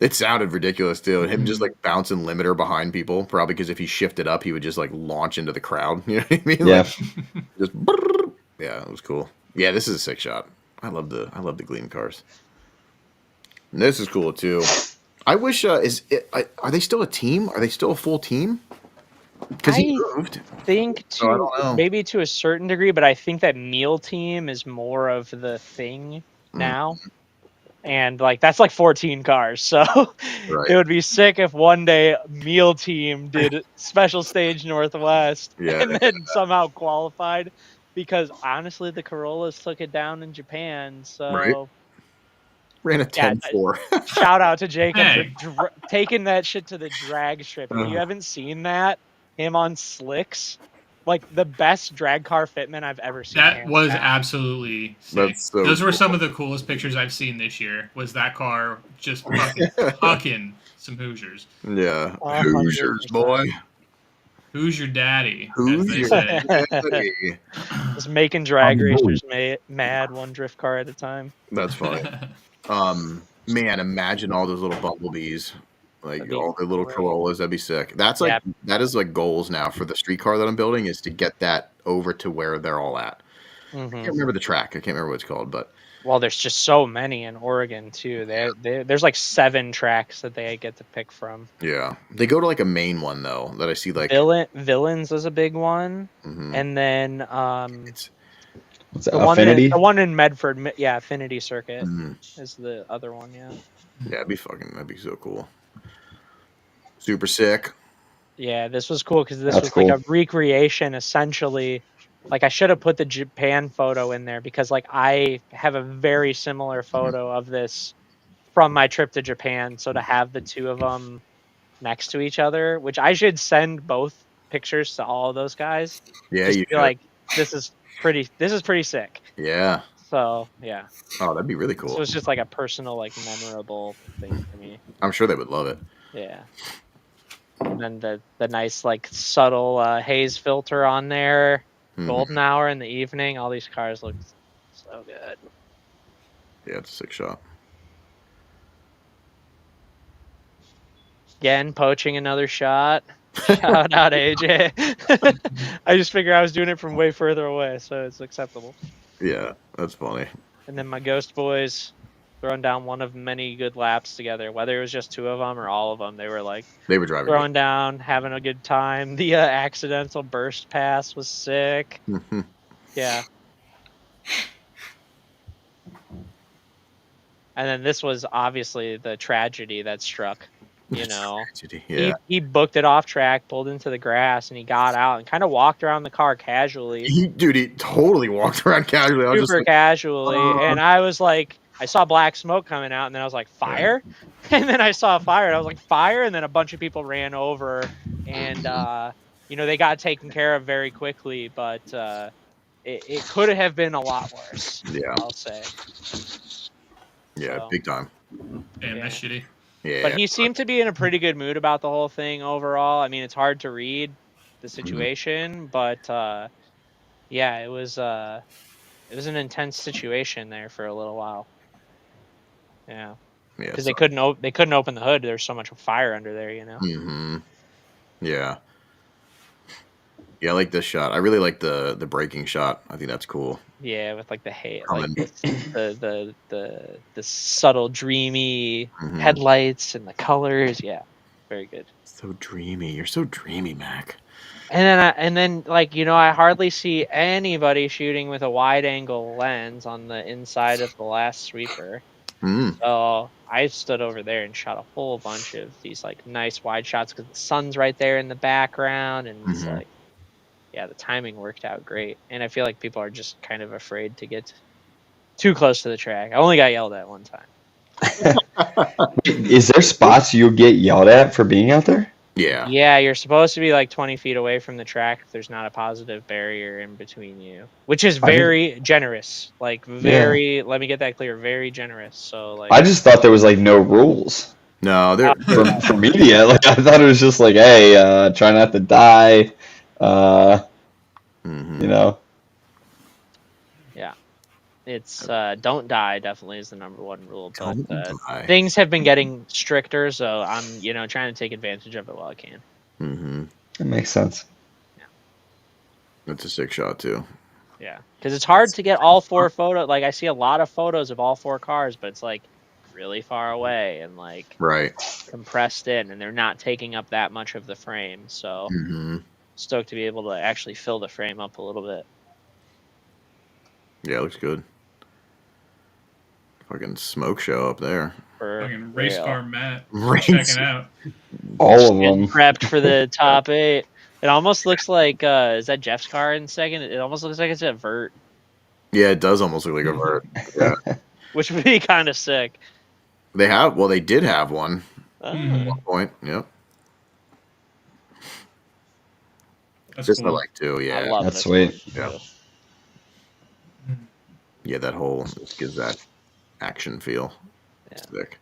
It sounded ridiculous too. Him just like bouncing limiter behind people, probably because if he shifted up, he would just like launch into the crowd. You know what I mean? Yeah. Like, just yeah, it was cool. Yeah, this is a sick shot. I love the gleam cars. And this is cool too. I wish are they still a team? Are they still a full team? Because he moved. Think maybe to a certain degree, but I think that Meal Team is more of the thing now. And like that's like 14 cars, so it would be sick if one day Meal Team did Special Stage Northwest and then somehow qualified. Because honestly, the Corollas took it down in Japan, so ran a 10-4. Shout out to Jacob for taking that shit to the drag strip. If you haven't seen that, him on slicks, like the best drag car fitment I've ever seen. That was absolutely sick. That's so Those were some of the coolest pictures I've seen this year. Was that car just fucking hucking some Hoosiers? Yeah, Hoosiers, boy. Who's your daddy? Who's your daddy? Just making drag racers mad, one drift car at a time. That's funny. Man, imagine all those little bumblebees. Like all the little Corollas, that'd be sick. That's like that is like goals now for the street car that I'm building is to get that over to where they're all at. I can't remember the track. I can't remember what it's called, but well, there's just so many in Oregon too. There's like 7 tracks that they get to pick from. Yeah, they go to like a main one though that I see like Villains is a big one, and then the Affinity? one in Medford, Affinity Circuit is the other one. Yeah, that'd be so cool. Super sick. Yeah, this was cool because this was like a recreation essentially. Like I should have put the Japan photo in there because like I have a very similar photo of this from my trip to Japan. So to have the two of them next to each other, which I should send both pictures to all of those guys. Yeah, you feel like this is pretty sick. Yeah. So yeah. Oh, that'd be really cool. So it's just like a personal, like memorable thing for me. I'm sure they would love it. Yeah. And then the nice like subtle haze filter on there, golden hour in the evening. All these cars look so good. Yeah, it's a sick shot. Again, poaching another shot. Shout out AJ. I just figured I was doing it from way further away, so it's acceptable. Yeah, that's funny. And then my Ghost Boys throwing down one of many good laps together, whether it was just 2 of them or all of them. They were driving throwing down, having a good time. The accidental burst pass was sick. Yeah. And then this was obviously the tragedy that struck. You know, he booked it off track, pulled into the grass, and he got out and kind of walked around the car casually. He totally walked around casually. Super casually. And I was like, I saw black smoke coming out, and then I was like, fire? And then I saw fire, and I was like, fire? And then a bunch of people ran over, and, they got taken care of very quickly, but it could have been a lot worse, I'll say. Yeah, big time. Damn, that's shitty. Yeah. But he seemed to be in a pretty good mood about the whole thing overall. I mean, it's hard to read the situation, but it was it was an intense situation there for a little while. Yeah, Yeah. because they couldn't open the hood. There's so much fire under there, you know. Mm-hmm. Yeah. Yeah, I like this shot. I really like the braking shot. I think that's cool. Yeah, with like the Coming. the subtle dreamy Mhm. headlights and the colors. Yeah, very good. So dreamy. You're so dreamy, Mac. And then like, you know, I hardly see anybody shooting with a wide angle lens on the inside of the last sweeper. Mm. So I stood over there and shot a whole bunch of these like nice wide shots because the sun's right there in the background, and it's Mhm. like, yeah, the timing worked out great. And I feel like people are just kind of afraid to get too close to the track. I only got yelled at one time. Is there spots you get yelled at for being out there? Yeah. Yeah, you're supposed to be like 20 feet away from the track if there's not a positive barrier in between you, which is very generous. Like, very, let me get that clear, very generous. So, like, I just thought there was like no rules No, they're for media. Like I thought it was just like, hey, try not to die. Mhm. You know. yeah, it's don't die definitely is the number one rule. But Don't die. things have been getting stricter, so I'm, you know, trying to take advantage of it while I can. Mm-hmm. That makes sense. That's a sick shot too. Yeah, because it's hard to get all four photos. Like, I see a lot of photos of all four cars, but it's like really far away and like Right. compressed in, and they're not taking up that much of the frame. So Mm-hmm. stoked to be able to actually fill the frame up a little bit. Yeah, it looks good. Fucking smoke show up there. For Fucking race real. car Matt. Race- Checking out. All of Getting them. prepped for the top 8. It almost looks like is that Jeff's car in second? It almost looks like it's a vert, Yeah, it does almost look like a vert. Yeah. which would be kind of sick. They did have one Oh. at Mhm. one point. Yep. That's This I cool. like too. I Yeah. love That's this sweet. one, Yeah. too. Yeah, that whole this gives that action feel. Yeah. Sick.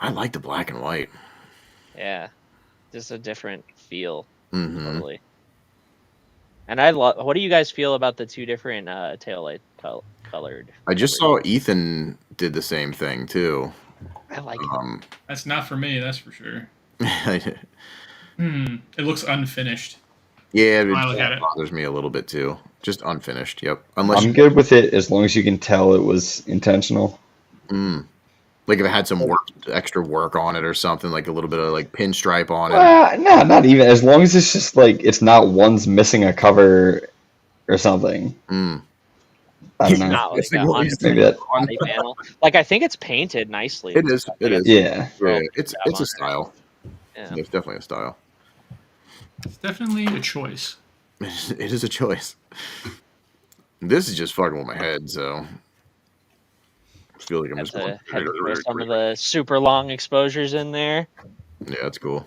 I like the black and white. Yeah, just a different feel. Mm-hmm. Totally. And I love. What do you guys feel about the two different taillight colored? I just saw Ethan did the same thing too. I like it. That's not for me, that's for sure. Yeah, It looks unfinished. it When I look at it. bothers me a little bit too. Just unfinished. Yep. Unless I'm good with it as long as you can tell it was intentional. like if it had some extra work on it or something, like a little bit of like pinstripe on it. No, not even. As long as it's just like it's not one's missing a cover or something. I don't know. Not like Maybe Maybe that. body panel. Like, I think it's painted nicely. It is. It is. Yeah. Yeah. It's a style. Yeah. It's definitely a style. It's definitely a choice. It is a choice. This is just fucking with my head, so I feel like I'm just Had to throw some of the super long exposures in there. Yeah, that's cool.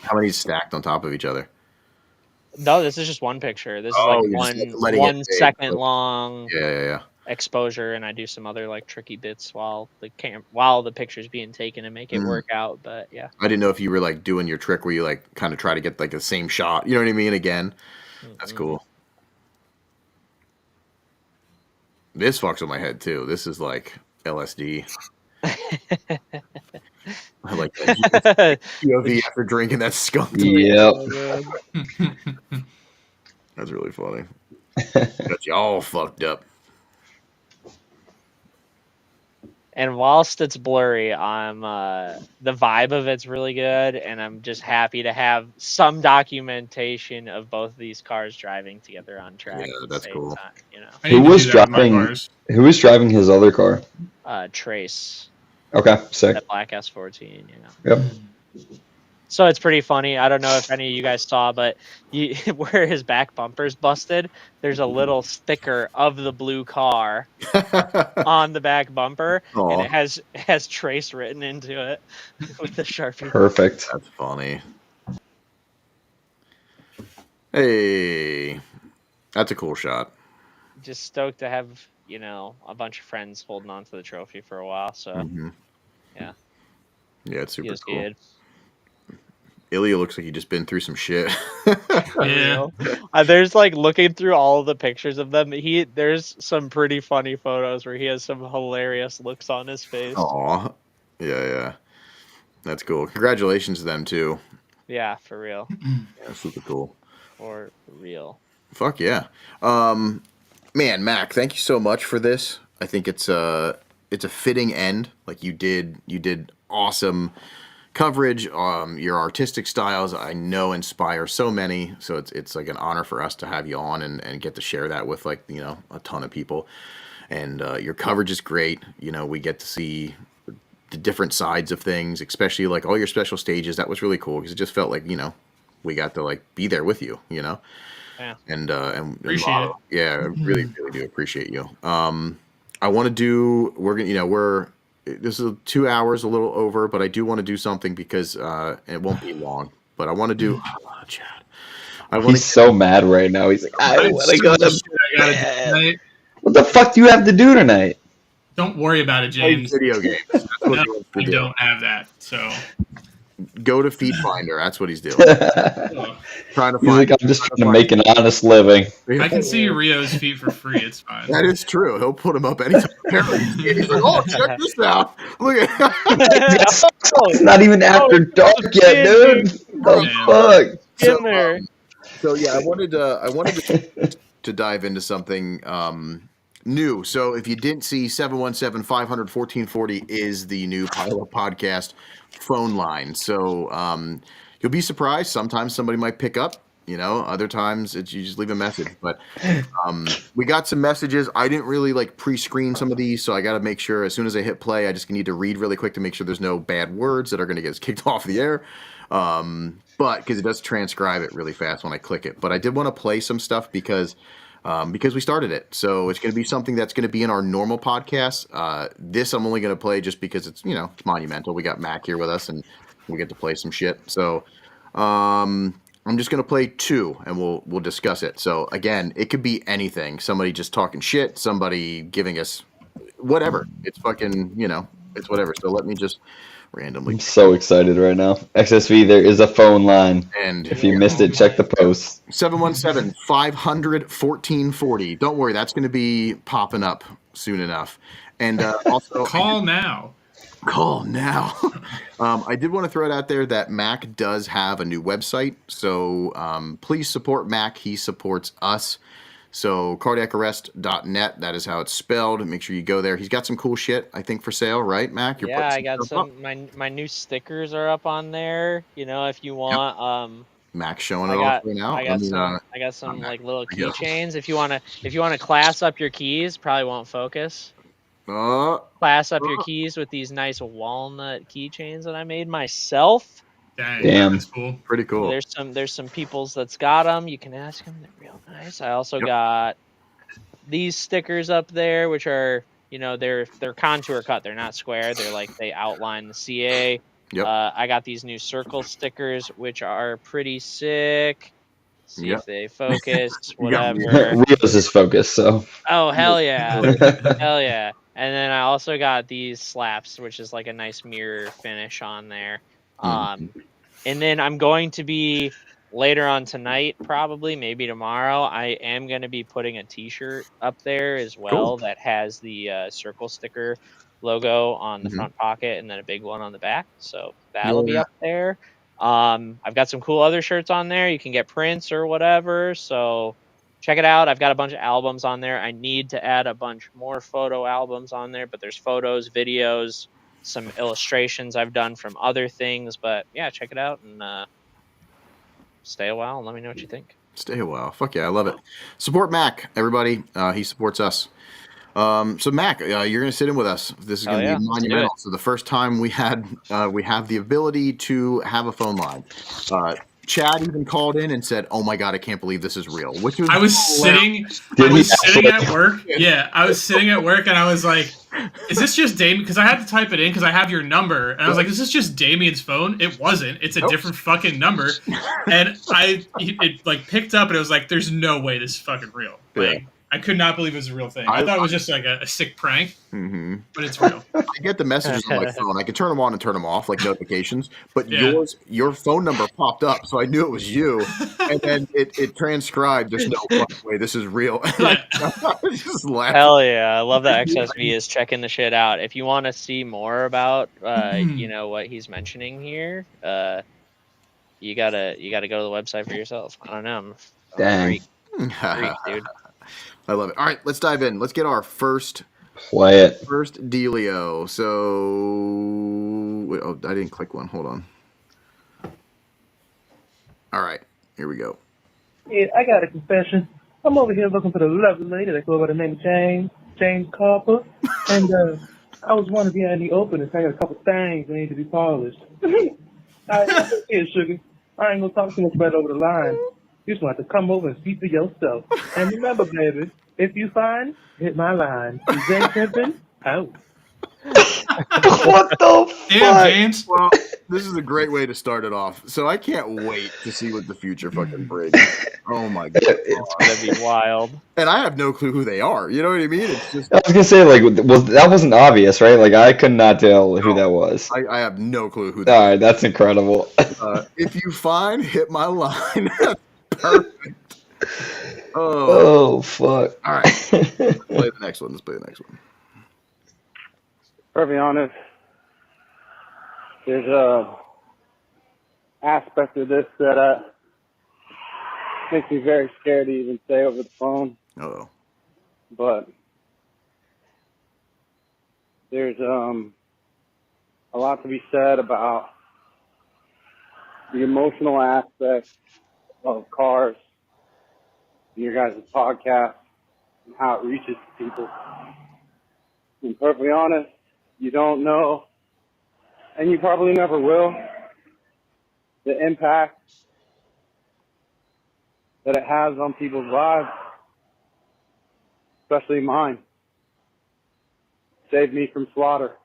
How many stacked on top of each other? No, this is just one picture. This is Oh, like you're just one letting it fade. second long Yeah. exposure, and I do some other like tricky bits while the picture's being taken and make it work out. But yeah, I didn't know if you were like doing your trick where you like kind of try to get like the same shot. You know what I mean? Again, that's cool. This fucks with my head too. This is like LSD. I like that. POV after drinking that skunk. Yep. That's really funny. Got you all fucked up. And whilst it's blurry, I'm the vibe of it's really good, and I'm just happy to have some documentation of both of these cars driving together on track. Yeah, at the that's same cool. time, you know. I Who need to was do that with my driving? cars. Who was driving his other car? Trace, Okay, sick. that black S14, you know. Yep. So it's pretty funny. I don't know if any of you guys saw, but where his back bumper's busted, there's a little sticker of the blue car on the back bumper, and it has Trace written into it with the Sharpie. Perfect. That's funny. Hey, that's a cool shot. Just stoked to have, you know, a bunch of friends holding on to the trophy for a while. So yeah, Yeah, it's super feels cool. good. Ilya looks like he just been through some shit. Yeah. There's like looking through all of the pictures of them. There's some pretty funny photos where he has some hilarious looks on his face. Aw. Yeah. That's cool. Congratulations to them too. Yeah, for real. Yeah, super cool. For real. Fuck yeah. Man, Mac, thank you so much for this. I think it's a fitting end. Like you did awesome coverage. Your artistic styles I know inspire so many. So it's like an honor for us to have you on and get to share that with like, you know, a ton of people. And your coverage is great. You know, we get to see the different sides of things, especially like all your special stages. That was really cool because it just felt like, you know, we got to like be there with you, you know. Yeah. And Appreciate it. yeah, I really do appreciate you. I want to do. We're gonna, you know, this is 2 hours, a little over, but I do want to do something because it won't be long. But I want to do, Chad. He's so mad right now. He's like, I want to go to bed. What the fuck do you have to do tonight? Don't worry about it, James. Video games. That's what No, he wants to I do. don't have that. So Go to Feet Finder. That's what he's doing. uh, Trying to He's find. like, I'm just trying to make an honest living. I can see Rio's feet for free. It's fine. That is true. He'll put them up anytime. Apparently, he's like, oh, check this out. Look at. It's not even after dark yet, dude. The fuck? In there. So yeah, I wanted to dive into something new. So if you didn't see, 717-500-1440 is the new Pilot Podcast phone line. So you'll be surprised. Sometimes somebody might pick up. You know, other times you just leave a message. But we got some messages. I didn't really like pre-screen some of these, so I got to make sure as soon as I hit play, I just need to read really quick to make sure there's no bad words that are going to get us kicked off the air. But because it does transcribe it really fast when I click it. But I did want to play some stuff because we started it. So it's going to be something that's going to be in our normal podcast. This I'm only going to play just because it's, you know, it's monumental. We got Mac here with us and we get to play some shit. So I'm just going to play 2 and we'll discuss it. So again, it could be anything. Somebody just talking shit, somebody giving us whatever. It's fucking, you know, it's whatever. So let me just randomly. I'm so excited right now. XSV, there is a phone line. And if you missed it, check the post. 717-500-1440. Don't worry, that's going to be popping up soon enough. And also Call now. I did want to throw it out there that Mac does have a new website. So please support Mac. He supports us. So cardiacarrest.net, that is how it's spelled. Make sure you go there. He's got some cool shit, I think, for sale, right, Mac? Yeah, I got some. My new stickers are up on there. You know, if you want. Mac's showing it off right now. I got some like little keychains. If you wanna class up your keys, probably won't focus. Class up your keys with these nice walnut keychains that I made myself. Damn. That's cool. Pretty cool. There's some peoples that's got them. You can ask them. They're real nice. I also got these stickers up there, which are, you know, they're contour cut. They're not square. They're like they outline the CA. Yep. I got these new circle stickers, which are pretty sick. See if they focus. Whatever. Rios is focused, so. Oh hell yeah, hell yeah! And then I also got these slaps, which is like a nice mirror finish on there. And then I'm going to be later on tonight, probably maybe tomorrow. I am going to be putting a T-shirt up there as well that has the circle sticker logo on the front pocket and then a big one on the back. So that'll be up there. I've got some cool other shirts on there. You can get prints or whatever. So check it out. I've got a bunch of albums on there. I need to add a bunch more photo albums on there, but there's photos, videos, some illustrations I've done from other things. But yeah, check it out and stay a while and let me know what you think. Stay a while. Fuck yeah, I love it. Support Mac, everybody. He supports us. So Mac, you're going to sit in with us. This is going to be monumental. So the first time we have the ability to have a phone line. Chad even called in and said, "Oh my god, I can't believe this is real." Which was I was sitting at work. Yeah, I was sitting at work and I was like, "Is this just Damien?" Because I had to type it in because I have your number, and I was like, "Is this just Damien's phone?" It wasn't. It's a different fucking number, and it like picked up and it was like, "There's no way this is fucking real." Like, I could not believe it was a real thing. I thought it was just like a sick prank, but it's real. I get the messages on my phone. I can turn them on and turn them off, like notifications. But Yeah. your phone number popped up, so I knew it was you. And then it transcribed. There's no fucking way this is real. And I was just laughing. Hell yeah, I love that XSV is checking the shit out. If you want to see more about what he's mentioning here, you gotta go to the website for yourself. I don't know. Dang. Freak, dude. I love it. All right, let's dive in. Let's get our first dealio. So, wait, I didn't click one. Hold on. All right, here we go. Yeah, I got a confession. I'm over here looking for the lovely lady that go by the name of James Carper, and I was wondering if you had any openings. I got a couple things that need to be polished. Here, sugar. I ain't gonna talk too much about it over the line. You just want to come over and see for yourself. And remember, baby, if you find, hit my line. Zen pimpin', out. What the fuck? Damn, James. Well, this is a great way to start it off. So I can't wait to see what the future fucking brings. Oh my god, it's gonna be wild. And I have no clue who they are. You know what I mean? It's just. I was gonna say, like, that wasn't obvious, right? Like, I could not tell who that was. I have no clue who. All right, that's incredible. If you find, hit my line. Perfect. Oh fuck! All right, let's play the next one. Perfectly honest, there's a aspect of this that makes me very scared to even say over the phone. Oh. But there's a lot to be said about the emotional aspect of cars, your guys' podcast, and how it reaches people. And perfectly honest, you don't know, and you probably never will, the impact that it has on people's lives, especially mine. Saved me from slaughter.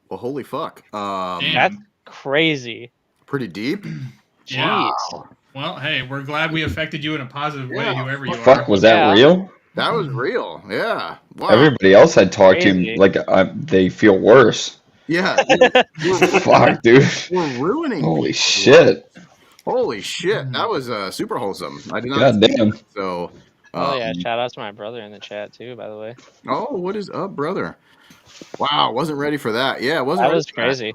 Well, holy fuck. That's crazy. Pretty deep. Yeah. Well, hey, we're glad we affected you in a positive way, whoever you are. Fuck, was that real? That was real. Yeah. Wow. Everybody else I talked to, like, they feel worse. Yeah. Fuck, dude. We're ruining. Holy shit. Holy shit. That was super wholesome. I did not. God damn. So. Oh yeah, shout out to my brother in the chat too, by the way. Oh, what is up, brother? Wow, wasn't ready for that. Yeah, wasn't. That was crazy.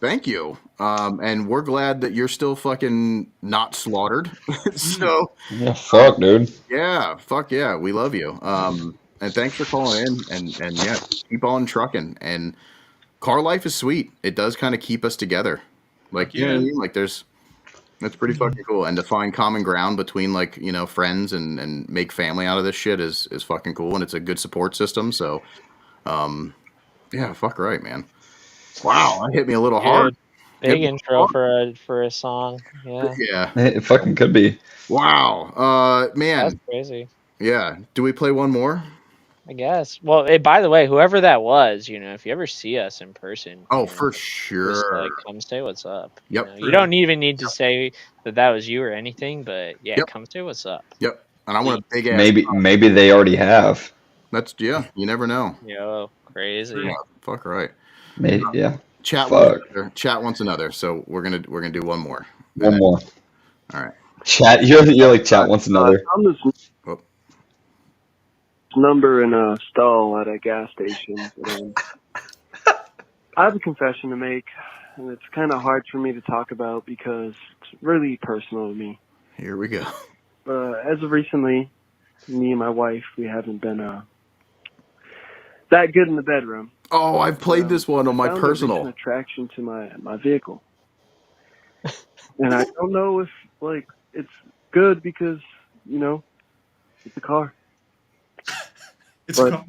Thank you. And we're glad that you're still fucking not slaughtered. So. Yeah, fuck, dude. Yeah, fuck yeah, we love you. And thanks for calling in, and yeah, keep on trucking. And car life is sweet. It does kind of keep us together. Like, you know what I mean? Like, that's pretty fucking cool. And to find common ground between, like, you know, friends and make family out of this shit is fucking cool. And it's a good support system. So, yeah, fuck right, man. Wow, that hit me a little hard. Big intro for a song. Yeah. Yeah. It fucking could be. Wow. Man. That's crazy. Yeah. Do we play one more? I guess. Well, hey, by the way, whoever that was, you know, if you ever see us in person, oh, for sure, just, like, come say what's up. Yep. You don't even need to say that was you or anything, but yeah, come say what's up. Yep. And I want a big ass. Maybe they already have. That's You never know. Yo, crazy. Yeah, fuck right. Maybe. Yeah. Chat wants another, so we're gonna do one more. One more. All right. Chat. You're like chat wants another. I'm this number in a stall at a gas station. And I have a confession to make, and it's kind of hard for me to talk about because it's really personal to me. Here we go. As of recently, me and my wife, we haven't been that good in the bedroom. Oh, I've played this one on my personal. An attraction to my vehicle, and I don't know if like it's good because you know it's a car. But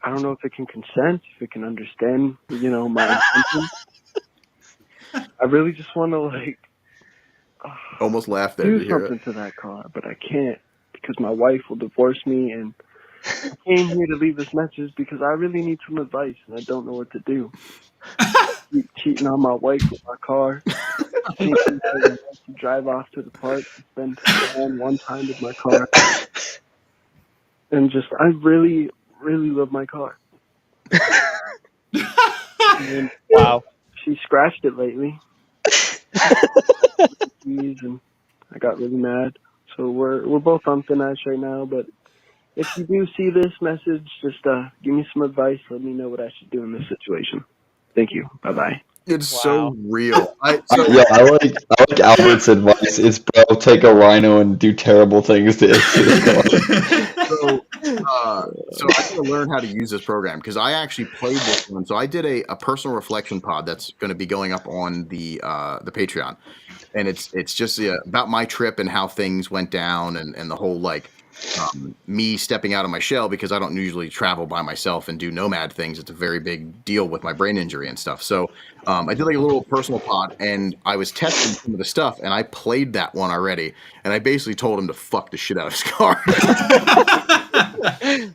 I don't know if it can consent, if it can understand, you know, my intentions. I really just want to like almost laugh there. Do something to that car, but I can't because my wife will divorce me, and I came here to leave this message because I really need some advice and I don't know what to do. I keep cheating on my wife with my car. to drive off to the park, spend one time with my car, and I really, really love my car. And Wow. she scratched it lately, and I got really mad. So we're both on thin ice right now. But if you do see this message, just give me some advice. Let me know what I should do in this situation. Thank you. Bye bye. It's so real. I like Albert's advice. It's bro, take a rhino and do terrible things to it. So I got to learn how to use this program because I actually played this one. So I did a personal reflection pod that's going to be going up on the Patreon, and it's just about my trip and how things went down and the whole like me stepping out of my shell because I don't usually travel by myself and do nomad things. It's a very big deal with my brain injury and stuff. So I did like a little personal pod and I was testing some of the stuff and I played that one already and I basically told him to fuck the shit out of his car.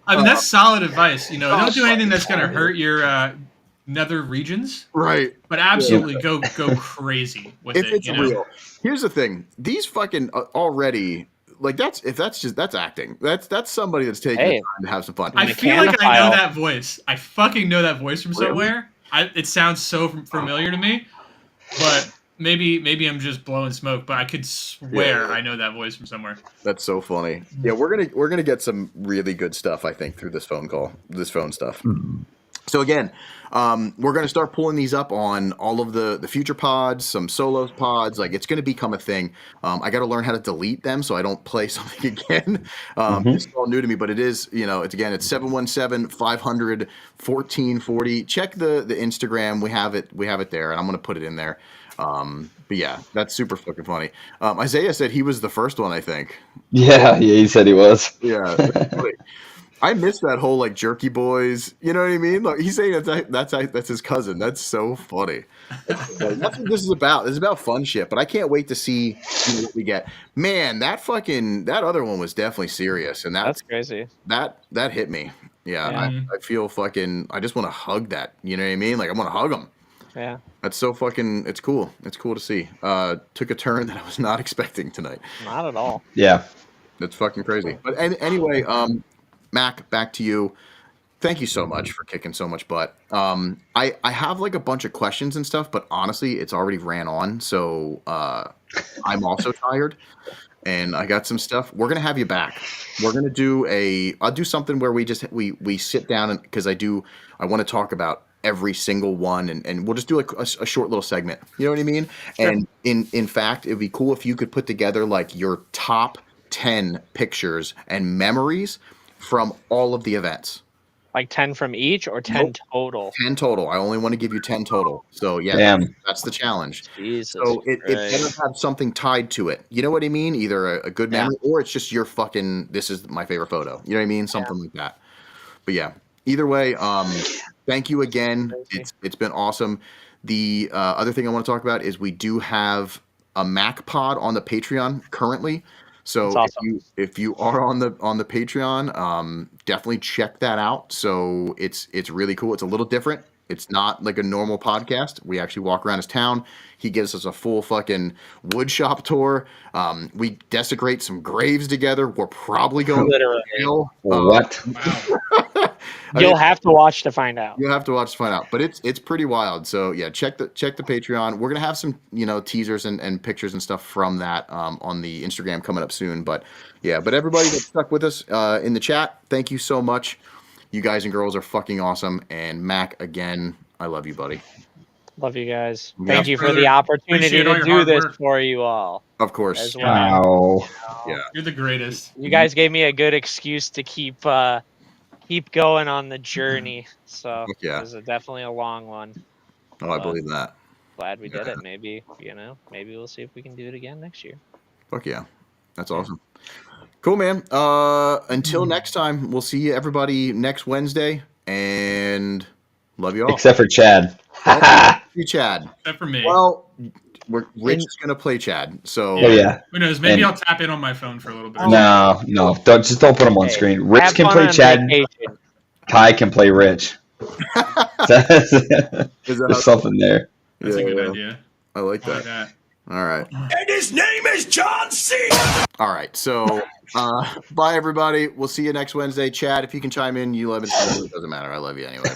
I mean, that's solid advice. You know, don't do anything that's going to hurt your nether regions. Right. But absolutely go crazy with if it. it's real. Here's the thing. These fucking already... Like that's acting. That's somebody that's taking the time to have some fun. I feel like I know that voice. I fucking know that voice from somewhere. It sounds so familiar to me, but maybe I'm just blowing smoke. But I could swear I know that voice from somewhere. That's so funny. Yeah, we're gonna get some really good stuff I think through this phone stuff. Mm-hmm. So again, we're going to start pulling these up on all of the future pods, some solo pods. Like it's going to become a thing. I got to learn how to delete them so I don't play something again. It's all new to me, but it is, it's 717-500-1440. Check the Instagram. We have it there, and I'm going to put it in there. But yeah, that's super fucking funny. Isaiah said he was the first one, I think. Yeah, he said he was. Yeah. I miss that whole like Jerky Boys. You know what I mean? Like he's saying that's his cousin. That's so funny. That's what this is about. This is about fun shit. But I can't wait to see what we get. Man, that other one was definitely serious, and that's crazy. That hit me. Yeah, I feel fucking. I just want to hug that. You know what I mean? Like I want to hug him. Yeah. That's so fucking. It's cool. It's cool to see. Took a turn that I was not expecting tonight. Not at all. Yeah. That's fucking crazy. But anyway, Mac, back to you. Thank you so much for kicking so much butt. I have like a bunch of questions and stuff, but honestly, it's already ran on. So I'm also tired and I got some stuff. We're going to have you back. We're going to I'll do something where we sit down and because I want to talk about every single one and we'll just do like a short little segment. You know what I mean? Sure. And in fact, it'd be cool if you could put together like your top 10 pictures and memories from all of the events. Like 10 from each or 10 total? 10 total. I only want to give you 10 total. So yeah, that's the challenge. Jesus so it better have something tied to it. You know what I mean? Either a good memory or it's just your fucking, this is my favorite photo. You know what I mean? Something like that. But yeah, either way, thank you again. It's been awesome. The other thing I want to talk about is we do have a Mac pod on the Patreon currently. So awesome. if you are on the Patreon, definitely check that out. So it's really cool. It's a little different. It's not like a normal podcast. We actually walk around his town. He gives us a full fucking wood shop tour. We desecrate some graves together. We're probably going literally. To jail. What? You'll have to watch to find out. You'll have to watch to find out. But it's pretty wild. So yeah, check the Patreon. We're gonna have some teasers and pictures and stuff from that on the Instagram coming up soon. But yeah, everybody that stuck with us in the chat, thank you so much. You guys and girls are fucking awesome. And Mac, again, I love you, buddy. Love you guys. Thank you for the opportunity to do this for you all. Of course. As well. Yeah. You're the greatest. You guys gave me a good excuse to keep going on the journey. So it was definitely a long one. Oh, I believe that. Glad we did it. Maybe we'll see if we can do it again next year. Fuck yeah. That's awesome. Cool, man. Until next time, we'll see everybody next Wednesday. And love you all. Except for Chad. You, Chad. Except for me. Well, Rich is going to play Chad. So who knows? Maybe I'll tap in on my phone for a little bit. No. Don't put him on screen. Rich can play Chad. Kai can play Rich. There's something there. That's a good idea. I like that. All right. And his name is John C. All right. So, bye, everybody. We'll see you next Wednesday. Chad, if you can chime in, you let me know. It doesn't matter. I love you anyway.